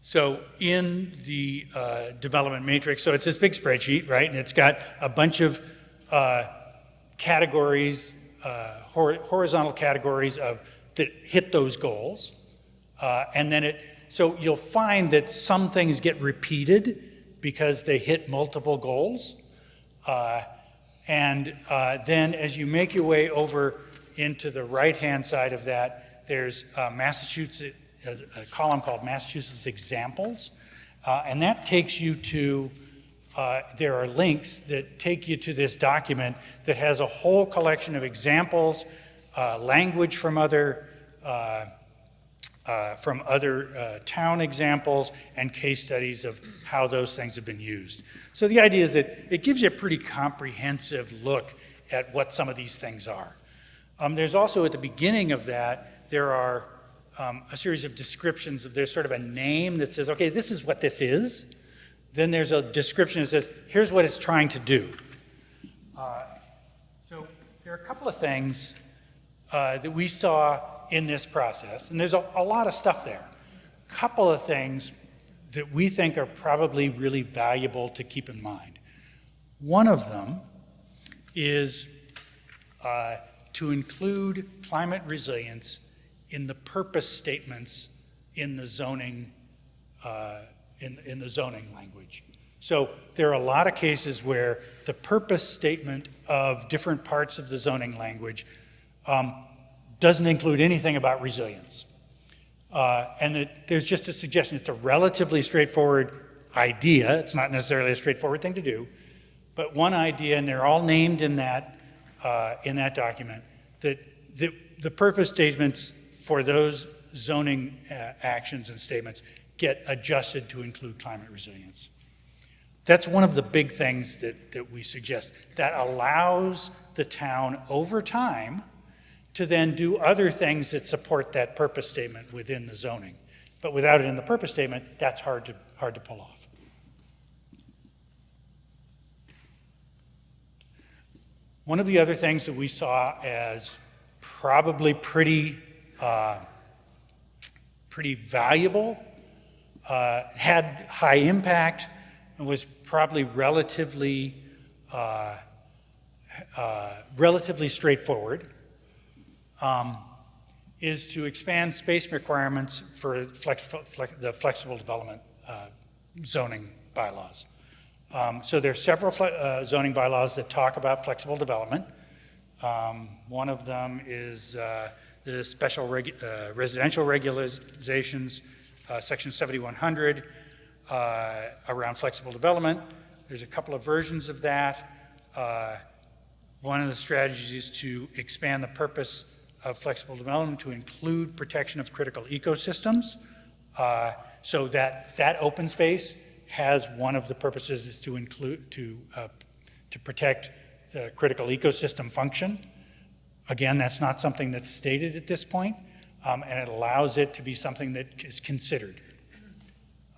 So in the development matrix, so it's this big spreadsheet, right? And it's got a bunch of categories, horizontal categories that hit those goals. And then so you'll find that some things get repeated because they hit multiple goals. Then as you make your way over into the right-hand side of that, there's Massachusetts, a column called Massachusetts Examples. And that takes you to, there are links that take you to this document that has a whole collection of examples, language from other town examples, and case studies of how those things have been used. So the idea is that it gives you a pretty comprehensive look at what some of these things are. There's also at the beginning of that, there are a series of descriptions of, there's sort of a name that says, okay, this is what this is. Then there's a description that says, here's what it's trying to do. So there are a couple of things that we saw in this process, and there's a lot of stuff there. A couple of things that we think are probably really valuable to keep in mind. One of them is to include climate resilience in the purpose statements in the zoning in the zoning language. So there are a lot of cases where the purpose statement of different parts of the zoning language doesn't include anything about resilience. And that there's just a suggestion. It's a relatively straightforward idea. It's not necessarily a straightforward thing to do, but one idea, and they're all named in that document, that the purpose statements for those zoning actions and statements get adjusted to include climate resilience. That's one of the big things that we suggest. That allows the town over time to then do other things that support that purpose statement within the zoning. But without it in the purpose statement, that's hard to pull off. One of the other things that we saw as probably pretty valuable, had high impact, and was probably relatively straightforward, is to expand space requirements for the flexible development zoning bylaws. So there are several zoning bylaws that talk about flexible development. One of them is the special residential regulations, section 7100, around flexible development. There's a couple of versions of that. One of the strategies is to expand the purpose of flexible development to include protection of critical ecosystems. So that open space has one of the purposes is to include, to protect the critical ecosystem function. Again, that's not something that's stated at this point, and it allows it to be something that is considered.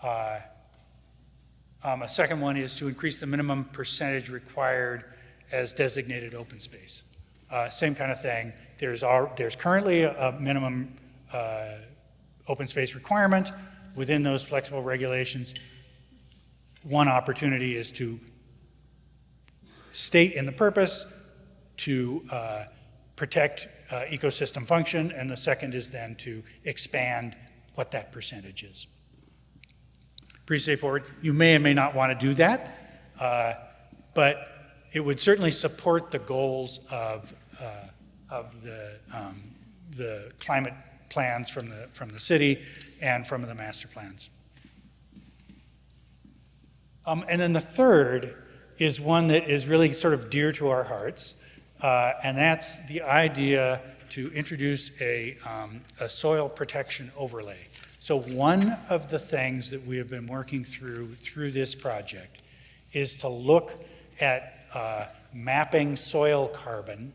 A second one is to increase the minimum percentage required as designated open space. same kind of thing. There's currently a minimum open space requirement within those flexible regulations. One opportunity is to state in the purpose to protect ecosystem function, and the second is then to expand what that percentage is. Pretty straightforward. You may or may not want to do that, but it would certainly support the goals of the climate plans from the city and from the master plans. And then the third is one that is really sort of dear to our hearts, and that's the idea to introduce a soil protection overlay. So one of the things that we have been working through this project is to look at mapping soil carbon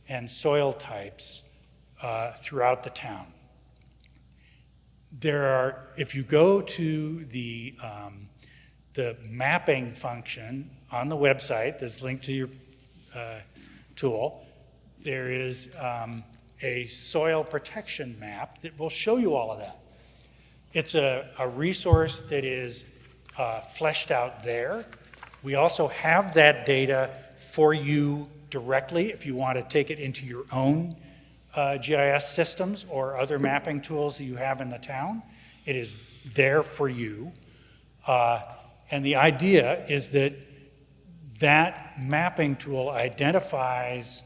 and soil types throughout the town. If you go to the mapping function on the website that's linked to your tool, there is a soil protection map that will show you all of that. It's a resource that is fleshed out there. We also have that data for you directly if you want to take it into your own GIS systems or other mapping tools that you have in the town. It is there for you. And the idea is that mapping tool identifies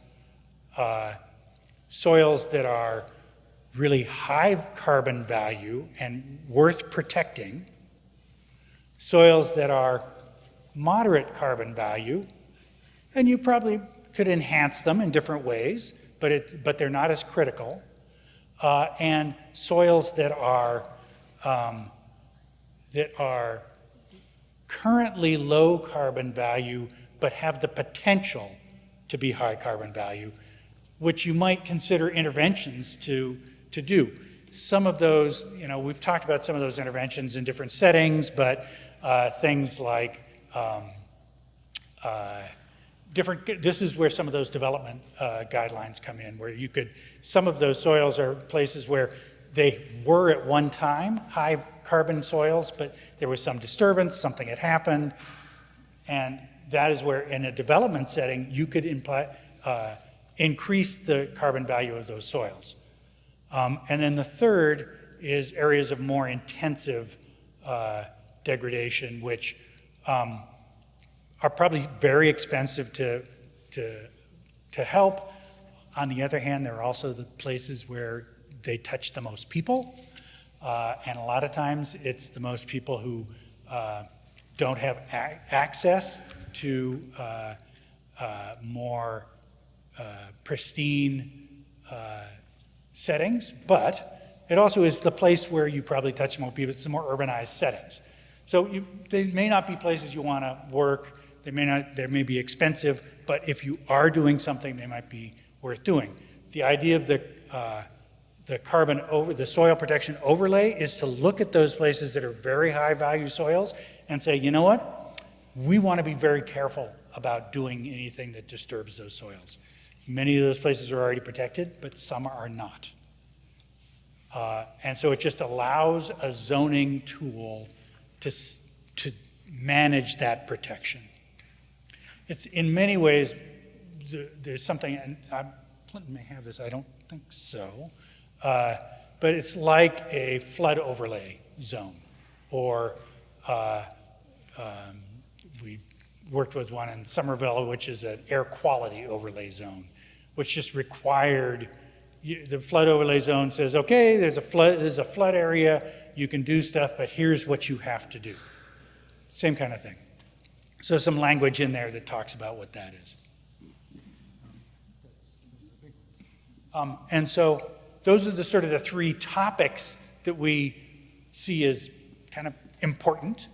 soils that are really high carbon value and worth protecting, soils that are moderate carbon value, and you probably could enhance them in different ways, but they're not as critical, and soils that are currently low carbon value but have the potential to be high carbon value, which you might consider interventions to do. Some of those, we've talked about some of those interventions in different settings, but things like this is where some of those development guidelines come in, where some of those soils are places where they were at one time high carbon soils, but there was some disturbance, something had happened, and that is where in a development setting you could increase the carbon value of those soils. And then the third is areas of more intensive degradation, which are probably very expensive to help. On the other hand, there are also the places where they touch the most people, and a lot of times it's the most people who don't have access to more pristine settings, but it also is the place where you probably touch more people. It's the more urbanized settings. So they may not be places you want to work. They may be expensive, but if you are doing something, they might be worth doing. The idea of the soil protection overlay is to look at those places that are very high value soils and say, you know what? We want to be very careful about doing anything that disturbs those soils. Many of those places are already protected, but some are not. And so it just allows a zoning tool to manage that protection. It's in many ways, there's something, and Clinton may have this, I don't think so, but it's like a flood overlay zone, or we worked with one in Somerville, which is an air quality overlay zone, which just required, the flood overlay zone says, okay, there's a flood area, you can do stuff, but here's what you have to do. Same kind of thing. So some language in there that talks about what that is. And so those are the sort of the three topics that we see as kind of important.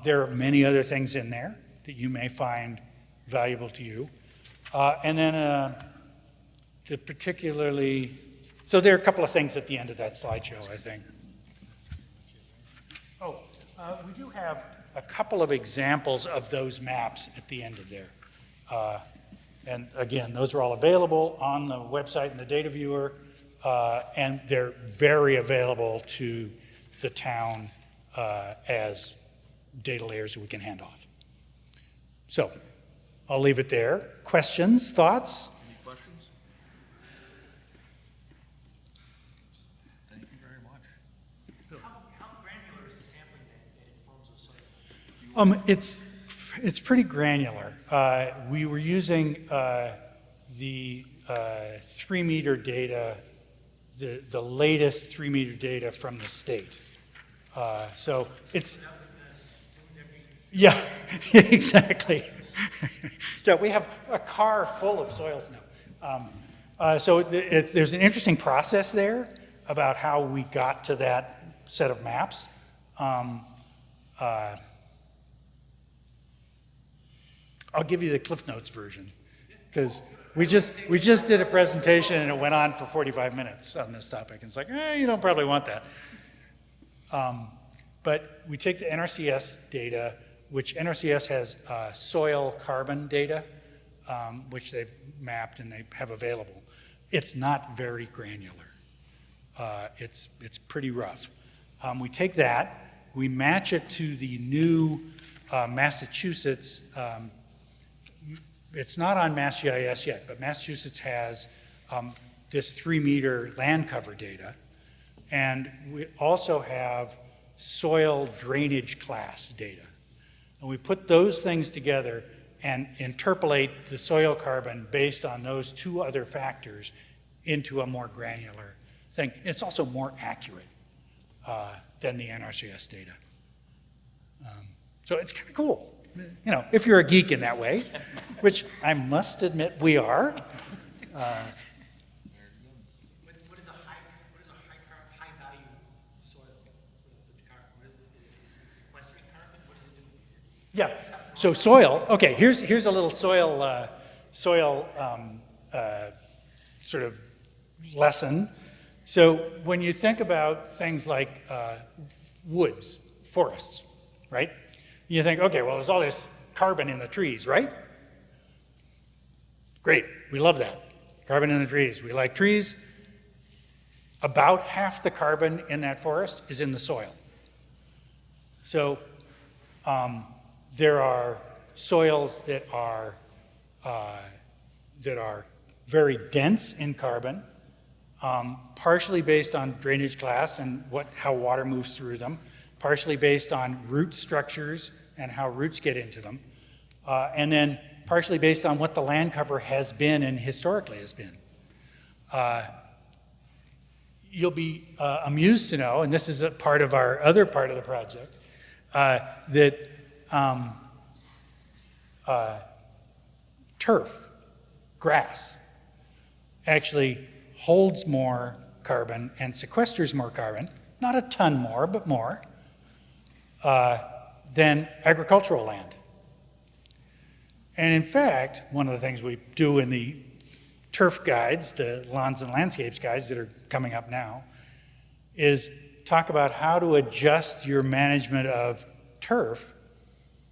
There are many other things in there that you may find valuable to you. And then so there are a couple of things at the end of that slideshow, I think. Oh, we do have a couple of examples of those maps at the end of there. And again, those are all available on the website and the data viewer, and they're very available to the town as data layers that we can hand off. So I'll leave it there. Questions, thoughts? Any questions? Thank you very much. How granular is the sampling that informs the soil? It's pretty granular. We were using the 3-meter data, the latest 3-meter data from the state. So it's, yeah, exactly. Yeah, we have a car full of soils now. So there's an interesting process there about how we got to that set of maps. I'll give you the Cliff Notes version, because we just did a presentation and it went on for 45 minutes on this topic. And it's like, you don't probably want that. But we take the NRCS data, which NRCS has soil carbon data, which they've mapped and they have available. It's not very granular. It's pretty rough. We take that, we match it to the new Massachusetts. It's not on MassGIS yet, but Massachusetts has this 3-meter land cover data. And we also have soil drainage class data. And we put those things together and interpolate the soil carbon based on those 2 other factors into a more granular thing. It's also more accurate than the NRCS data. So it's kind of cool. You know, if you're a geek in that way, which I must admit we are. What is a high value soil? What is it sequestering carbon? What does it do? Yeah. So soil. Okay. Here's a little soil sort of lesson. So when you think about things like woods, forests, right? You think, okay, well, there's all this carbon in the trees, right? Great, we love that. Carbon in the trees. We like trees. About half the carbon in that forest is in the soil. So there are soils that are very dense in carbon, partially based on drainage class and how water moves through them, partially based on root structures and how roots get into them, and then partially based on what the land cover has been and historically has been. You'll be amused to know, and this is a part of our other part of the project, that turf, grass, actually holds more carbon and sequesters more carbon, not a ton more, but more, than agricultural land. And in fact, one of the things we do in the turf guides, the lawns and landscapes guides that are coming up now, is talk about how to adjust your management of turf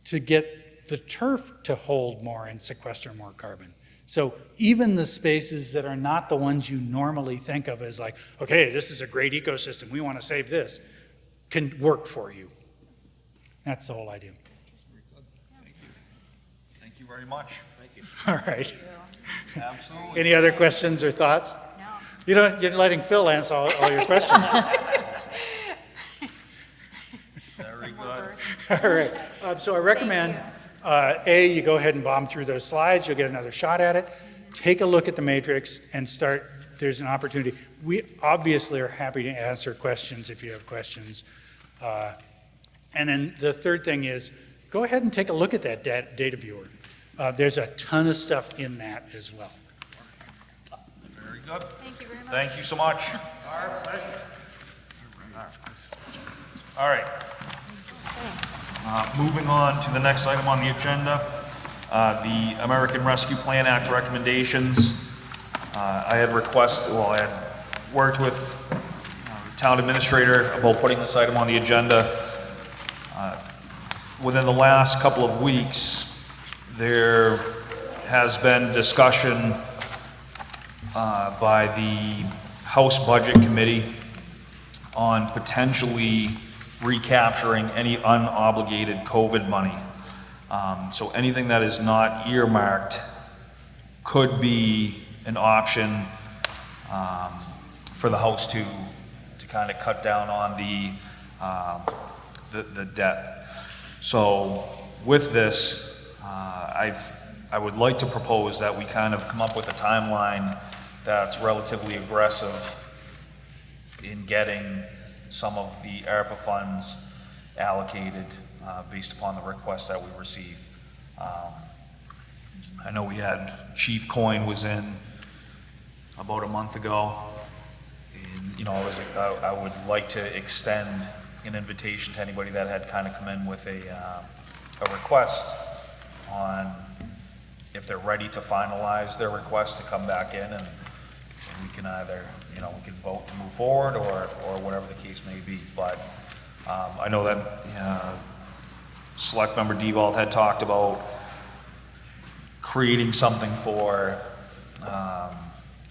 to get the turf to hold more and sequester more carbon. So even the spaces that are not the ones you normally think of as like, okay, this is a great ecosystem, we want to save this, can work for you. That's the whole idea. Thank you very much. Thank you. All right. Absolutely. Any other questions or thoughts? No. You're letting Phil answer all your questions. Very good. All right. So I recommend, you go ahead and bomb through those slides. You'll get another shot at it. Take a look at the matrix and start. There's an opportunity. We obviously are happy to answer questions if you have questions. And then the third thing is, go ahead and take a look at that data viewer. There's a ton of stuff in that as well. Very good. Thank you very much. Thank you so much. Our pleasure. All right. Moving on to the next item on the agenda, the American Rescue Plan Act recommendations. I had worked with the town administrator about putting this item on the agenda. Within the last couple of weeks, there has been discussion by the House Budget Committee on potentially recapturing any unobligated COVID money. So anything that is not earmarked could be an option for the House to kind of cut down on the debt. So with this, I would like to propose that we kind of come up with a timeline that's relatively aggressive in getting some of the ARPA funds allocated based upon the requests that we receive. I know we had Chief Coyne was in about a month ago, and you know, I would like to extend an invitation to anybody that had kind of come in with a request on if they're ready to finalize their request to come back in, and we can either, you know, we can vote to move forward or whatever the case may be. But I know that Select Member Devold had talked about creating something for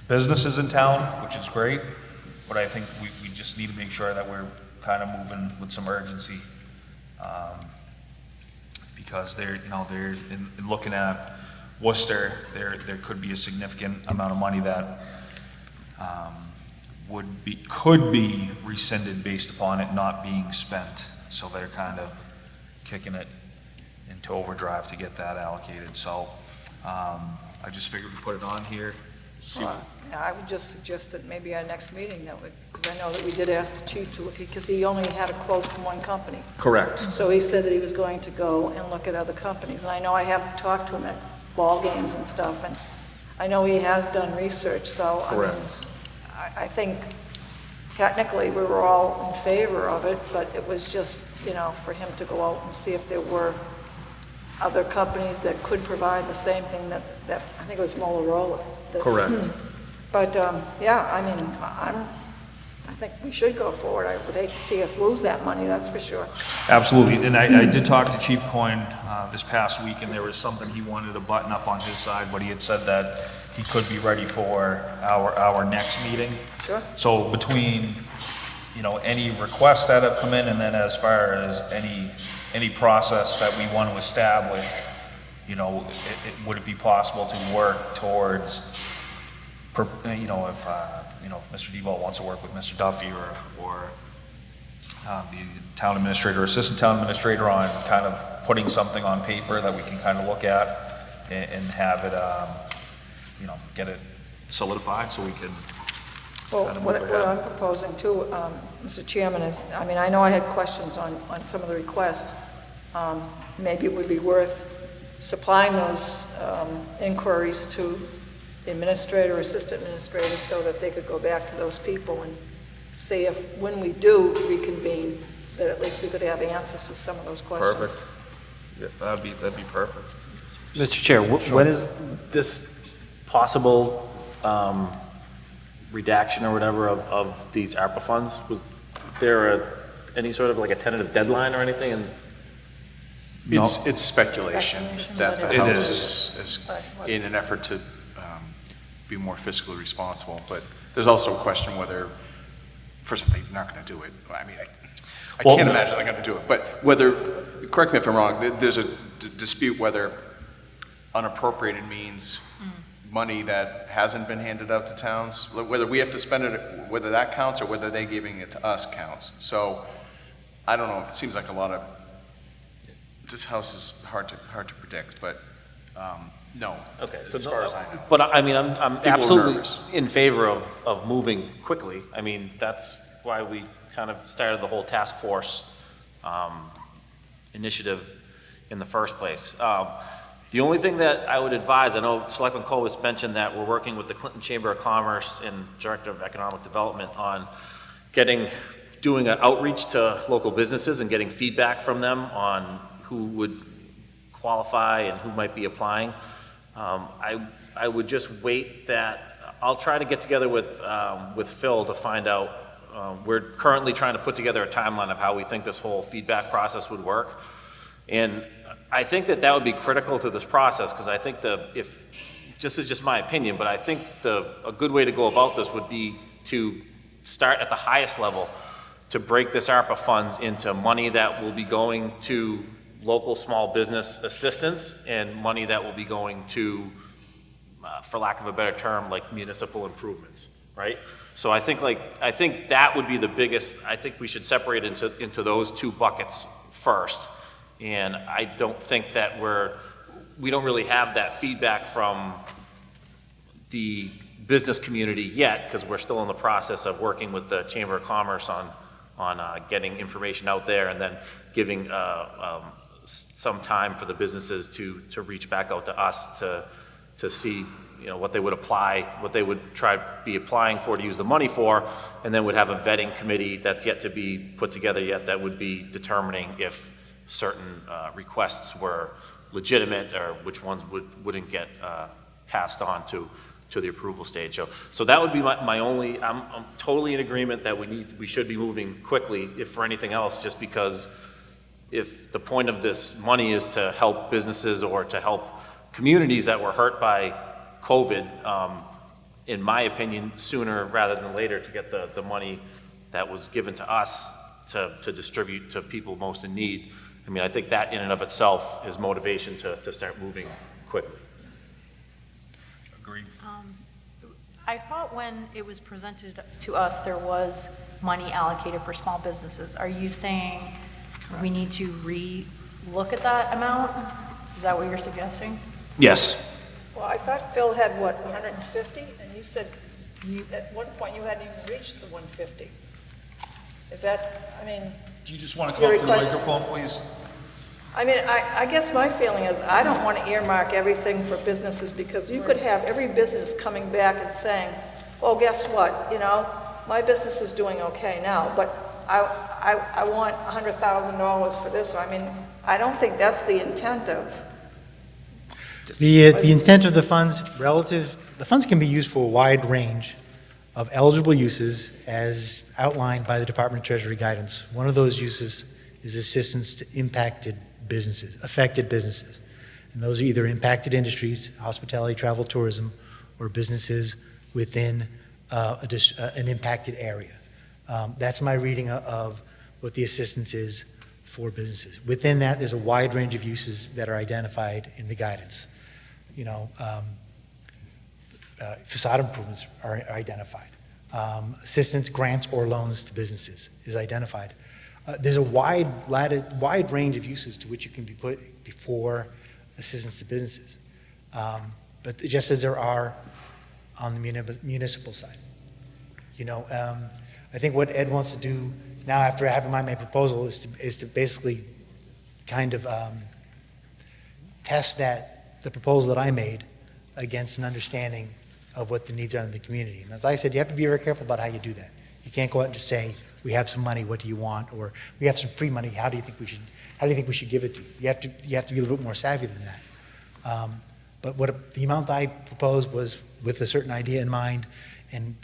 businesses in town, which is great, but I think we just need to make sure that we're kind of moving with some urgency, because they're in looking at Worcester, there could be a significant amount of money that could be rescinded based upon it not being spent. So they're kind of kicking it into overdrive to get that allocated. So I just figured we'd put it on here. Yeah, I would just suggest that maybe our next meeting, that would, because I know that we did ask the chief to look at, because he only had a quote from one company. Correct. So he said that he was going to go and look at other companies. And I know I have talked to him at ball games and stuff, and I know he has done research, so Correct. I think technically we were all in favor of it, but it was just, you know, for him to go out and see if there were other companies that could provide the same thing that I think it was Motorola. Correct. But, yeah, I mean, I think we should go forward. I would hate to see us lose that money, that's for sure. Absolutely, and I did talk to Chief Coyne this past week, and there was something he wanted to button up on his side, but he had said that he could be ready for our next meeting. Sure. So between, you know, any requests that have come in, and then as far as any process that we want to establish, you know, would it be possible to work towards, you know, if Mr. Debo wants to work with Mr. Duffy or the town administrator, or assistant town administrator, on kind of putting something on paper that we can kind of look at and have it, you know, get it solidified so we can Well, kind of what move ahead. I'm proposing too, Mr. Chairman, is, I mean, I know I had questions on some of the requests. Maybe it would be worth supplying those inquiries to the administrator or assistant administrator so that they could go back to those people and see if, when we do reconvene, that at least we could have answers to some of those questions. Perfect. Yeah, that'd be perfect. Mr. Chair, when is this possible redaction or whatever of these ARPA funds? Was there any sort of like a tentative deadline or anything? And It's speculation. That the It House is in an effort to be more fiscally responsible, but there's also a question whether, first, if they're not going to do it. I mean, I can't imagine they're going to do it, but whether, correct me if I'm wrong, there's a dispute whether unappropriated means money that hasn't been handed out to towns, whether we have to spend it, whether that counts or whether they giving it to us counts. So I don't know, it seems like a lot of, this House is hard to predict, but no. Okay, so as far as I know. But I mean, I'm People are absolutely nervous. in favor of moving quickly. I mean, that's why we kind of started the whole task force initiative in the first place. The only thing that I would advise, I know Selectman Kovas mentioned that we're working with the Clinton Chamber of Commerce and Director of Economic Development on doing an outreach to local businesses and getting feedback from them on who would qualify and who might be applying. I would just wait that, I'll try to get together with Phil to find out. We're currently trying to put together a timeline of how we think this whole feedback process would work. And I think that that would be critical to this process, because I think this is just my opinion, but I think a good way to go about this would be to start at the highest level, to break this ARPA funds into money that will be going to local small business assistance and money that will be going to, for lack of a better term, like municipal improvements, right? So I think that would be the biggest. I think we should separate into those two buckets first. And I don't think that we don't really have that feedback from the business community yet, because we're still in the process of working with the Chamber of Commerce on getting information out there, and then giving some time for the businesses to reach back out to us to see, what they would apply, what they would try to be applying for to use the money for, and then would have a vetting committee that's yet to be put together yet that would be determining if certain requests were legitimate or which ones wouldn't get passed on to the approval stage. So that would be my only. I'm totally in agreement that we should be moving quickly, if for anything else, just because if the point of this money is to help businesses or to help communities that were hurt by COVID, in my opinion, sooner rather than later, to get the money that was given to us to distribute to people most in need. I mean, I think that in and of itself is motivation to start moving quickly. Agreed. I thought when it was presented to us, there was money allocated for small businesses. Are you saying we need to re-look at that amount? Is that what you're suggesting? Yes. Well, I thought Phil had, 150? And you said at one point you hadn't even reached the 150. Is that, Do you just want to come up to the microphone, please? I guess my feeling is I don't want to earmark everything for businesses, because you could have every business coming back and saying, well, guess what, my business is doing okay now, but I want $100,000 for this. I don't think that's the intent of. The intent of the funds the funds can be used for a wide range of eligible uses as outlined by the Department of Treasury guidance. One of those uses is assistance to affected businesses. And those are either impacted industries, hospitality, travel, tourism, or businesses within an impacted area. That's my reading of what the assistance is for businesses. Within that, there's a wide range of uses that are identified in the guidance. Facade improvements are identified. Assistance, grants, or loans to businesses is identified. There's a wide range of uses to which you can be put before assistance to businesses. But just as there are on the municipal side. I think what Ed wants to do now, after having my proposal, is to basically kind of test the proposal that I made against an understanding of what the needs are in the community. And as I said, you have to be very careful about how you do that. You can't go out and just say, we have some money, what do you want? Or we have some free money, how do you think we should give it to you? You have to be a little bit more savvy than that. But the amount I proposed was with a certain idea in mind and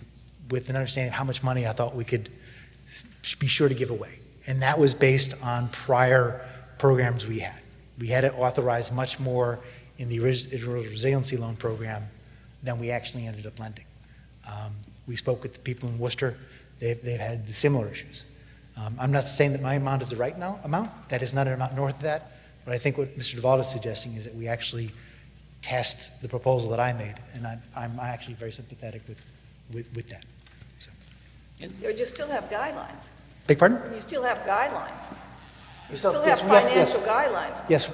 with an understanding of how much money I thought we could be sure to give away. And that was based on prior programs we had. We had it authorized much more in the original resiliency loan program than we actually ended up lending. We spoke with the people in Worcester. They've had similar issues. I'm not saying that my amount is the right amount. That is not an amount north of that. But I think what Mr. Duval is suggesting is that we actually test the proposal that I made, and I'm actually very sympathetic with that. So. You still have guidelines. Beg pardon? You still have guidelines. You So, still yes, have we have- financial guidelines. Yes,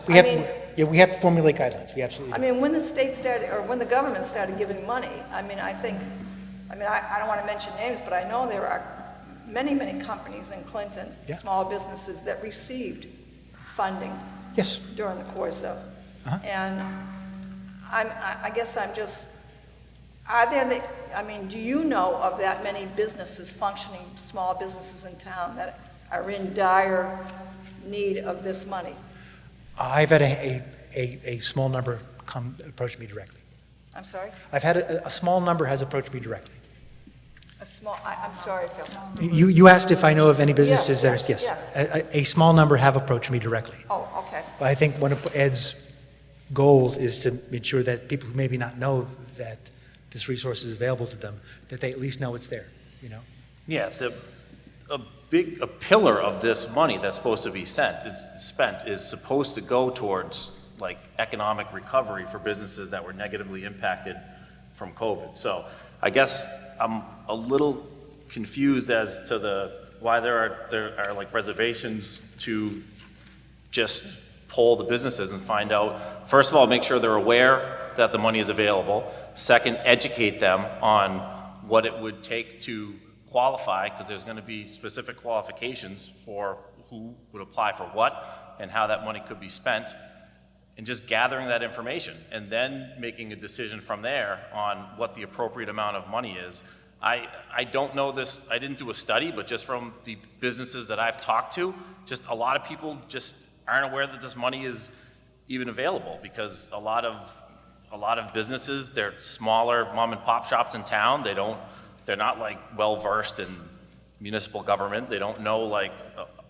we have to formulate guidelines. We absolutely do. When the state started, or when the government started giving money, I don't want to mention names, but I know there are many, many companies in Clinton, small businesses that received funding during the course of. And I guess I'm just, do you know of that many businesses, functioning small businesses in town that are in dire need of this money? I've had a small number approach me directly. I'm sorry? I've had a small number has approached me directly. I'm sorry, Phil. You asked if I know of any businesses Yes. A small number have approached me directly. Oh, okay. But I think one of Ed's goals is to ensure that people who maybe not know that this resource is available to them, that they at least know it's there, you know? Yeah, a pillar of this money that's supposed to be spent is supposed to go towards like economic recovery for businesses that were negatively impacted from COVID. So I guess I'm a little confused as to why there are like reservations to just poll the businesses and find out, first of all, make sure they're aware that the money is available. Second, educate them on what it would take to qualify, because there's going to be specific qualifications for who would apply for what and how that money could be spent, and just gathering that information and then making a decision from there on what the appropriate amount of money is. I don't know this, I didn't do a study, but just from the businesses that I've talked to, just a lot of people just aren't aware that this money is even available, because a lot of businesses, they're smaller mom and pop shops in town. They're not like well versed in municipal government. They don't know like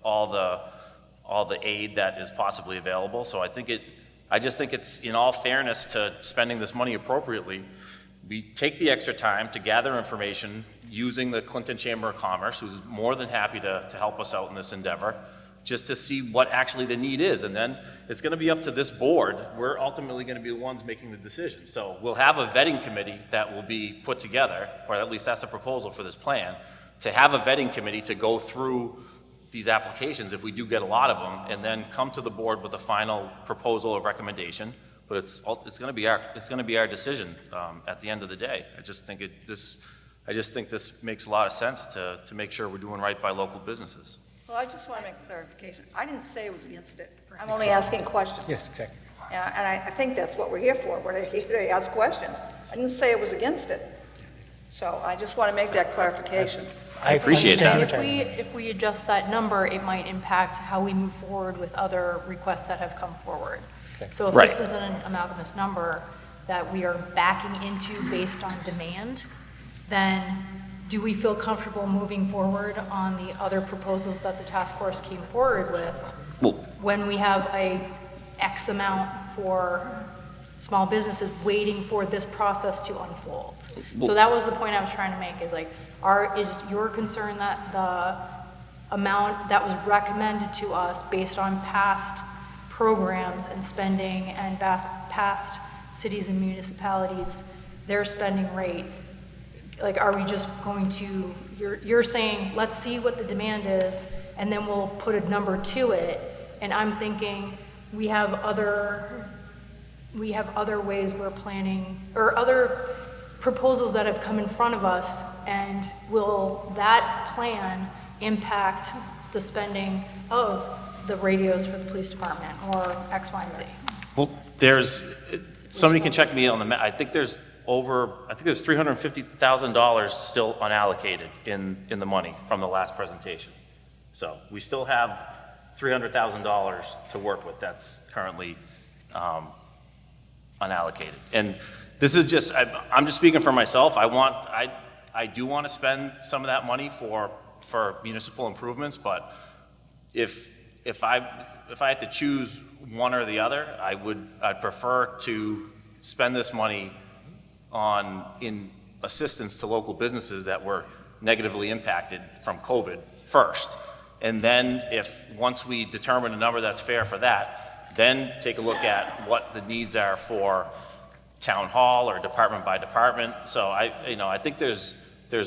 all the aid that is possibly available. So I just think it's in all fairness to spending this money appropriately. We take the extra time to gather information using the Clinton Chamber of Commerce, who's more than happy to help us out in this endeavor, just to see what actually the need is. And then it's going to be up to this board. We're ultimately going to be the ones making the decision. So we'll have a vetting committee that will be put together, or at least that's a proposal for this plan, to have a vetting committee to go through these applications if we do get a lot of them, and then come to the board with a final proposal or recommendation. But it's going to be our decision at the end of the day. I just think this makes a lot of sense to make sure we're doing right by local businesses. Well, I just want to make a clarification. I didn't say it was against it. I'm only asking questions. Yes, exactly. And I think that's what we're here for. We're here to ask questions. I didn't say it was against it. So I just want to make that clarification. I appreciate that. If we adjust that number, it might impact how we move forward with other requests that have come forward. So if this isn't an amalgamous number that we are backing into based on demand, then do we feel comfortable moving forward on the other proposals that the task force came forward with when we have a X amount for small businesses waiting for this process to unfold? So that was the point I was trying to make, is like, is your concern that the amount that was recommended to us based on past programs and spending and past cities and municipalities, their spending rate, like, are we just going to, you're saying, let's see what the demand is, and then we'll put a number to it, and I'm thinking we have other ways we're planning, or other proposals that have come in front of us, and will that plan impact the spending of the radios for the police department, or X, Y, and Z? Well, somebody can check me on the map. I think there's $350,000 still unallocated in the money from the last presentation. So we still have $300,000 to work with that's currently unallocated. And this is just, I'm just speaking for myself. I do want to spend some of that money for municipal improvements, but if I had to choose one or the other, I'd prefer to spend this money in assistance to local businesses that were negatively impacted from COVID first. And then once we determine a number that's fair for that, then take a look at what the needs are for town hall or department by department. So I think there's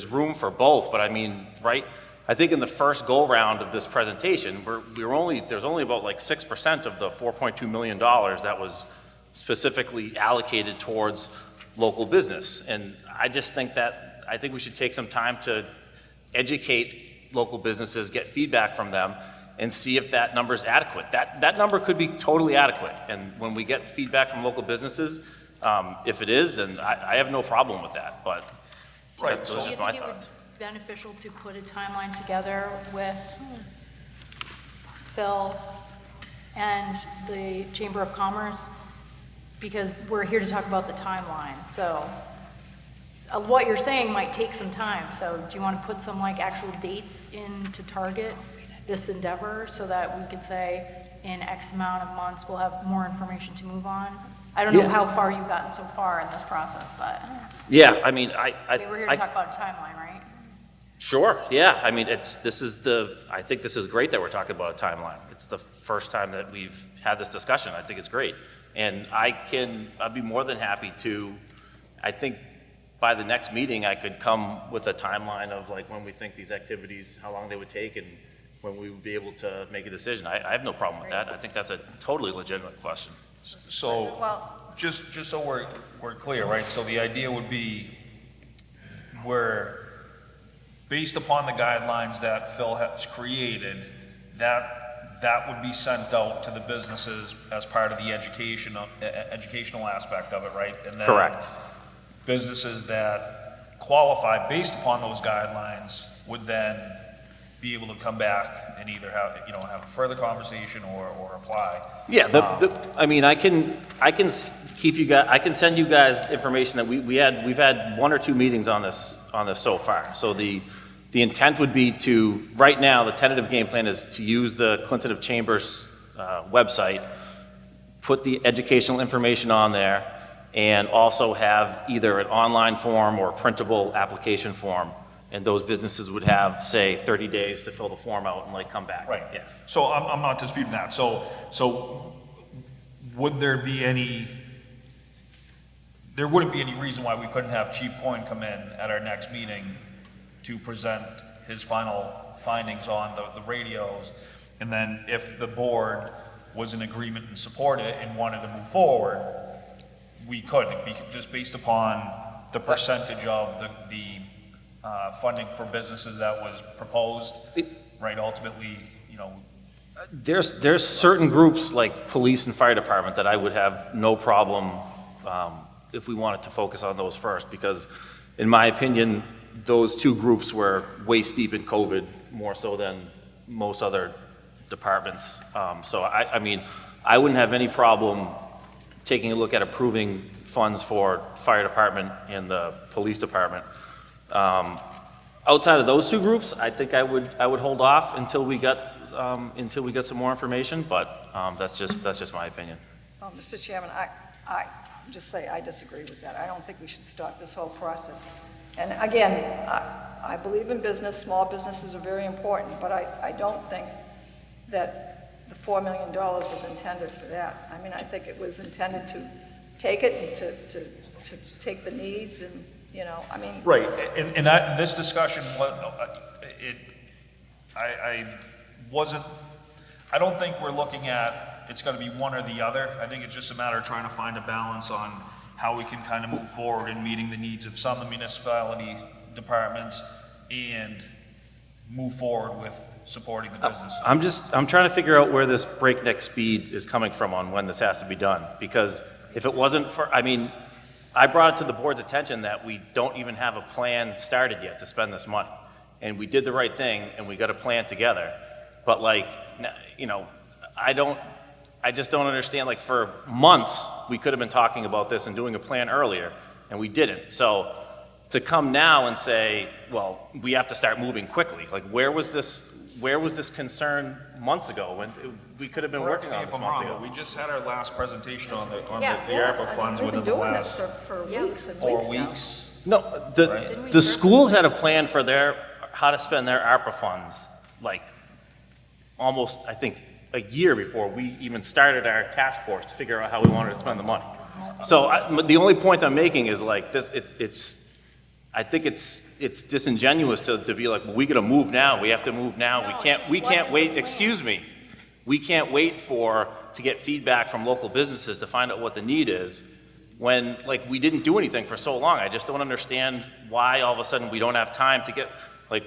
room for both, but I mean, right? I think in the first go-round of this presentation, there's only about like 6% of the $4.2 million that was specifically allocated towards local business. And I just think I think we should take some time to educate local businesses, get feedback from them, and see if that number is adequate. That number could be totally adequate. And when we get feedback from local businesses, if it is, then I have no problem with that. But those are just my thoughts. Beneficial to put a timeline together with Phil and the Chamber of Commerce, because we're here to talk about the timeline. So what you're saying might take some time. So do you want to put some like actual dates in to target this endeavor so that we could say, in X amount of months, we'll have more information to move on? I don't know Yeah. how far you've gotten so far in this process, but Yeah, I mean, we're here to talk about a timeline, right? Sure, yeah, I mean, I think this is great that we're talking about a timeline. It's the first time that we've had this discussion, I think it's great. And I'd be more than happy to, I think by the next meeting, I could come with a timeline of like when we think these activities, how long they would take, and when we would be able to make a decision. I have no problem with that. I think that's a totally legitimate question. So, just so we're clear, right? So the idea would be, based upon the guidelines that Phil has created, that would be sent out to the businesses as part of the educational aspect of it, right? And then Correct. businesses that qualify based upon those guidelines would then be able to come back and either have a further conversation or apply. Yeah, I mean, I can keep you guys, I can send you guys information that we've had 1 or 2 meetings on this so far. So the intent would be to, right now, the tentative game plan is to use the Clinton of Chambers website, put the educational information on there, and also have either an online form or a printable application form. And those businesses would have, say, 30 days to fill the form out and like come back. Right. Yeah. So I'm not disputing that. So would there be there wouldn't be any reason why we couldn't have Chief Coyne come in at our next meeting to present his final findings on the radios, and then if the board was in agreement and supported it and wanted to move forward, we could, just based upon the percentage of the funding for businesses that was proposed, right? Ultimately, There's certain groups like police and fire department that I would have no problem if we wanted to focus on those first, because in my opinion, those 2 groups were waist deep in COVID, more so than most other departments. So I mean, I wouldn't have any problem taking a look at approving funds for fire department and the police department. Outside of those 2 groups, I think I would hold off until we got some more information, but that's just my opinion. Well, Mr. Chairman, I just say I disagree with that. I don't think we should start this whole process. And again, I believe in business. Small businesses are very important, but I don't think that the $4 million was intended for that. I mean, I think it was intended to take it and to take the needs and, I mean. Right, and this discussion, I don't think we're looking at it's going to be one or the other. I think it's just a matter of trying to find a balance on how we can kind of move forward in meeting the needs of some of the municipality departments and move forward with supporting the business. I'm trying to figure out where this breakneck speed is coming from on when this has to be done, because if it wasn't for, I mean, I brought it to the board's attention that we don't even have a plan started yet to spend this money. And we did the right thing, and we got a plan together. But I just don't understand, like for months, we could have been talking about this and doing a plan earlier, and we didn't. So to come now and say, well, we have to start moving quickly, like where was this concern months ago when we could have been working on this months ago? We just had our last presentation on the Yeah. ARPA funds We've been within the doing this last for weeks and 4 weeks now. weeks. No, Right. the schools had a plan for how to spend their ARPA funds, like almost, I think, a year before we even started our task force to figure out how we wanted to spend the money. So the only point I'm making is like this, I think it's disingenuous to be like, well, we gotta move now, we have to move now, we can't wait, excuse me. We can't wait to get feedback from local businesses to find out what the need is, when like we didn't do anything for so long. I just don't understand why all of a sudden we don't have time to get, like,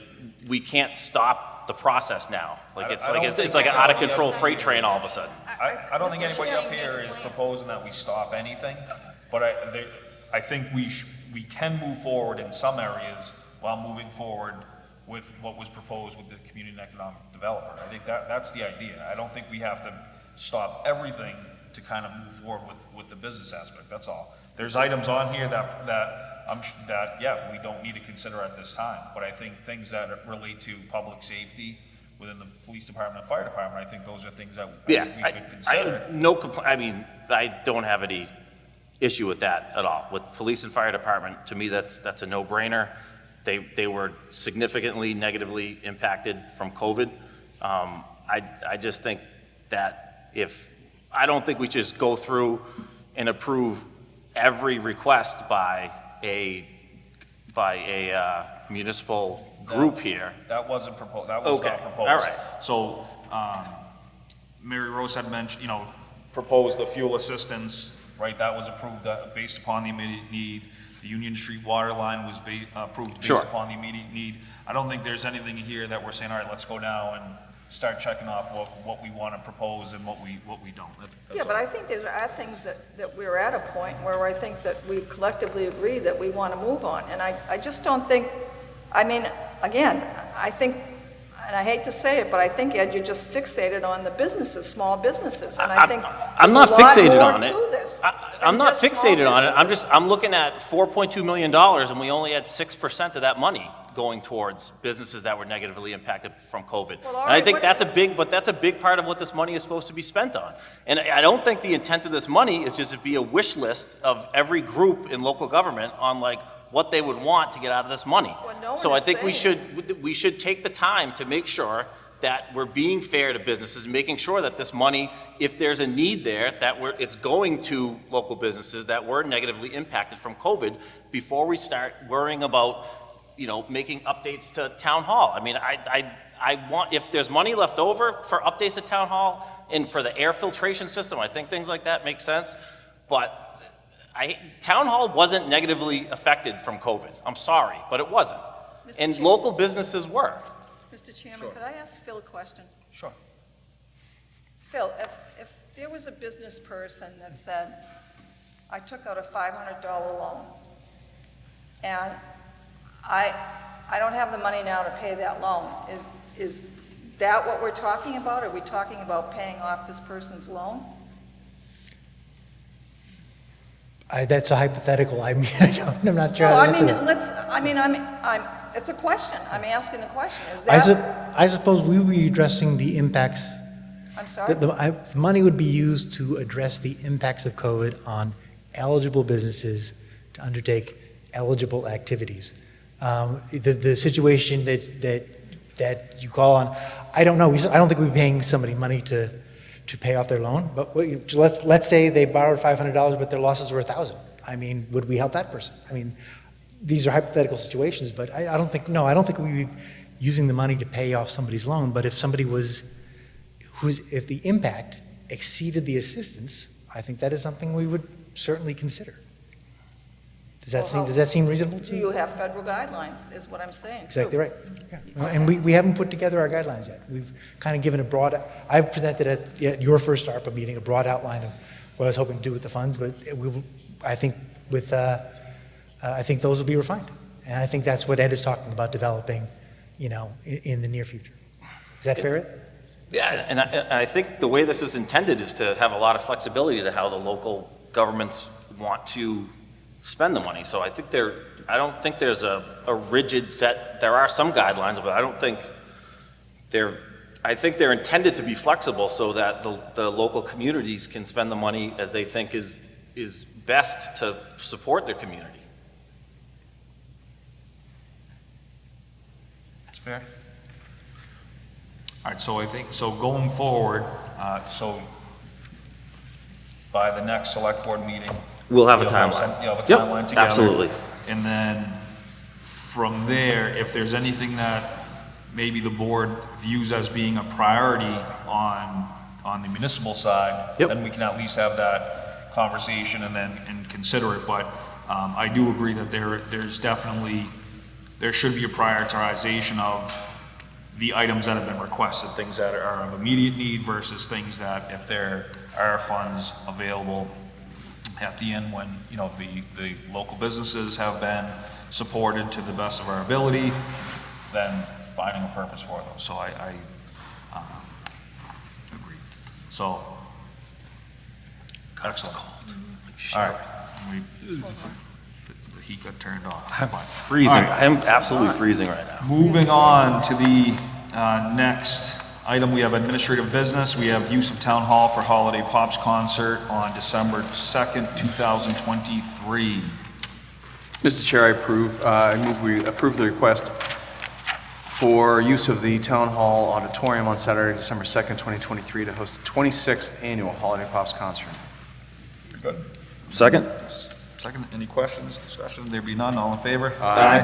we can't stop the process now. Like it's like an out of control freight train all of a sudden. I don't think anybody up here is proposing that we stop anything, but I think we can move forward in some areas while moving forward with what was proposed with the community and economic developer. I think that's the idea. I don't think we have to stop everything to kind of move forward with the business aspect, that's all. There's items on here that we don't need to consider at this time, but I think things that relate to public safety, within the police department and fire department, I think those are things that Yeah, we could consider. I mean, I don't have any issue with that at all. With police and fire department, to me, that's a no-brainer. They were significantly negatively impacted from COVID. I just think that I don't think we should just go through and approve every request by a municipal group here. That wasn't proposed, that was not proposed. All right. So, Mary Rose had mentioned, proposed the fuel assistance, right? That was approved based upon the immediate need. The Union Street water line was approved based Sure. upon the immediate need. I don't think there's anything here that we're saying, all right, let's go now and start checking off what we want to propose and what we don't. That's Yeah, but I think there are things that we're at a point where I think that we collectively agree that we want to move on. And I just don't think, I mean, again, I think, and I hate to say it, but I think, Ed, you're just fixated on the businesses, small businesses. And I think I'm not fixated on it. I'm not fixated on it. I'm looking at $4.2 million, and we only had 6% of that money going towards businesses that were negatively impacted from COVID. Well, all And I right, think that's a big part of what this money is supposed to be spent on. And I don't think the intent of this money is just to be a wish list of every group in local government on like what they would want to get out of this money. Well, no one So I is think saying we should take the time to make sure that we're being fair to businesses, making sure that this money, if there's a need there, that it's going to local businesses that were negatively impacted from COVID before we start worrying about, making updates to town hall. I mean, I want, if there's money left over for updates to town hall and for the air filtration system, I think things like that make sense. But town hall wasn't negatively affected from COVID. I'm sorry, but it wasn't. And local businesses were. Mr. Chairman, could I ask Phil a question? Sure. Phil, if there was a business person that said, I took out a $500 loan, and I don't have the money now to pay that loan, is that what we're talking about? Are we talking about paying off this person's loan? That's a hypothetical. I mean, I'm not sure No, how to I answer mean, that. it's a question. I'm asking the question. Is that, I suppose we would be addressing the impacts. I'm sorry? The money would be used to address the impacts of COVID on eligible businesses to undertake eligible activities. The situation that you call on, I don't know. I don't think we'd be paying somebody money to pay off their loan, but let's say they borrowed $500, but their losses were $1,000. I mean, would we help that person? I mean, these are hypothetical situations, but I don't think we'd be using the money to pay off somebody's loan. But if somebody if the impact exceeded the assistance, I think that is something we would certainly consider. Does that seem reasonable to Do you? you have federal guidelines, is what I'm saying, too. Exactly right. Yeah. And we haven't put together our guidelines yet. We've kind of given I've presented at your first ARPA meeting a broad outline of what I was hoping to do with the funds, but I think those will be refined. And I think that's what Ed is talking about developing, in the near future. Is that fair, Ed? Yeah, and I think the way this is intended is to have a lot of flexibility to how the local governments want to spend the money. So I don't think there's a rigid set. There are some guidelines, but I don't think I think they're intended to be flexible so that the local communities can spend the money as they think is best to support their community. That's fair. All right, so going forward, so by the next select board meeting, We'll have a timeline. You'll have a Yep, timeline together. absolutely. And then from there, if there's anything that maybe the board views as being a priority on the municipal side, Yep. then we can at least have that conversation and consider it. But I do agree that there should be a prioritization of the items that have been requested, things that are of immediate need versus things that if there are funds available at the end when, the local businesses have been supported to the best of our ability, then finding a purpose for them. So I agree. So, excellent. All right. The heat got turned off. I'm freezing. All right. I'm absolutely freezing right now. Moving on to the Next item, we have administrative business. We have use of town hall for Holiday Pops concert on December 2nd, 2023. Mr. Chair, I move we approve the request for use of the Town Hall Auditorium on Saturday, December 2nd, 2023, to host the 26th Annual Holiday Pops Concert. Good. Second? Second. Any questions, discussion? There be none. All in favor? Aye.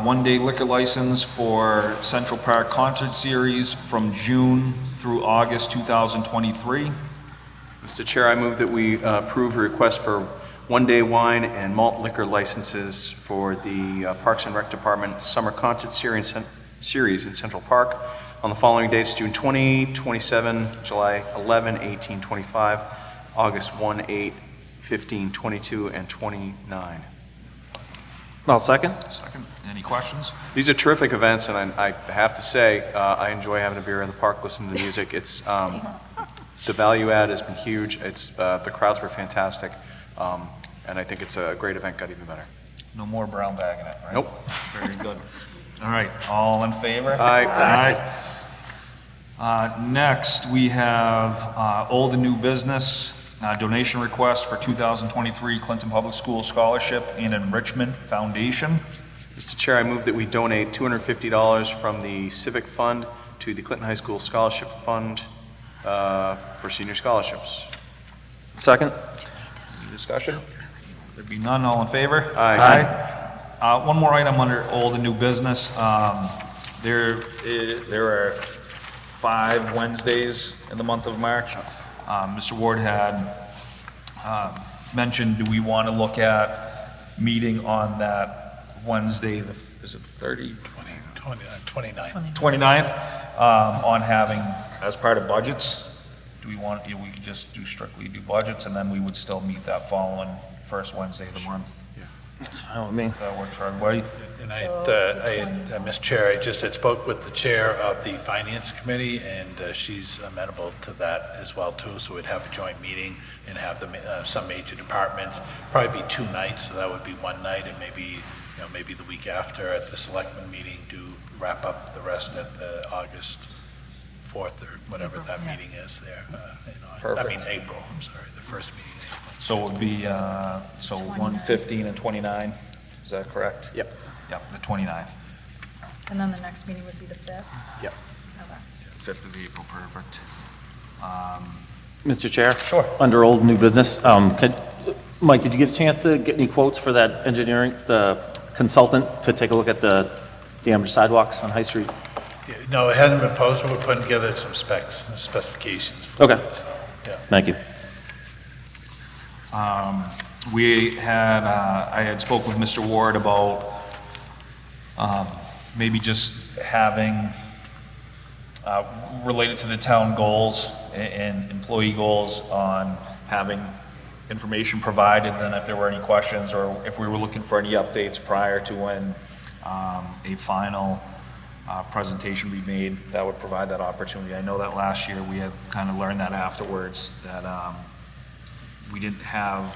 One-day liquor license for Central Park Concert Series from June through August 2023. Mr. Chair, I move that we approve a request for one-day wine and malt liquor licenses for the Parks and Rec Department Summer Concert Series in Central Park on the following dates: June 20, 27, July 11, 18, 25, August 1, 8, 15, 22, and 29. I'll second. Second. Any questions? These are terrific events, and I have to say, I enjoy having a beer in the park, listening to the music. It's the value add has been huge. It's the crowds were fantastic, and I think it's a great event. Got even better. No more brown bagging it, right? Nope. Very good. All right, all in favor? Aye. Aye. Next, we have old and new business, donation request for 2023 Clinton Public Schools Scholarship and Enrichment Foundation. Mr. Chair, I move that we donate $250 from the Civic Fund to the Clinton High School Scholarship Fund for senior scholarships. Second. Any discussion? There be none, all in favor? Aye. One more item under old and new business. There are 5 Wednesdays in the month of March. Mr. Ward had mentioned, do we want to look at meeting on that Wednesday, is it 29th, on having, as part of budgets, do we want, we could just strictly do budgets, and then we would still meet that following first Wednesday of the month? That's fine with me. That works for everybody? And Mr. Chair, I just had spoke with the chair of the Finance Committee, and she's amenable to that as well, too. So we'd have a joint meeting and have some major departments, probably be 2 nights, so that would be one night, and maybe the week after at the Selectmen meeting to wrap up the rest at the August 4th or whatever that meeting is there. Perfect. I mean, April, I'm sorry, the first meeting in April. So it would be, 1, 15, and 29, is that correct? Yep. Yep, the 29th. And then the next meeting would be the 5th? Yep. Okay. 5th of April, perfect. Mr. Chair? Sure. Under old and new business, Mike, did you get a chance to get any quotes for that engineering, the consultant, to take a look at the damaged sidewalks on High Street? Yeah, no, it hasn't been posted. We're putting together some specifications. Okay. So, yeah. Thank you. We had, I had spoke with Mr. Ward about maybe just having, related to the town goals and employee goals, on having information provided, and then if there were any questions, or if we were looking for any updates prior to when a final presentation be made, that would provide that opportunity. I know that last year we had kind of learned that afterwards, that we didn't have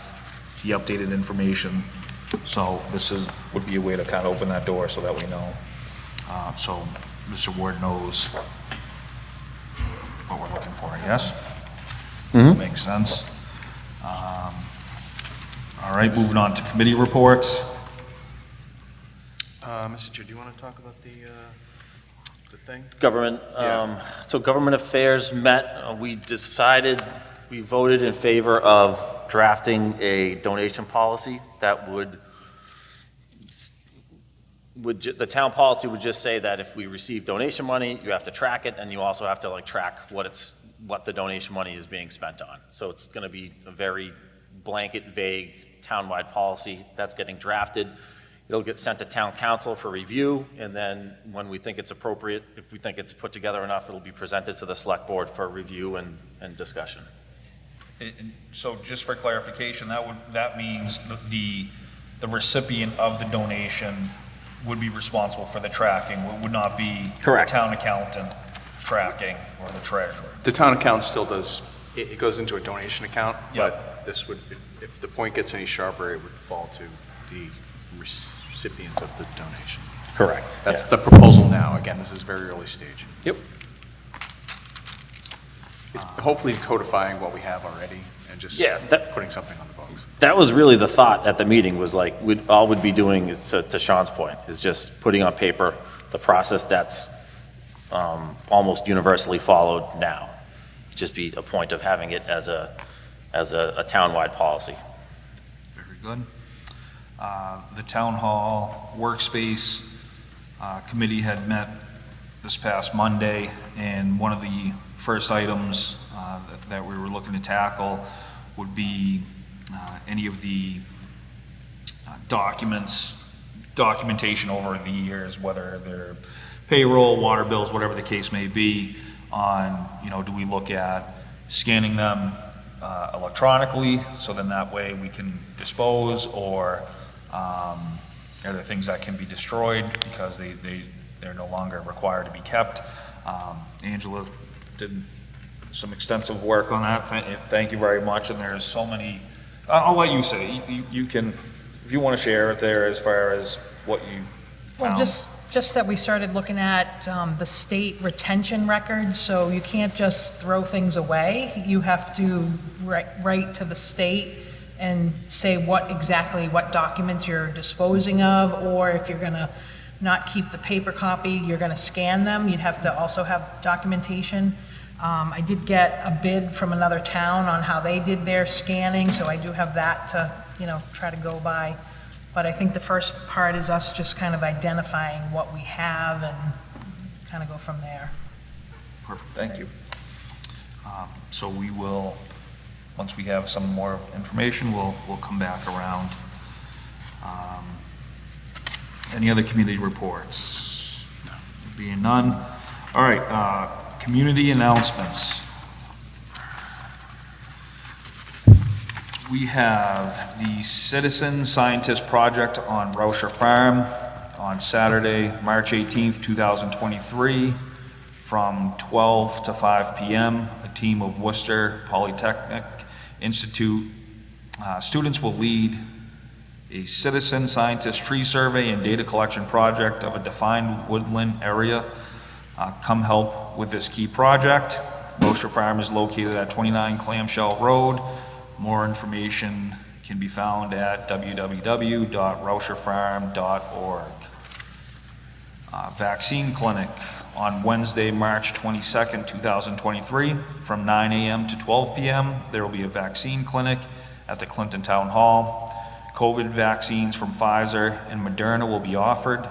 the updated information, so this would be a way to kind of open that door so that we know. So Mr. Ward knows what we're looking for, I guess. Mm-hmm. Makes sense. All right, moving on to committee reports. Mr. Chair, do you want to talk about the thing? Government, Yeah. So Government Affairs met, we voted in favor of drafting a donation policy that the town policy would just say that if we receive donation money, you have to track it, and you also have to track what the donation money is being spent on. So it's going to be a very blanket, vague, town-wide policy that's getting drafted. It'll get sent to town council for review, and then when we think it's appropriate, if we think it's put together enough, it'll be presented to the select board for review and discussion. So just for clarification, that means the recipient of the donation would be responsible for the tracking, would not be Correct. the town accountant tracking or the treasurer. The town account still does, it goes into a donation account, Yep. but this would, if the point gets any sharper, it would fall to the recipient of the donation. Correct. That's the proposal now. Again, this is very early stage. Yep. It's hopefully codifying what we have already and just Yeah, putting something on the books. That was really the thought at the meeting, was like, all we'd be doing is, to Sean's point, is just putting on paper the process that's almost universally followed now. Just be a point of having it as a town-wide policy. Very good. The Town Hall Workspace Committee had met this past Monday, and one of the first items that we were looking to tackle would be any of the documentation over the years, whether they're payroll, water bills, whatever the case may be, on, do we look at scanning them electronically, so then that way we can dispose, or are there things that can be destroyed because they're no longer required to be kept? Angela did some extensive work on that. Thank you very much. And there's so many, I'll let you say, you can, if you want to share it there as far as what you found. Well, just that we started looking at the state retention records, so you can't just throw things away. You have to write to the state and say what documents you're disposing of, or if you're gonna not keep the paper copy, you're gonna scan them. You'd have to also have documentation. I did get a bid from another town on how they did their scanning, so I do have that to, try to go by. But I think the first part is us just kind of identifying what we have and kind of go from there. Perfect, thank you. So we will, once we have some more information, we'll come back around. Any other community reports? Being none. All right, community announcements. We have the Citizen Scientist Project on Rauscher Farm on Saturday, March 18th, 2023, from 12 to 5 p.m. A team of Worcester Polytechnic Institute students will lead a citizen scientist tree survey and data collection project of a defined woodland area. Come help with this key project. Rauscher Farm is located at 29 Clamshell Road. More information can be found at www.rauscherfarm.org. Vaccine clinic on Wednesday, March 22nd, 2023, from 9 a.m. to 12 p.m. There will be a vaccine clinic at the Clinton Town Hall. COVID vaccines from Pfizer and Moderna will be offered.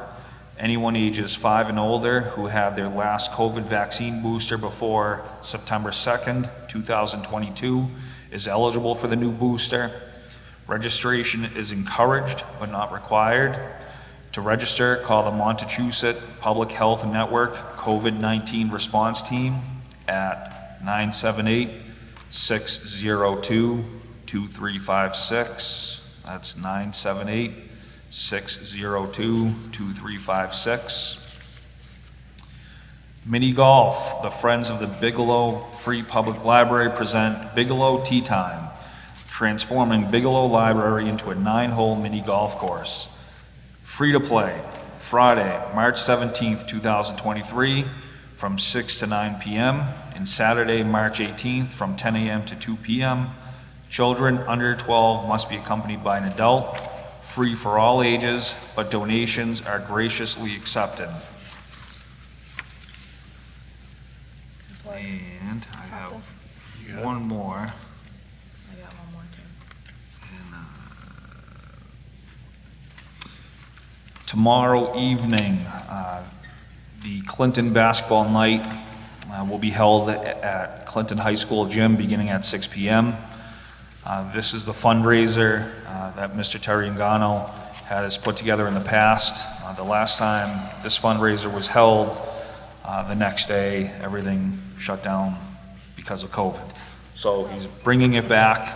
Anyone ages 5 and older who had their last COVID vaccine booster before September 2nd, 2022 is eligible for the new booster. Registration is encouraged but not required. To register, call the Montechusett Public Health Network COVID-19 response team at 978-602-2356. That's 978-602-2356. Mini golf. The Friends of the Bigelow Free Public Library present Bigelow Tea Time, transforming Bigelow Library into a 9-hole mini golf course. Free to play, Friday, March 17th, 2023, from 6 to 9 p.m., and Saturday, March 18th, from 10 a.m. to 2 p.m. Children under 12 must be accompanied by an adult. Free for all ages, but donations are graciously accepted. And I have one more. I got one more too. Tomorrow evening, the Clinton basketball night will be held at Clinton High School gym beginning at 6 p.m. This is the fundraiser that Mr. Terry Ingano had us put together in the past. The last time this fundraiser was held, the next day, everything shut down because of COVID. So he's bringing it back.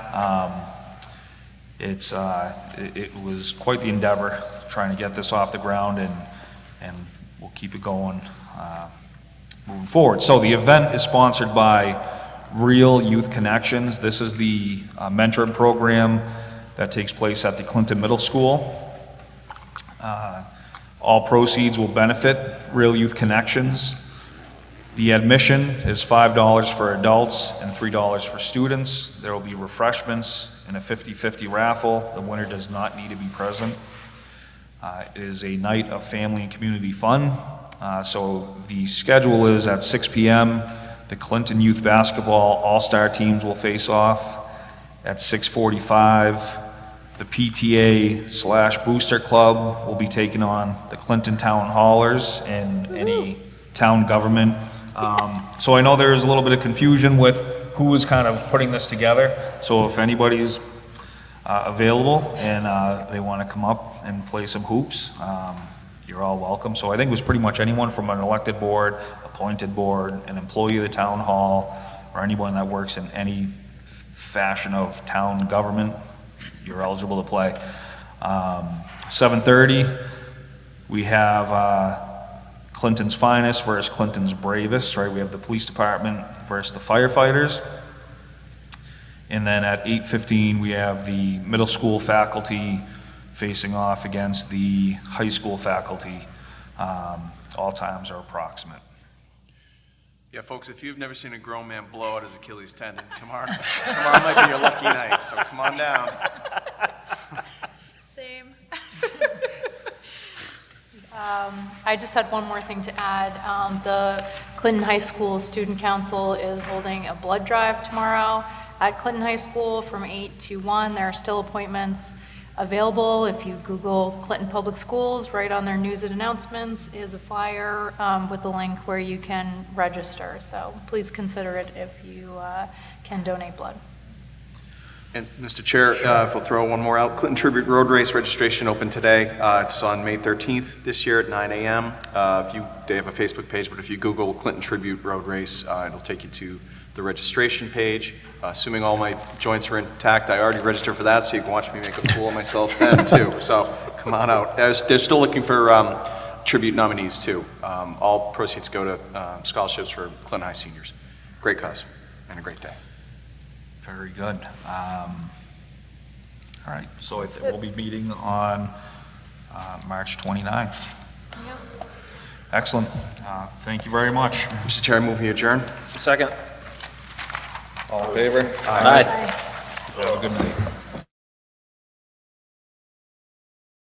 It was quite the endeavor trying to get this off the ground, and we'll keep it going moving forward. So the event is sponsored by Real Youth Connections. This is the mentoring program that takes place at the Clinton Middle School. All proceeds will benefit Real Youth Connections. The admission is $5 for adults and $3 for students. There will be refreshments and a 50-50 raffle. The winner does not need to be present. It is a night of family and community fun. So the schedule is at 6 p.m. The Clinton Youth Basketball All-Star teams will face off. At 6:45, the PTA/Booster Club will be taking on the Clinton Town Haulers and any town government. So I know there is a little bit of confusion with who is kind of putting this together. So if anybody is available and they want to come up and play some hoops, you're all welcome. So I think it was pretty much anyone from an elected board, appointed board, an employee of the town hall, or anyone that works in any fashion of town government, you're eligible to play. 7:30, we have Clinton's Finest versus Clinton's Bravest, right? We have the police department versus the firefighters. And then at 8:15, we have the middle school faculty facing off against the high school faculty. All times are approximate. Yeah, folks, if you've never seen a grown man blow out his Achilles tendon, tomorrow might be your lucky night, so come on down. Same. I just had one more thing to add. The Clinton High School Student Council is holding a blood drive tomorrow at Clinton High School from 8 to 1. There are still appointments available. If you Google Clinton Public Schools, right on their news and announcements is a flyer with a link where you can register. So please consider it if you can donate blood. And Mr. Chair, if we'll throw one more out, Clinton Tribute Road Race registration open today. It's on May 13th this year at 9 a.m. They have a Facebook page, but if you Google Clinton Tribute Road Race, it'll take you to the registration page. Assuming all my joints are intact, I already registered for that, so you can watch me make a fool of myself then too. So come on out. They're still looking for tribute nominees too. All proceeds go to scholarships for Clinton High seniors. Great cause and a great day. Very good. All right, so we'll be meeting on March 29th. Yep. Excellent. Thank you very much. Mr. Chair, I move we adjourn. Second. All in favor? Aye. Have a good night.